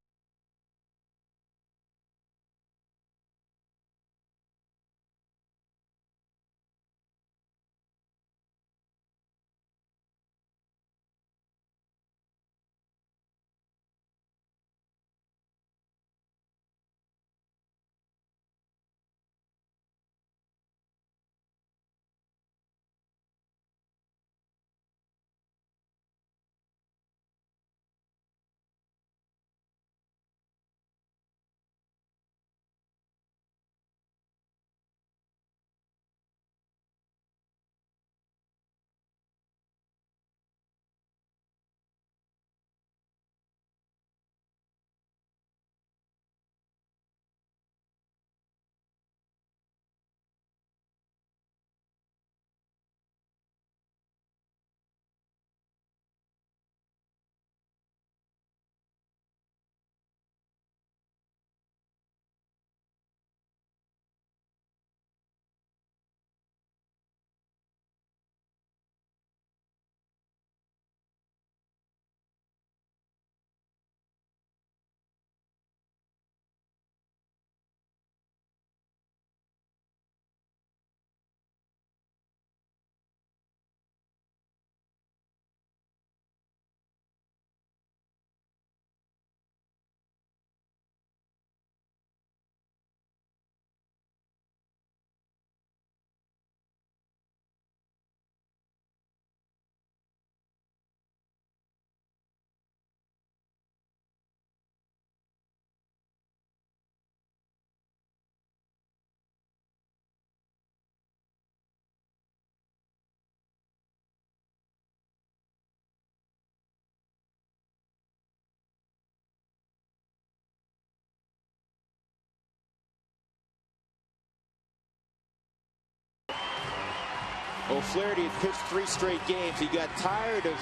O'Flaherty had pitched 3 straight games. He got tired of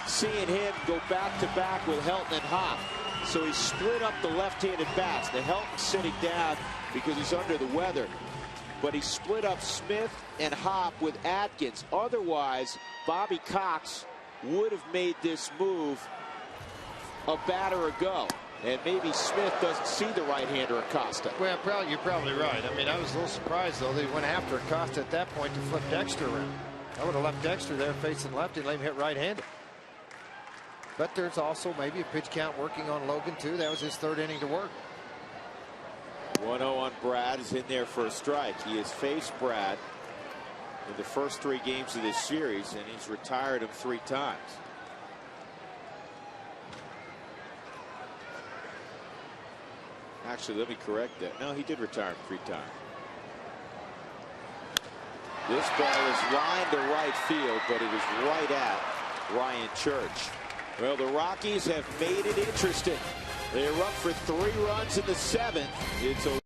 seeing him go back-to-back with Helton and Hopp. So he split up the left-handed bats. Now Helton's sitting down because he's under the weather. But he split up Smith and Hopp with Atkins. Otherwise, Bobby Cox would have made this move a batter ago. And maybe Smith doesn't see the right-hander Acosta. Well, you're probably right. I mean, I was a little surprised, though, that he went after Acosta at that point to flip Dexter around. I would have left Dexter there facing lefty and let him hit right-handed. But there's also maybe a pitch count working on Logan, too. That was his 3rd inning to work. 1-0 on Brad is in there for a strike. He has faced Brad in the first 3 games of this series, and he's retired him 3 times. Actually, let me correct that. No, he did retire him 3 times. This ball is lined to right field, but it was right at Ryan Church. Well, the Rockies have made it interesting. They're up for 3 runs in the 7th. It's a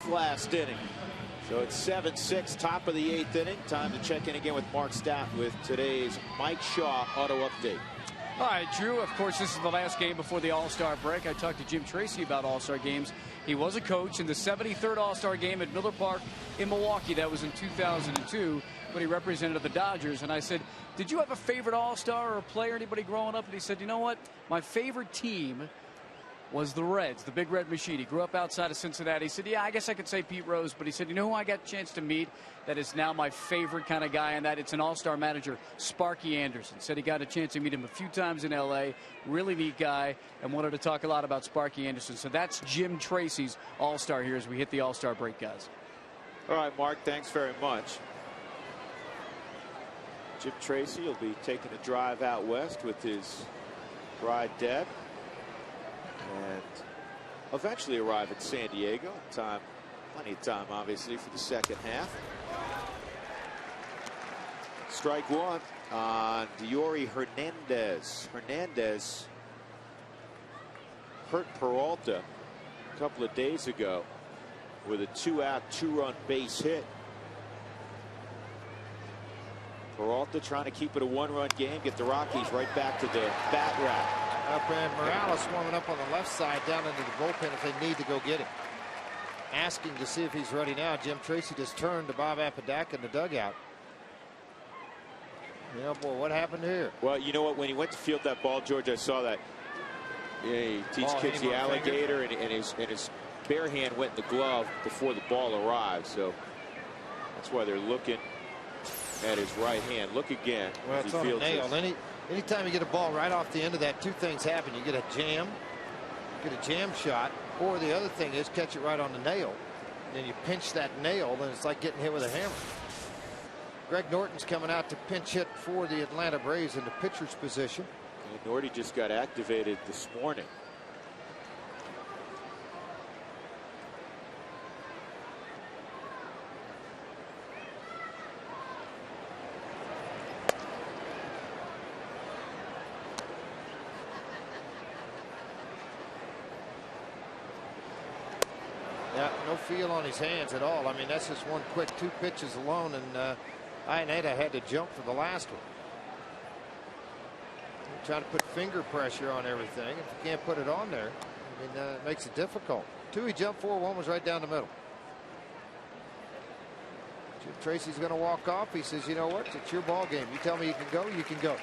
last inning. So it's 7-6, top of the 8th inning. Time to check in again with Mark Stout with today's Mike Shaw Auto Update. All right, Drew, of course, this is the last game before the All-Star break. I talked to Jim Tracy about All-Star games. He was a coach in the 73rd All-Star game at Miller Park in Milwaukee. That was in 2002 when he represented the Dodgers. And I said, did you have a favorite All-Star or a player, anybody growing up? And he said, you know what? My favorite team was the Reds, the Big Red Machine. He grew up outside of Cincinnati. He said, yeah, I guess I could say Pete Rose. But he said, you know who I got a chance to meet that is now my favorite kind of guy, and that it's an All-Star manager, Sparky Anderson. Said he got a chance to meet him a few times in L.A. Really neat guy, and wanted to talk a lot about Sparky Anderson. So that's Jim Tracy's All-Star here as we hit the All-Star break, guys. All right, Mark, thanks very much. Jim Tracy will be taking a drive out west with his bride, Deb, and eventually arrive at San Diego in time. Plenty of time, obviously, for the second half. Strike one on Diori Hernandez. Hernandez hurt Peralta a couple of days ago with a 2-out, 2-run base hit. Peralta trying to keep it a 1-run game, get the Rockies right back to the bat rack. Up and Morales warming up on the left side down into the bullpen if they need to go get him. Asking to see if he's ready now. Jim Tracy just turned to Bob Apodaca in the dugout. Yeah, boy, what happened here? Well, you know what? When he went to field that ball, George, I saw that. Yeah, he teach kids the alligator, and his bare hand went in the glove before the ball arrived. So that's why they're looking at his right hand. Look again. Well, it's on a nail. Anytime you get a ball right off the end of that, two things happen. You get a jam, shot, or the other thing is catch it right on the nail. And then you pinch that nail, then it's like getting hit with a hammer. Greg Norton's coming out to pinch hit for the Atlanta Braves in the pitcher's position. And Norty just got activated this morning. Yeah, no feel on his hands at all. I mean, that's just one quick 2 pitches alone, and Iannetta had to jump for the last one. You're trying to put finger pressure on everything. If you can't put it on there, I mean, it makes it difficult. 2 he jumped for, 1 was right down the middle. Jim Tracy's going to walk off. He says, you know what? It's your ball game. You tell me you can go, you can go.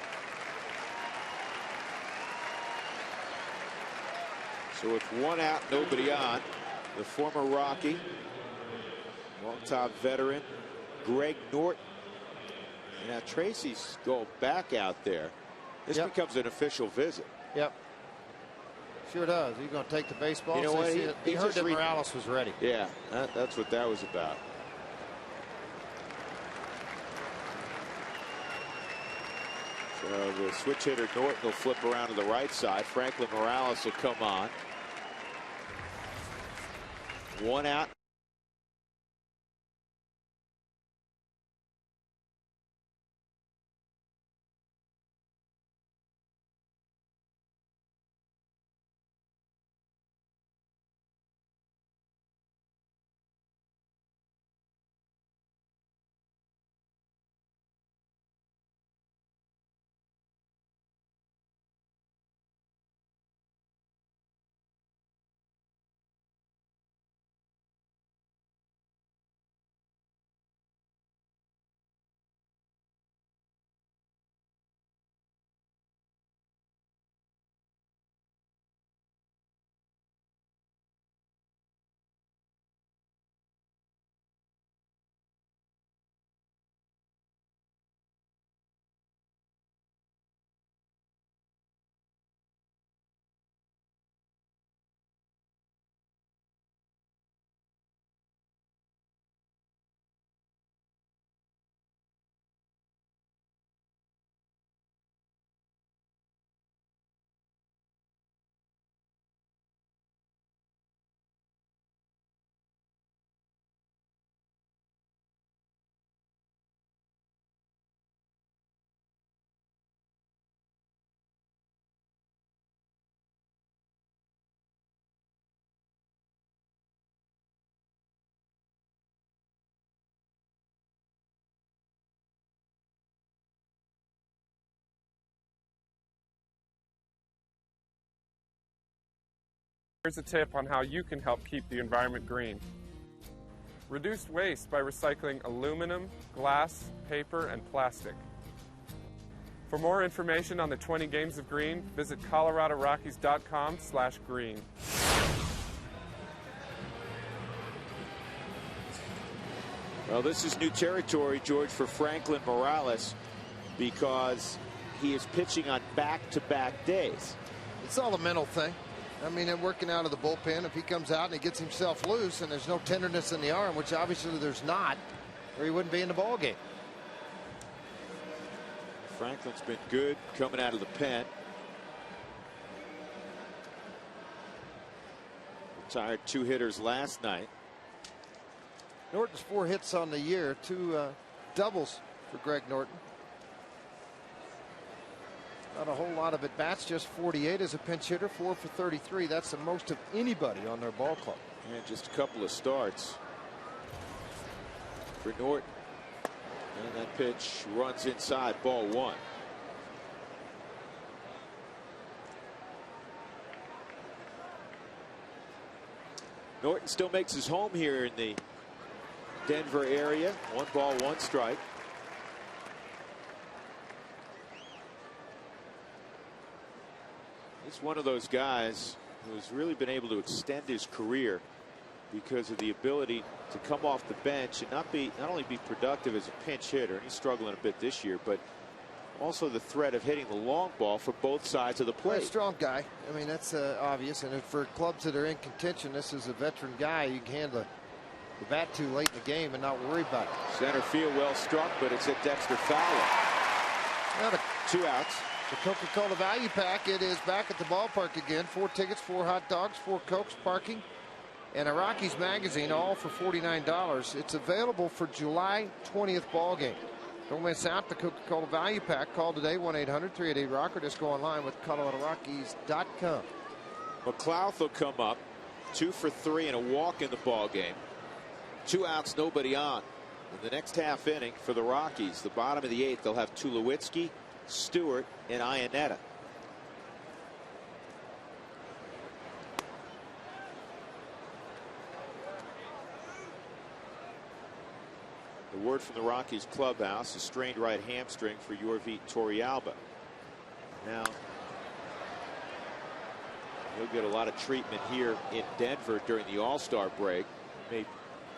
So with 1 out, nobody on, the former Rocky, longtime veteran, Greg Norton. Now Tracy's going back out there. This becomes an official visit. Yep. Sure does. He's going to take the baseball. You know what? He heard that Morales was ready. Yeah, that's what that was about. So the switch hitter Norton will flip around to the right side. Franklin Morales will come on. 1 out. Here's a tip on how you can help keep the environment green. Reduce waste by recycling aluminum, glass, paper, and plastic. For more information on the 20 Games of Green, visit coloradorockies.com/green. Well, this is new territory, George, for Franklin Morales, because he is pitching on back-to-back days. It's all a mental thing. I mean, and working out of the bullpen, if he comes out and he gets himself loose and there's no tenderness in the arm, which obviously there's not, or he wouldn't be in the ball game. Franklin's been good coming out of the pen. Retired 2 hitters last night. Norton's 4 hits on the year, 2 doubles for Greg Norton. Not a whole lot of at-bats, just 48 as a pinch hitter, 4 for 33. That's the most of anybody on their ball club. And just a couple of starts for Norton. And that pitch runs inside, ball 1. Norton still makes his home here in the Denver area. 1 ball, 1 strike. He's one of those guys who's really been able to extend his career because of the ability to come off the bench and not only be productive as a pinch hitter, and he's struggling a bit this year, but also the threat of hitting the long ball for both sides of the plate. A strong guy. I mean, that's obvious. And for clubs that are in contention, this is a veteran guy. You can hand the bat too late in the game and not worry about it. Center field well struck, but it's at Dexter Fowler. Now 2 outs. The Coca-Cola Value Pack, it is back at the ballpark again. 4 tickets, 4 hot dogs, 4 Cokes, parking, and a Rockies magazine, all for $49. It's available for July 20th ball game. Don't miss out the Coca-Cola Value Pack. Call today, 1-800-388-ROCK, or just go online with coloradorockies.com. McLeod will come up, 2 for 3 and a walk in the ball game. 2 outs, nobody on. In the next half inning for the Rockies, the bottom of the 8th, they'll have Tulowitzki, Stewart, and Iannetta. The word from the Rockies clubhouse, a strained right hamstring for Yorvit Torrealba. Now, he'll get a lot of treatment here in Denver during the All-Star break. May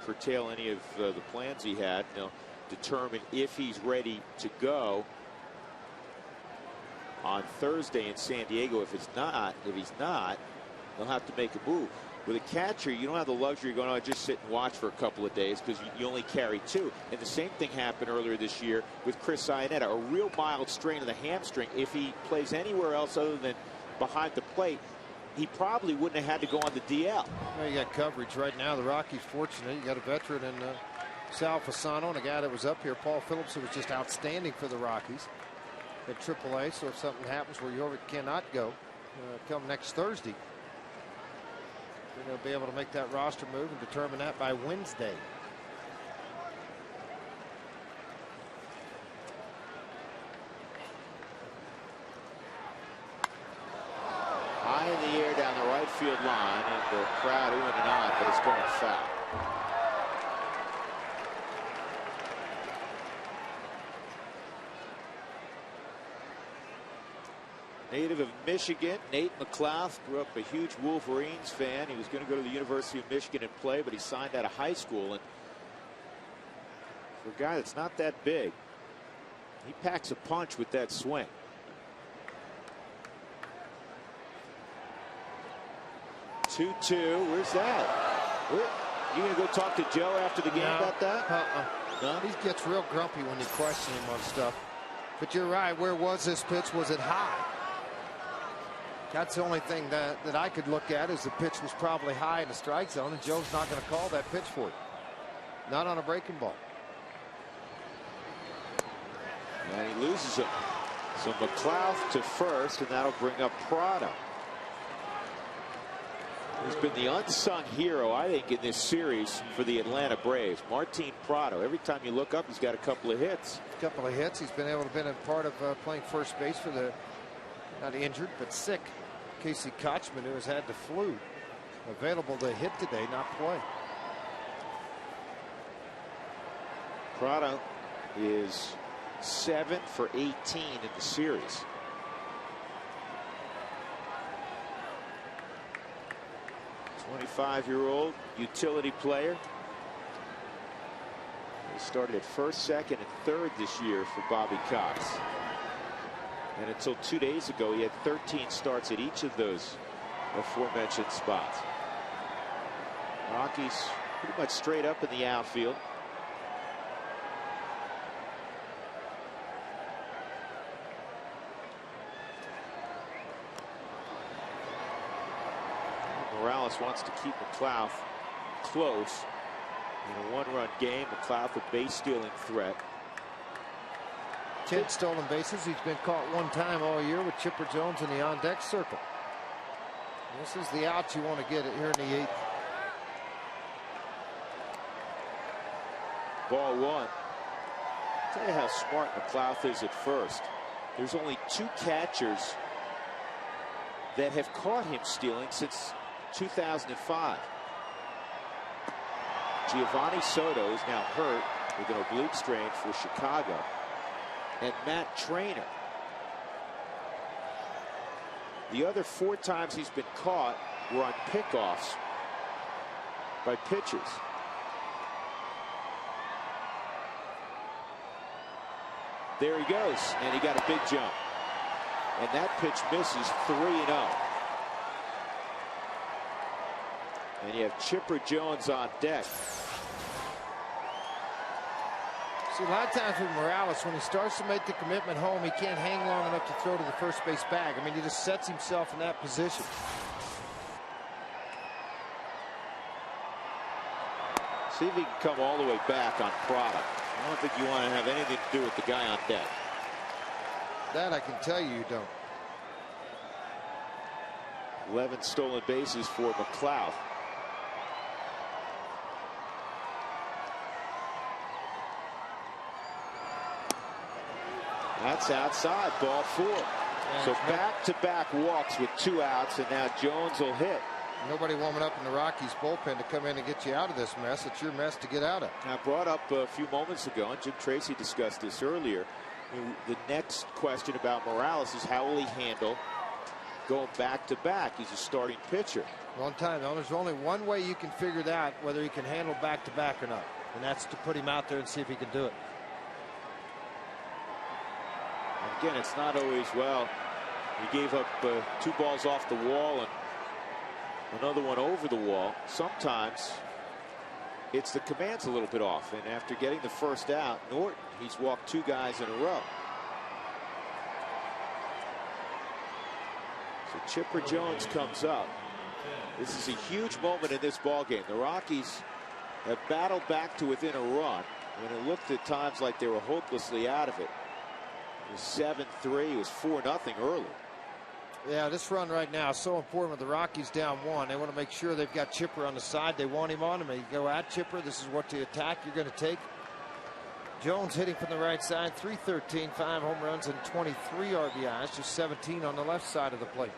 curtail any of the plans he had. They'll determine if he's ready to go on Thursday in San Diego. If he's not, they'll have to make a move. With a catcher, you don't have the luxury of going, oh, just sit and watch for a couple of days, because you only carry 2. And the same thing happened earlier this year with Chris Iannetta, a real mild strain of the hamstring. If he plays anywhere else other than behind the plate, he probably wouldn't have had to go on the DL. Well, you got coverage right now. The Rockies fortunate. You got a veteran in Sal Fasano, and a guy that was up here, Paul Phillips, who was just outstanding for the Rockies at AAA. So if something happens where Yorvit cannot go come next Thursday, they're going to be able to make that roster move and determine that by Wednesday. High in the air down the right field line, and the crowd oohing and on, but it's going foul. Native of Michigan, Nate McLeod grew up a huge Wolverines fan. He was going to go to the University of Michigan and play, but he signed out of high school. And for a guy that's not that big, he packs a punch with that swing. Where's that? You going to go talk to Joe after the game about that? No? He gets real grumpy when you question him on stuff. But you're right. Where was this pitch? Was it high? That's the only thing that I could look at, is the pitch was probably high in the strike zone, and Joe's not going to call that pitch for you. Not on a breaking ball. And he loses it. So McLeod to first, and that'll bring up Prado. He's been the unsung hero, I think, in this series for the Atlanta Braves. Martin Prado. Every time you look up, he's got a couple of hits. He's been able to be a part of playing first base for the, not injured, but sick, Casey Kochman, who has had the flu. available to hit today, not play. Prado is 7 for 18 in the series. '25-year-old utility player. He started at first, second, and third this year for Bobby Cox. And until 2 days ago, he had 13 starts at each of those aforementioned spots. Rockies pretty much straight up in the outfield. Morales wants to keep McLeod close in a one-run game. McLeod a base-stealing threat. 10 stolen bases. He's been caught one time all year with Chipper Jones in the on-deck circle. This is the out you want to get it here in the 8th. Ball 1. Tell you how smart McLeod is at first. There's only 2 catchers that have caught him stealing since 2005. Giovanni Soto is now hurt with an oblique strain for Chicago. And Matt Trainer. The other 4 times he's been caught were on pickoffs by pitchers. There he goes, and he got a big jump. And that pitch misses 3-0. And you have Chipper Jones on deck. See, a lot of times with Morales, when he starts to make the commitment home, he can't hang long enough to throw to the first base bag. I mean, he just sets himself in that position. See if he can come all the way back on Prado. I don't think you want to have anything to do with the guy on deck. That I can tell you don't. 11 stolen bases for McLeod. That's outside, ball 4. So back-to-back walks with 2 outs, and now Jones will hit. Nobody warming up in the Rockies bullpen to come in and get you out of this mess. It's your mess to get out of. I brought up a few moments ago, and Jim Tracy discussed this earlier. The next question about Morales is how will he handle going back-to-back? He's a starting pitcher. Long time, though. There's only one way you can figure it out, whether he can handle back-to-back or not, and that's to put him out there and see if he can do it. Again, it's not always, well, he gave up 2 balls off the wall and another one over the wall. Sometimes it's the command's a little bit off, and after getting the first out, Norton, he's walked 2 guys in a row. So Chipper Jones comes up. This is a huge moment in this ball game. The Rockies have battled back to within a run when it looked at times like they were hopelessly out of it. It was 7-3. It was 4-0 early. Yeah, this run right now is so important with the Rockies down 1. They want to make sure they've got Chipper on the side. They want him on him. They go at Chipper. This is what the attack you're going to take. Jones hitting from the right side, .313, 5 home runs and 23 RBIs, just 17 on the left side of the plate.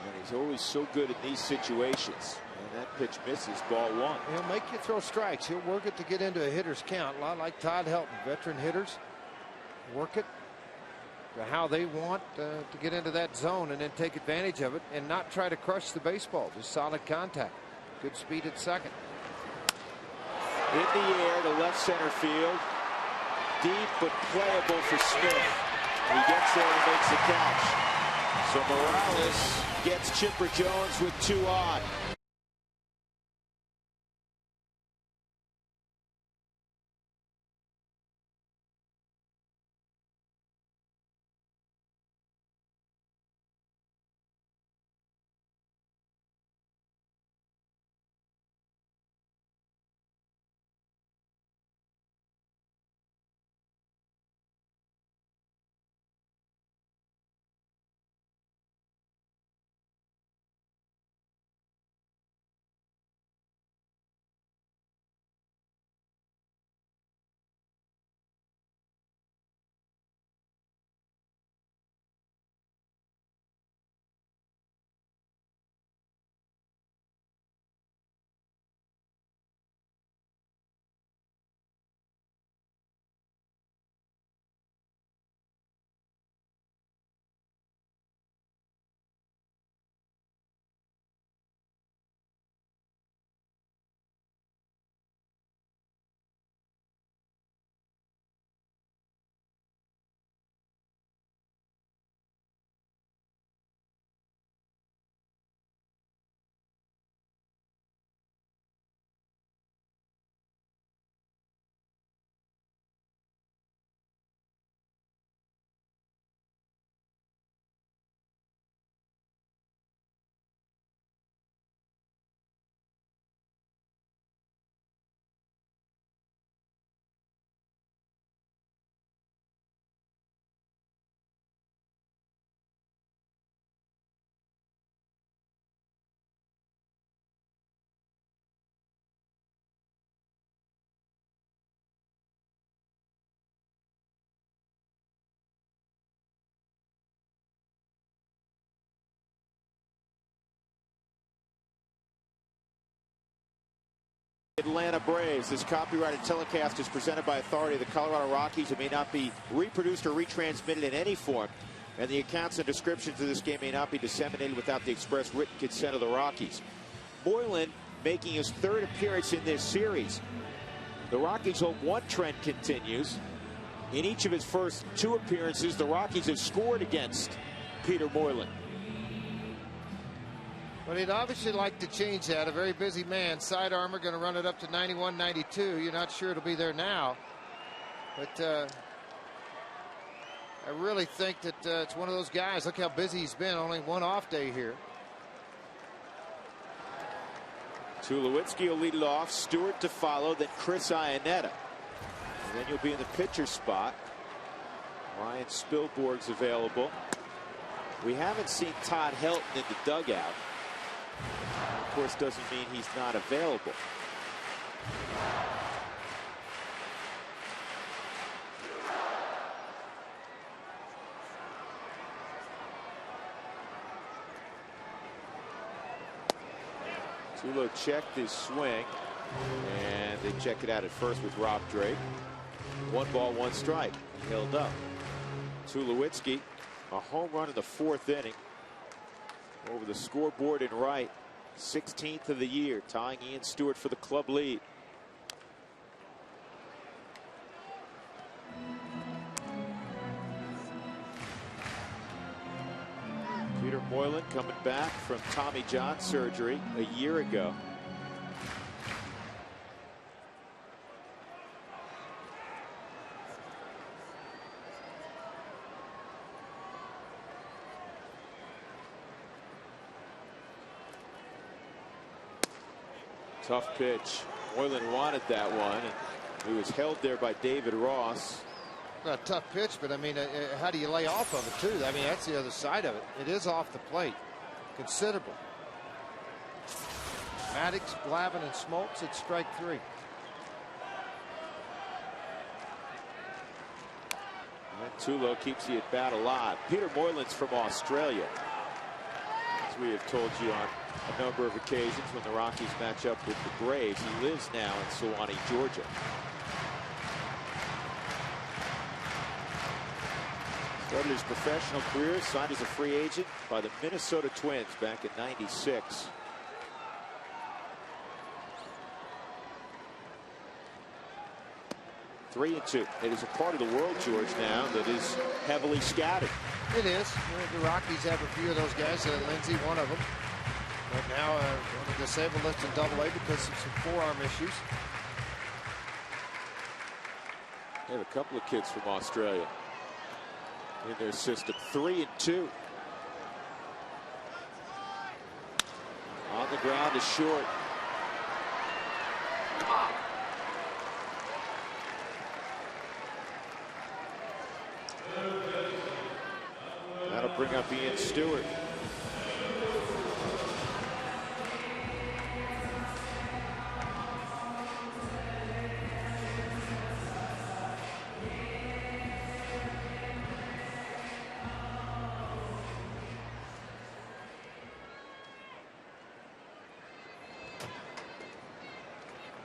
And he's always so good in these situations. And that pitch misses, ball 1. He'll make you throw strikes. He'll work it to get into a hitter's count. A lot like Todd Helton, veteran hitters. Work it to how they want to get into that zone and then take advantage of it and not try to crush the baseball. Just solid contact. Good speed at second. In the air to left center field. Deep but playable for Smith. He gets there and makes the catch. So Morales gets Chipper Jones with 2 on. Atlanta Braves. This copyrighted telecast is presented by authority of the Colorado Rockies. It may not be reproduced or retransmitted in any form, and the accounts and descriptions of this game may not be disseminated without the express written consent of the Rockies. Moylan making his third appearance in this series. The Rockies' home one trend continues. In each of his first two appearances, the Rockies have scored against Peter Moylan. But he'd obviously like to change that. A very busy man. Side armor going to run it up to 91, 92. You're not sure it'll be there now. But I really think that it's one of those guys. Look how busy he's been. Only one off day here. Tulowitzki will lead it off. Stewart to follow. Then Chris Iannetta. And then you'll be in the pitcher spot. Ryan Spilborg's available. We haven't seen Todd Helton in the dugout. Of course, doesn't mean he's not available. Tulo checked his swing, and they check it out at first with Rob Drake. 1 ball, 1 strike. He held up. Tulowitzki, a home run in the 4th inning. Over the scoreboard in right. 16th of the year, tying Ian Stewart for the club lead. Peter Moylan coming back from Tommy John surgery a year ago. Tough pitch. Moylan wanted that one, and he was held there by David Ross. A tough pitch, but I mean, how do you lay off of it, too? I mean, that's the other side of it. It is off the plate. Considerable. Maddox, Glavine, and Smoltz at strike 3. And Tulo keeps the at bat alive. Peter Moylan's from Australia, as we have told you on a number of occasions when the Rockies match up with the Braves. He lives now in Sewanee, Georgia. Started his professional career, signed as a free agent by the Minnesota Twins back in '96. Three and two. It is a part of the world, George, now that is heavily scouted. It is. The Rockies have a few of those guys. Lindsey, one of them. But now on a disabled list in Double-A because of some forearm issues. They have a couple of kids from Australia in their system. 3 and 2. On the ground is short. That'll bring up Ian Stewart.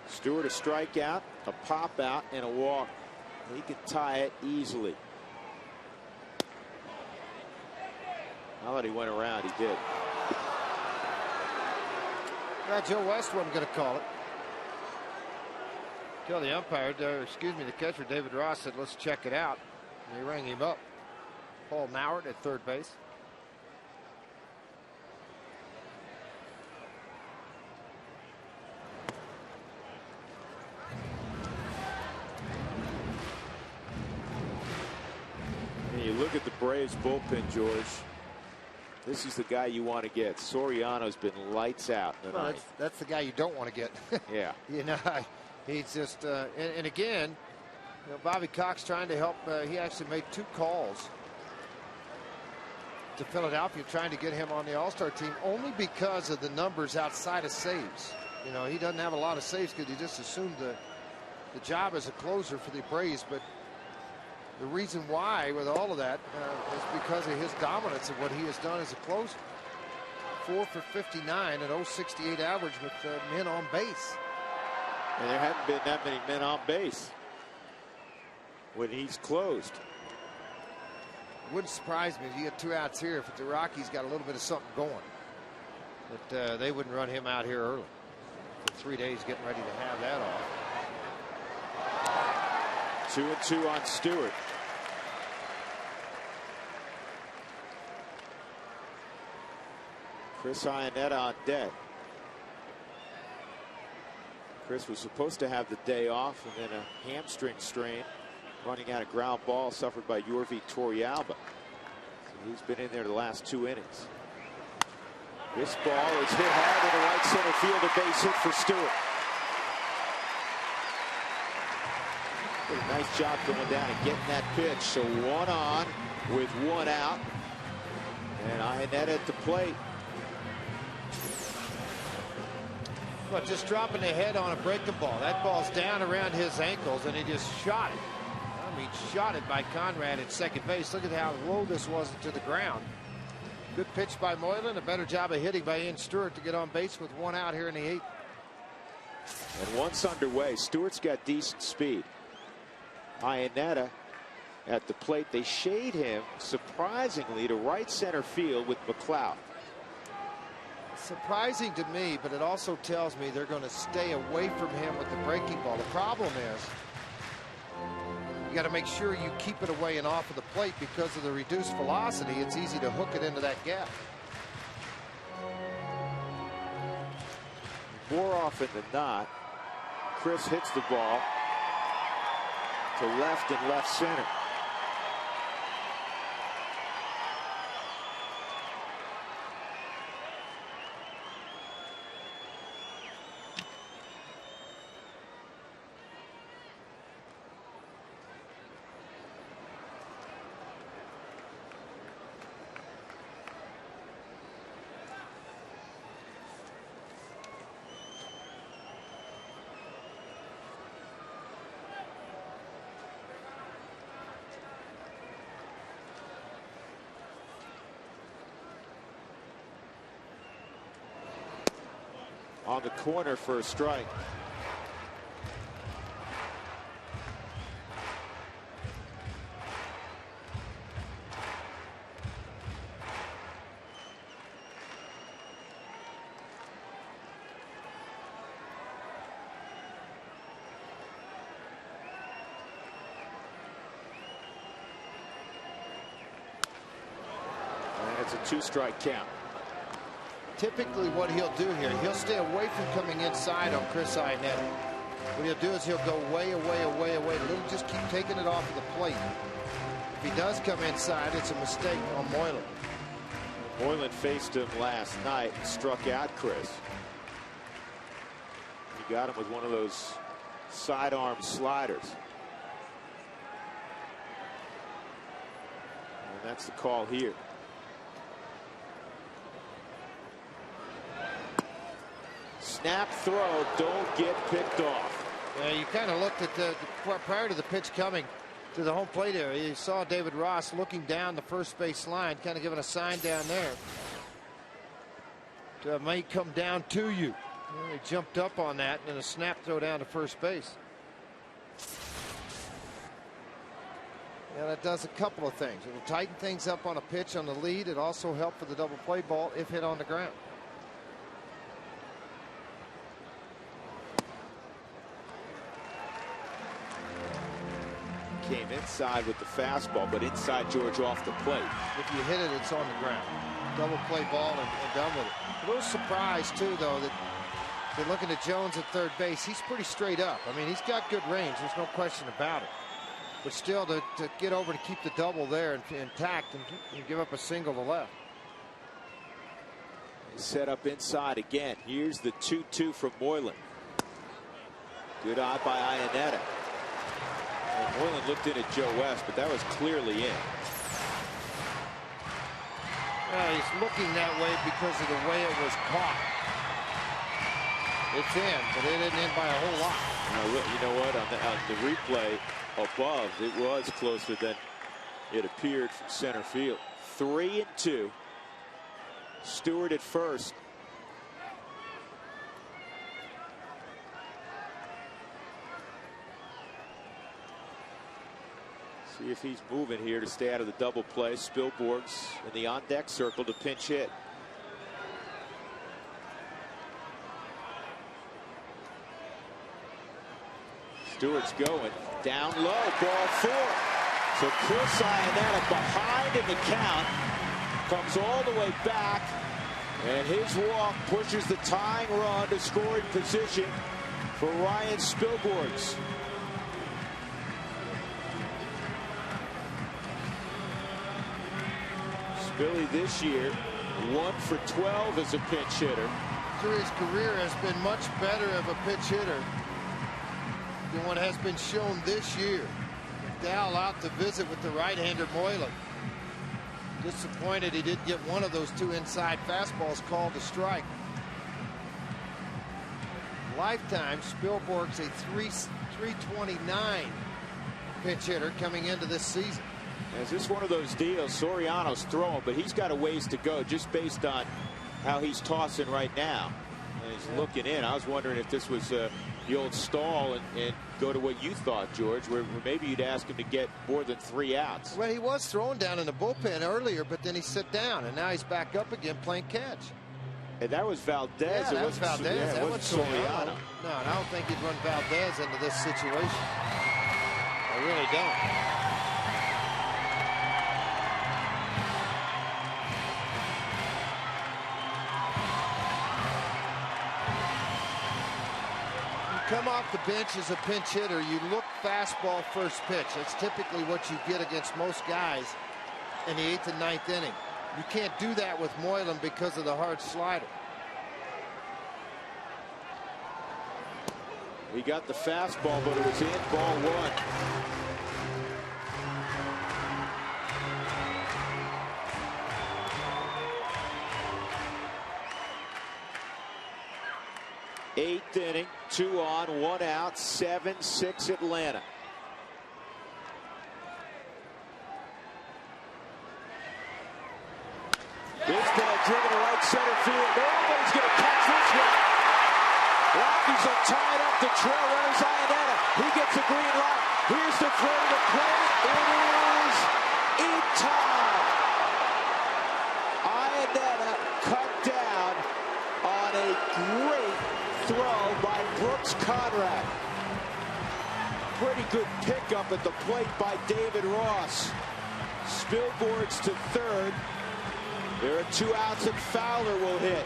Stewart a strikeout, a pop out, and a walk. He can tie it easily. Now that he went around, he did. Joe West wasn't going to call it. Tell the umpire, the catcher, David Ross, said, let's check it out. And they rang him up. Paul Mauert at third base. You look at the Braves bullpen, George. This is the guy you want to get. Soriano's been lights out tonight. Well, that's the guy you don't want to get. Yeah. You know, he's just and again, you know, Bobby Cox trying to help. He actually made 2 calls to Philadelphia trying to get him on the All-Star team only because of the numbers outside of saves. You know, he doesn't have a lot of saves because he just assumed the job as a closer for the Braves, but the reason why with all of that is because of his dominance of what he has done as a closer. 4 for 59 and 0.68 average with men on base. And there haven't been that many men on base when he's closed. Wouldn't surprise me if you get 2 outs here if the Rockies got a little bit of something going. But they wouldn't run him out here early. For 3 days getting ready to have that off. 2-2 on Stewart. Chris Iannetta on deck. Chris was supposed to have the day off, and then a hamstring strain running out a ground ball suffered by Yorvi Torrealba. So he's been in there the last 2 innings. This ball is hit hard in the right center field, a base hit for Stewart. Did a nice job going down and getting that pitch. So 1 on with 1 out. And Iannetta at the plate. But just dropping the head on a breaking ball. That ball's down around his ankles, and he just shot it. I mean, shot it by Conrad at second base. Look at how low this was to the ground. Good pitch by Moylan. A better job of hitting by Ian Stewart to get on base with 1 out here in the 8th. And once underway, Stewart's got decent speed. Iannetta at the plate. They shade him surprisingly to right center field with McLeod. Surprising to me, but it also tells me they're going to stay away from him with the breaking ball. The problem is you got to make sure you keep it away and off of the plate because of the reduced velocity. It's easy to hook it into that gap. More often than not, Chris hits the ball to left and left center. On the corner for a strike. And it's a 2-strike count. Typically what he'll do here, he'll stay away from coming inside on Chris Iannetta. What he'll do is he'll go way away. Just keep taking it off of the plate. If he does come inside, it's a mistake on Moylan. Moylan faced him last night and struck out Chris. He got him with one of those sidearm sliders. And that's the call here. Snap throw, don't get picked off. Yeah, you kind of looked at prior to the pitch coming to the home plate area. You saw David Ross looking down the first base line, kind of giving a sign down there. It may come down to you. Well, he jumped up on that and then a snap throw down to first base. Yeah, that does a couple of things. It'll tighten things up on a pitch on the lead. It also helps for the double play ball if hit on the ground. Came inside with the fastball, but inside George off the plate. If you hit it, it's on the ground. Double play ball and done with it. A little surprised, too, though, that they're looking at Jones at third base. He's pretty straight up. I mean, he's got good range. There's no question about it. But still, to get over to keep the double there intact and give up a single to left. Set up inside again. Here's the 2-2 from Moylan. Good eye by Iannetta. And Moylan looked in at Joe West, but that was clearly in. He's looking that way because of the way it was caught. It's in, but it isn't in by a whole lot. You know what? On the replay above, it was closer than it appeared from center field. 3-2. Stewart at first. See if he's moving here to stay out of the double play. Spilborgh's in the on-deck circle to pinch hit. Stewart's going down low, ball 4. So Chris Iannetta behind in the count, comes all the way back, and his walk pushes the tying run to scoring position for Ryan Spilborghs. Billy this year 1 for 12 as a pinch hitter. Through his career has been much better of a pitch hitter than what has been shown this year. Dow out to visit with the right-hander Moylan. Disappointed he didn't get one of those 2 inside fastballs called to strike. Lifetime, Spilborgh's a 329 pinch hitter coming into this season. Is this one of those deals? Soriano's throwing, but he's got a ways to go just based on how he's tossing right now. And he's looking in. I was wondering if this was the old stall and go to what you thought, George, where maybe you'd ask him to get more than 3 outs. Well, he was throwing down in the bullpen earlier, but then he sit down, and now he's back up again playing catch. And that was Valdez. Yeah, that was Valdez. Yeah, that wasn't Soriano. Soriano. No, and I don't think he'd run Valdez into this situation. I really don't. Come off the bench as a pinch hitter, you look fastball first pitch. That's typically what you get against most guys in the 8th and 9th inning. You can't do that with Moylan because of the hard slider. He got the fastball, but it was in, ball 1. Eighth inning, 2 on, 1 out, 7-6 Atlanta. This ball driven to right center field. Nobody's going to catch this one. Rockies are tied up. The trail runners Iannetta. He gets a green light. Here's the throw to the plate. It is in time. Iannetta cut down on a great throw by Brooks Conrad. Pretty good pickup at the plate by David Ross. Spilborghs to third. There are 2 outs and Fowler will hit.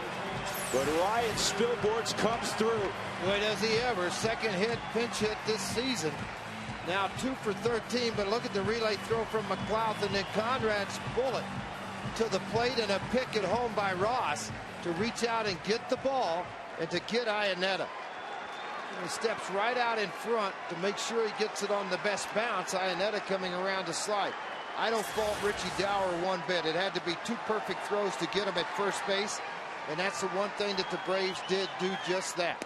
But Ryan Spilborghs comes through. Boy, does he ever. Second hit, pinch hit this season. Now 2 for 13, but look at the relay throw from McLeod, and then Conrad's bullet to the plate and a pick at home by Ross to reach out and get the ball and to get Iannetta. He steps right out in front to make sure he gets it on the best bounce. Iannetta coming around to slide. I don't fault Richie Dower one bit. It had to be 2 perfect throws to get him at first base, and that's the one thing that the Braves did do just that.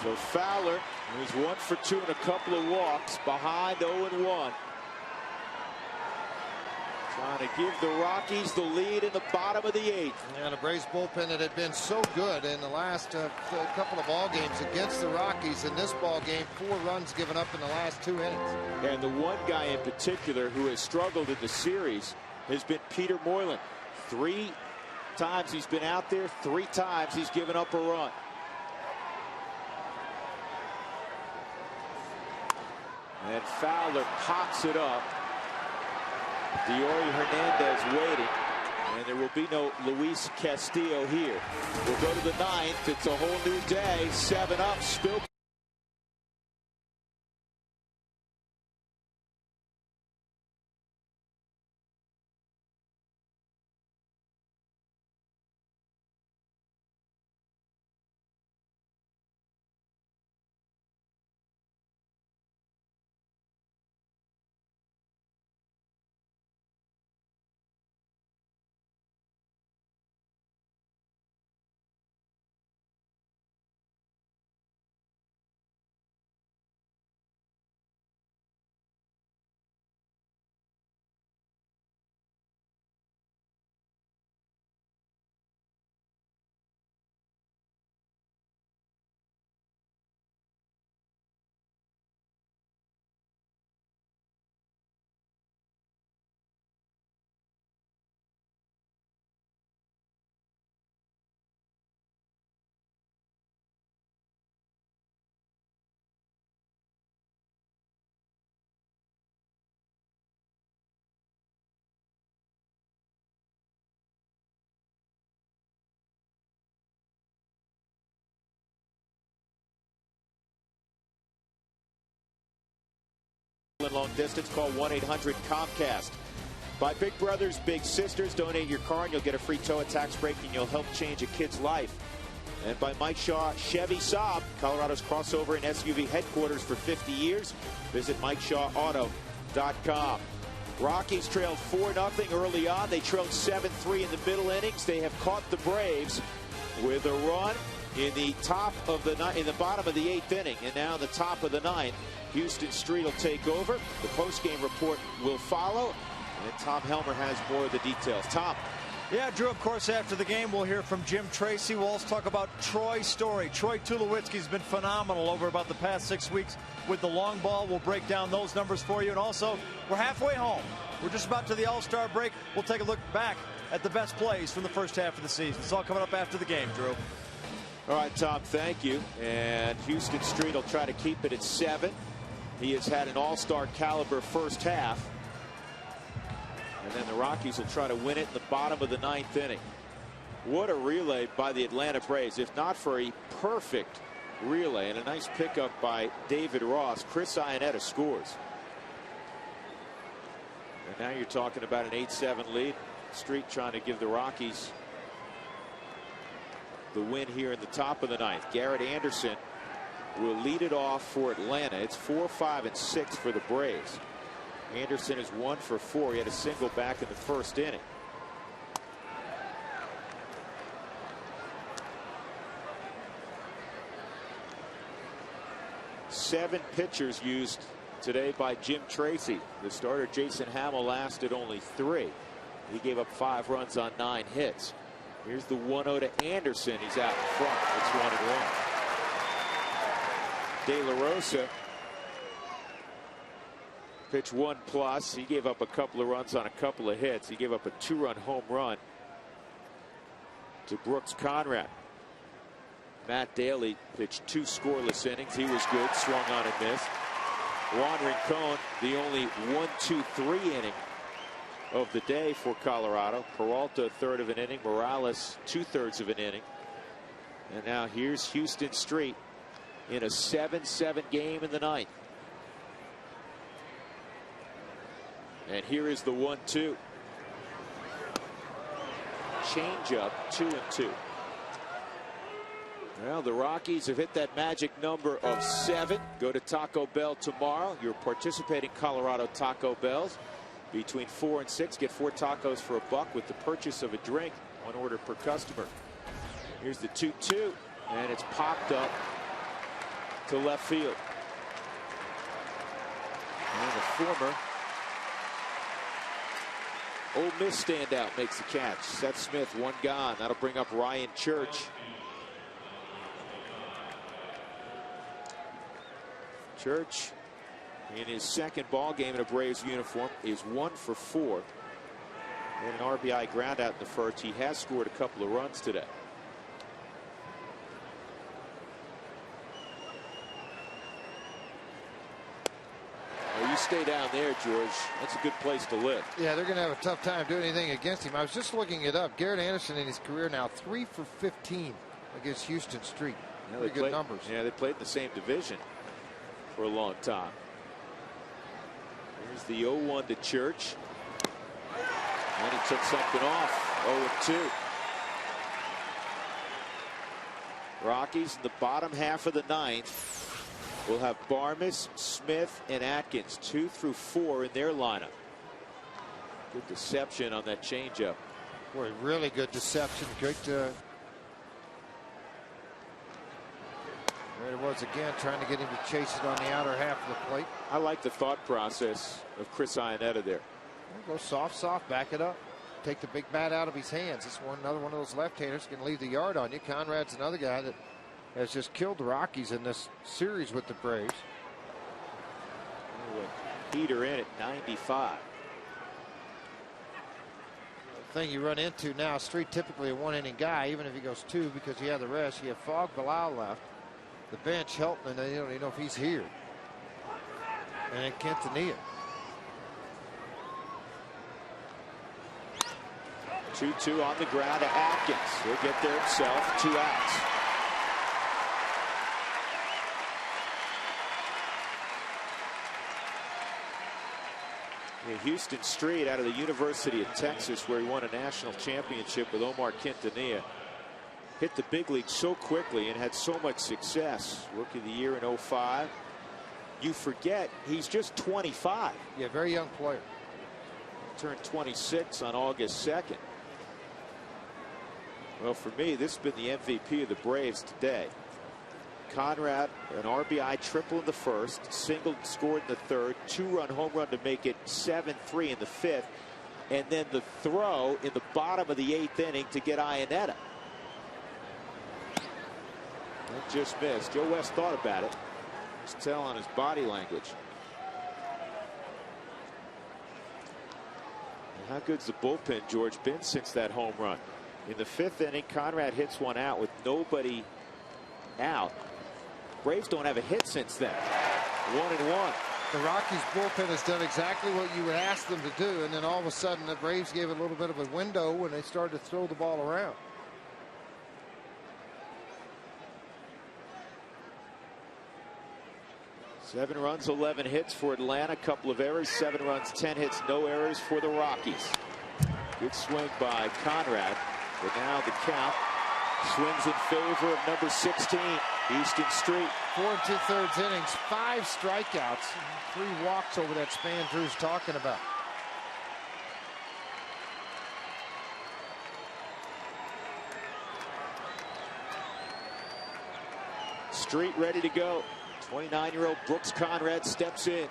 So Fowler, who's 1 for 2 and a couple of walks, behind 0-1. Trying to give the Rockies the lead in the bottom of the 8th. Yeah, the Braves bullpen that had been so good in the last couple of ball games against the Rockies. In this ball game, 4 runs given up in the last 2 innings. And the one guy in particular who has struggled in the series has been Peter Moylan. 3 times he's been out there, 3 times he's given up a run. And Fowler pops it up. Diori Hernandez waiting, and there will be no Luis Castillo here. We'll go to the 9th. It's a whole new day. 7 up. Spilborghs. long distance, call 1-800-COMCAST. By Big Brothers Big Sisters, donate your car and you'll get a free tow and tax break, and you'll help change a kid's life. And by Mike Shaw Chevy Saab, Colorado's crossover and SUV headquarters for 50 years. Visit MikeShawAuto.com. Rockies trailed 4-0 early on. They trailed 7-3 in the middle innings. They have caught the Braves with a run in the bottom of the 8th inning, and now in the top of the 9th. Houston Street will take over. The postgame report will follow, and Tom Helmer has more of the details. Tom. Yeah, Drew, of course, after the game, we'll hear from Jim Tracy. We'll also talk about Troy's story. Troy Tulowitzki's been phenomenal over about the past 6 weeks with the long ball. We'll break down those numbers for you. And also, we're halfway home. We're just about to the All-Star break. We'll take a look back at the best plays from the first half of the season. It's all coming up after the game, Drew. All right, Tom, thank you. And Houston Street will try to keep it at 7. He has had an all-star caliber first half. And then the Rockies will try to win it in the bottom of the 9th inning. What a relay by the Atlanta Braves. If not for a perfect relay and a nice pickup by David Ross, Chris Iannetta scores. And now you're talking about an 8-7 lead. Street trying to give the Rockies the win here in the top of the 9th. Garrett Anderson will lead it off for Atlanta. It's 4, 5, and 6 for the Braves. Anderson is 1 for 4. He had a single back in the first inning. Seven pitchers used today by Jim Tracy. The starter Jason Hamill lasted only 3. He gave up 5 runs on 9 hits. Here's the 1-0 to Anderson. He's out in front. It's 1-1. De La Rosa pitched 1+. He gave up a couple of runs on a couple of hits. He gave up a 2-run home run to Brooks Conrad. Matt Daly pitched 2 scoreless innings. He was good. Swung on and missed. Juan Rincon, the only 1-2-3 inning of the day for Colorado. Peralta, 1/3 of an inning. Morales, 2/3 of an inning. And now here's Houston Street in a 7-7 game in the 9th. And here is the 1-2. Changeup, 2-2. Well, the Rockies have hit that magic number of 7. Go to Taco Bell tomorrow. Your participating Colorado Taco Bells. Between 4 and 6, get 4 tacos for $1 with the purchase of a drink. 1 order per customer. Here's the 2-2, and it's popped up to left field. And the former Ole Miss standout makes the catch. Seth Smith, 1 gone. That'll bring up Ryan Church. Church, in his second ball game in a Braves uniform, is 1 for 4. And an RBI ground out in the first. He has scored a couple of runs today. Well, you stay down there, George. That's a good place to live. Yeah, they're going to have a tough time doing anything against him. I was just looking it up. Garrett Anderson in his career now 3 for 15 against Houston Street. Yeah, pretty good numbers. Yeah, they played in the same division for a long time. Here's the 0-1 to Church. And he took something off. 0-2. Rockies in the bottom half of the 9th will have Barmes, Smith, and Atkins 2 through 4 in their lineup. Good deception on that changeup. Boy, really good deception. Great. There it was again, trying to get him to chase it on the outer half of the plate. I like the thought process of Chris Iannetta there. Go soft, back it up. Take the big bat out of his hands. It's another one of those left-handers can leave the yard on you. Conrad's another guy that has just killed the Rockies in this series with the Braves. Heater in at 95. The thing you run into now, Street typically a 1-inning guy, even if he goes 2 because you have the rest. You have Fogg, Bilal left. The bench, Helton, and they don't even know if he's here. And then Quintanilla. 2-2 on the ground to Atkins. He'll get there himself. 2 outs. Houston Street out of the University of Texas, where he won a national championship with Omar Quintanilla. Hit the big league so quickly and had so much success. Rookie of the year in 05. You forget he's just 25. Yeah, very young player. Turned 26 on August 2nd. Well, for me, this has been the MVP of the Braves today. Conrad, an RBI triple in the first, single scored in the third, 2-run home run to make it 7-3 in the fifth, and then the throw in the bottom of the 8th inning to get Iannetta. That just missed. Joe West thought about it. Just tell on his body language. And how good's the bullpen, George, been since that home run? In the 5th inning, Conrad hits one out with nobody out. Braves don't have a hit since then. 1-1. The Rockies bullpen has done exactly what you would ask them to do, and then all of a sudden the Braves gave it a little bit of a window when they started to throw the ball around. Seven runs, 11 hits for Atlanta. Couple of errors. 7 runs, 10 hits, no errors for the Rockies. Good swing by Conrad. But now the count swings in favor of number 16, Houston Street. 4 2/3 innings, 5 strikeouts, 3 walks over that span Drew's talking about. Street ready to go. 29-year-old Brooks Conrad steps in.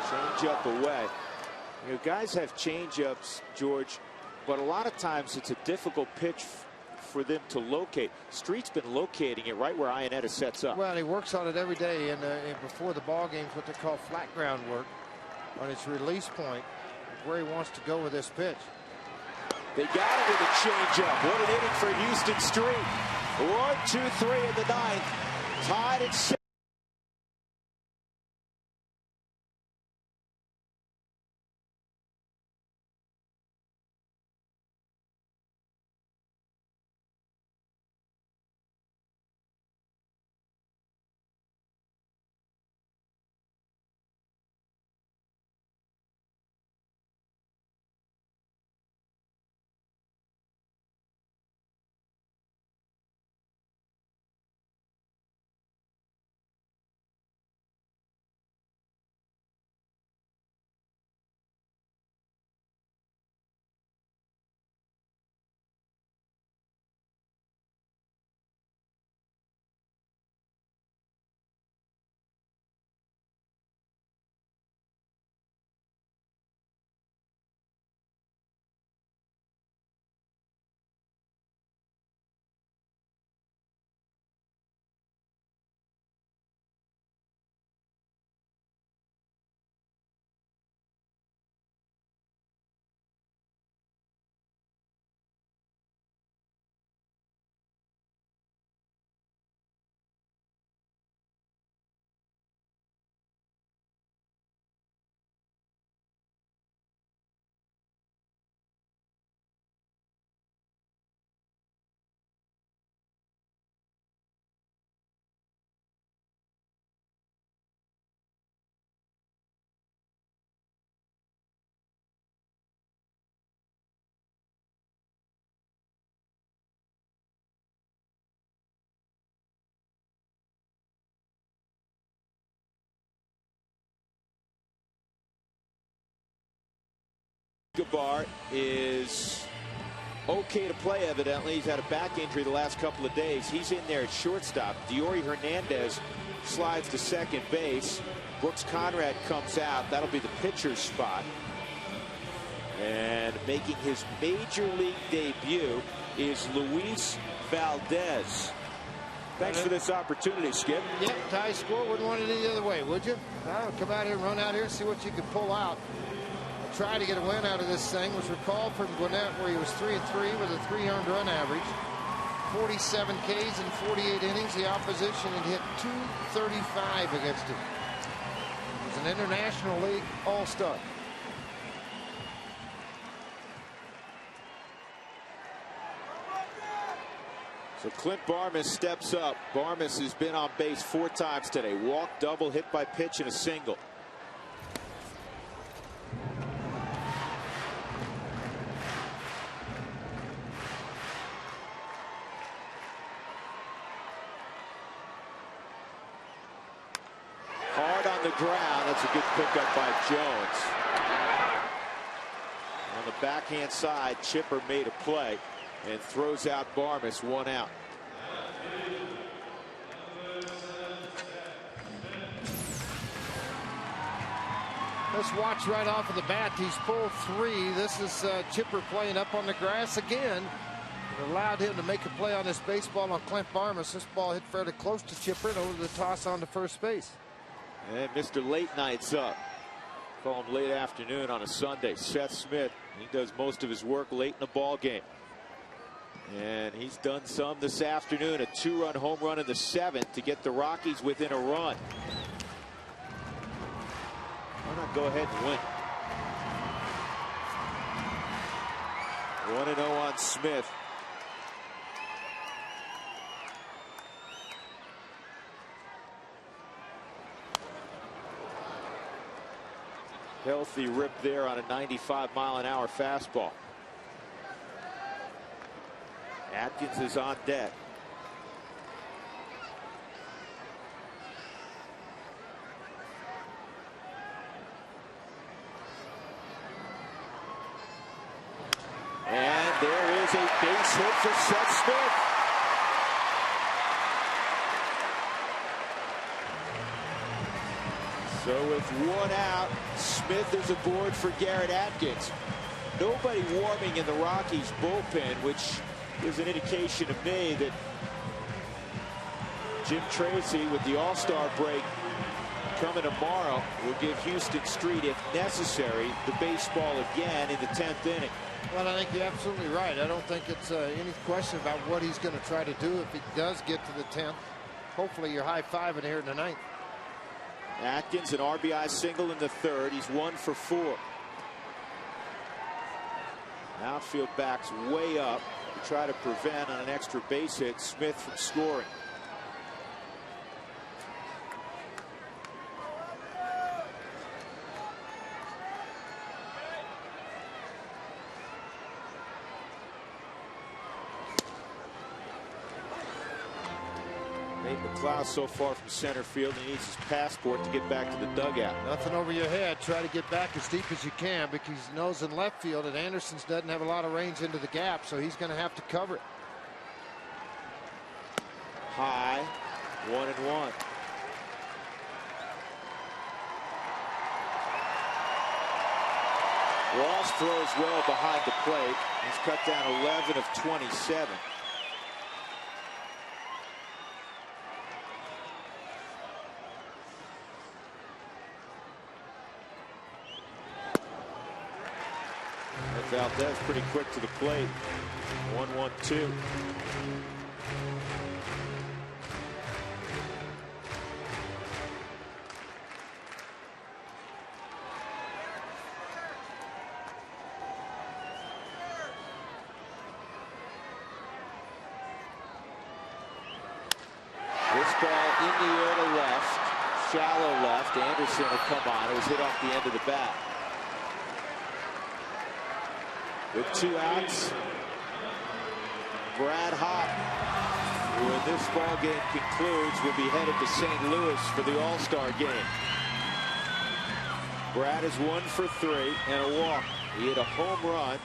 Change up away. You know, guys have change-ups, George, but a lot of times it's a difficult pitch for them to locate. Street's been locating it right where Iannetta sets up. Well, he works on it every day, and before the ball games, what they call flat ground work on its release point, where he wants to go with this pitch. They got it with a changeup. What an inning for Houston Street. 1, 2, 3 in the 9th. Tied at 6. Gabar is okay to play, evidently. He's had a back injury the last couple of days. He's in there at shortstop. Diori Hernandez slides to second base. Brooks Conrad comes out. That'll be the pitcher's spot. And making his major league debut is Luis Valdez. Thanks for this opportunity, Skip. Yep, tie score. Wouldn't want it any other way, would you? Come out here, run out here, see what you can pull out. Try to get a win out of this thing. Was recalled from Gwinnett, where he was 3-3 with a 3 earned run average. 47 Ks in 48 innings. The opposition had hit .235 against him. He was an International League All-Star. So Clint Barmas steps up. Barmas has been on base 4 times today. Walk, double, hit by pitch, and a single. the ground. That's a good pickup by Jones. On the backhand side, Chipper made a play and throws out Barmes, 1 out. Let's watch right off of the bat. He's pulled 3. This is Chipper playing up on the grass again. It allowed him to make a play on this baseball on Clint Barmes. This ball hit fairly close to Chipper and over the toss on to first base. And Mr. Late Night's up. Call him late afternoon on a Sunday. Seth Smith, he does most of his work late in the ball game. And he's done some this afternoon. A 2-run home run in the 7th to get the Rockies within a run. Why not go ahead and win? 1-0 on Smith. Healthy rip there on a 95-mile-an-hour fastball. Atkins is on deck. And there is a base hit for Seth Smith. So with 1 out, Smith is aboard for Garrett Atkins. Nobody warming in the Rockies bullpen, which is an indication to me that Jim Tracy, with the All-Star break coming tomorrow, will give Houston Street, if necessary, the baseball again in the 10th inning. Well, I think you're absolutely right. I don't think it's any question about what he's going to try to do if he does get to the 10th. Hopefully you're high-fiving here in the 9th. Atkins, an RBI single in the 3rd. He's 1 for 4. Outfield backs way up to try to prevent on an extra base hit Smith from scoring. McLeod so far from center field. He needs his passport to get back to the dugout. Nothing over your head. Try to get back as deep as you can because he knows in left field that Anderson's doesn't have a lot of range into the gap, so he's going to have to cover it. High, 1-1. Ross throws well behind the plate. He's cut down 11 of 27. Valdez pretty quick to the plate. 1-1-2. This ball in the air to left, shallow left. Anderson will come on. It was hit off the end of the bat. With 2 outs, Brad Hott, when this ball game concludes, will be headed to St. Louis for the All-Star game. Brad is 1 for 3 and a walk. He hit a home run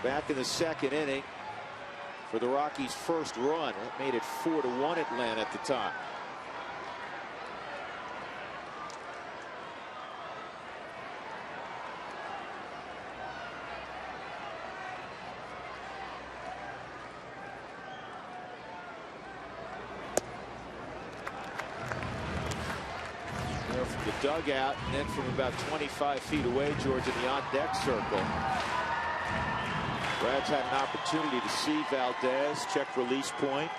back in the 2nd inning for the Rockies' first run. That made it 4-1 Atlanta at the time. From the dugout and then from about 25 feet away, George, in the on-deck circle. Brad's had an opportunity to see Valdez, check release point.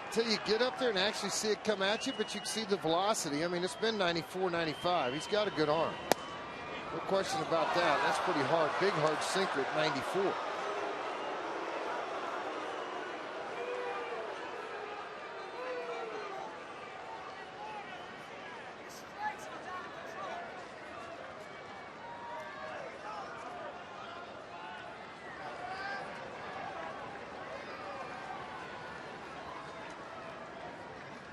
Until you get up there and actually see it come at you, but you can see the velocity. I mean, it's been 94, 95. He's got a good arm. No question about that. That's pretty hard. Big, hard sinker at 94.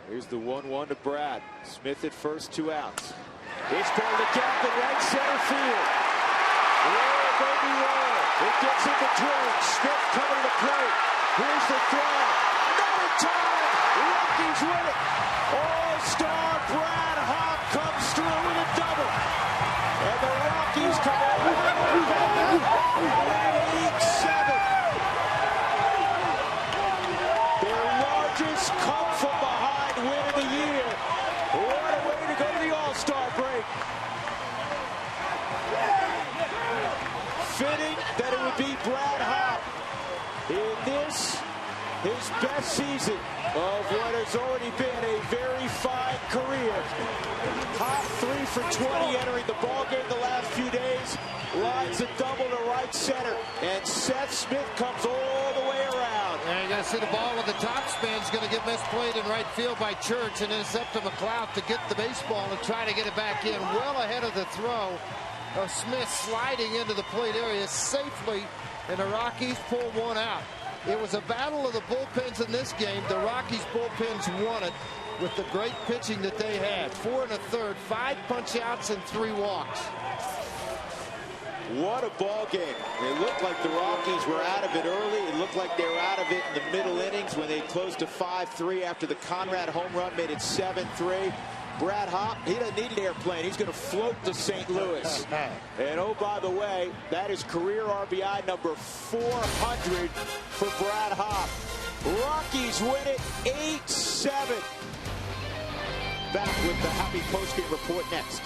Here's the 1-1 to Brad. Smith at first, 2 outs. It's ball to gap in right center field. Roll, baby, roll. It gets in the drink. Smith coming to the plate. Here's the throw. Not in time. Rockies win it. All-star Brad Hawk comes through with a double. And the Rockies come over and 8-7. Their largest come from behind win of the year. What a way to go to the All-Star break. Fitting that it would be Brad Hawk in this, his best season of what has already been a very fine career. Hawk 3 for 20 entering the ballgame the last few days. Lines a double to right center, and Seth Smith comes all the way around. And you're going to see the ball with the top spin's going to get misplayed in right field by Church, and then it's up to McLeod to get the baseball and try to get it back in well ahead of the throw of Smith sliding into the plate area safely, and the Rockies pull one out. It was a battle of the bullpens in this game. The Rockies bullpens won it with the great pitching that they had. 4 1/3, 5 punch outs and 3 walks. What a ball game. It looked like the Rockies were out of it early. It looked like they were out of it in the middle innings when they closed to 5-3 after the Conrad home run made it 7-3. Brad Hawk, he doesn't need an airplane. He's going to float to St. Louis. And oh, by the way, that is career RBI number 400 for Brad Hawk. Rockies win it 8-7. Back with the happy postgame report next.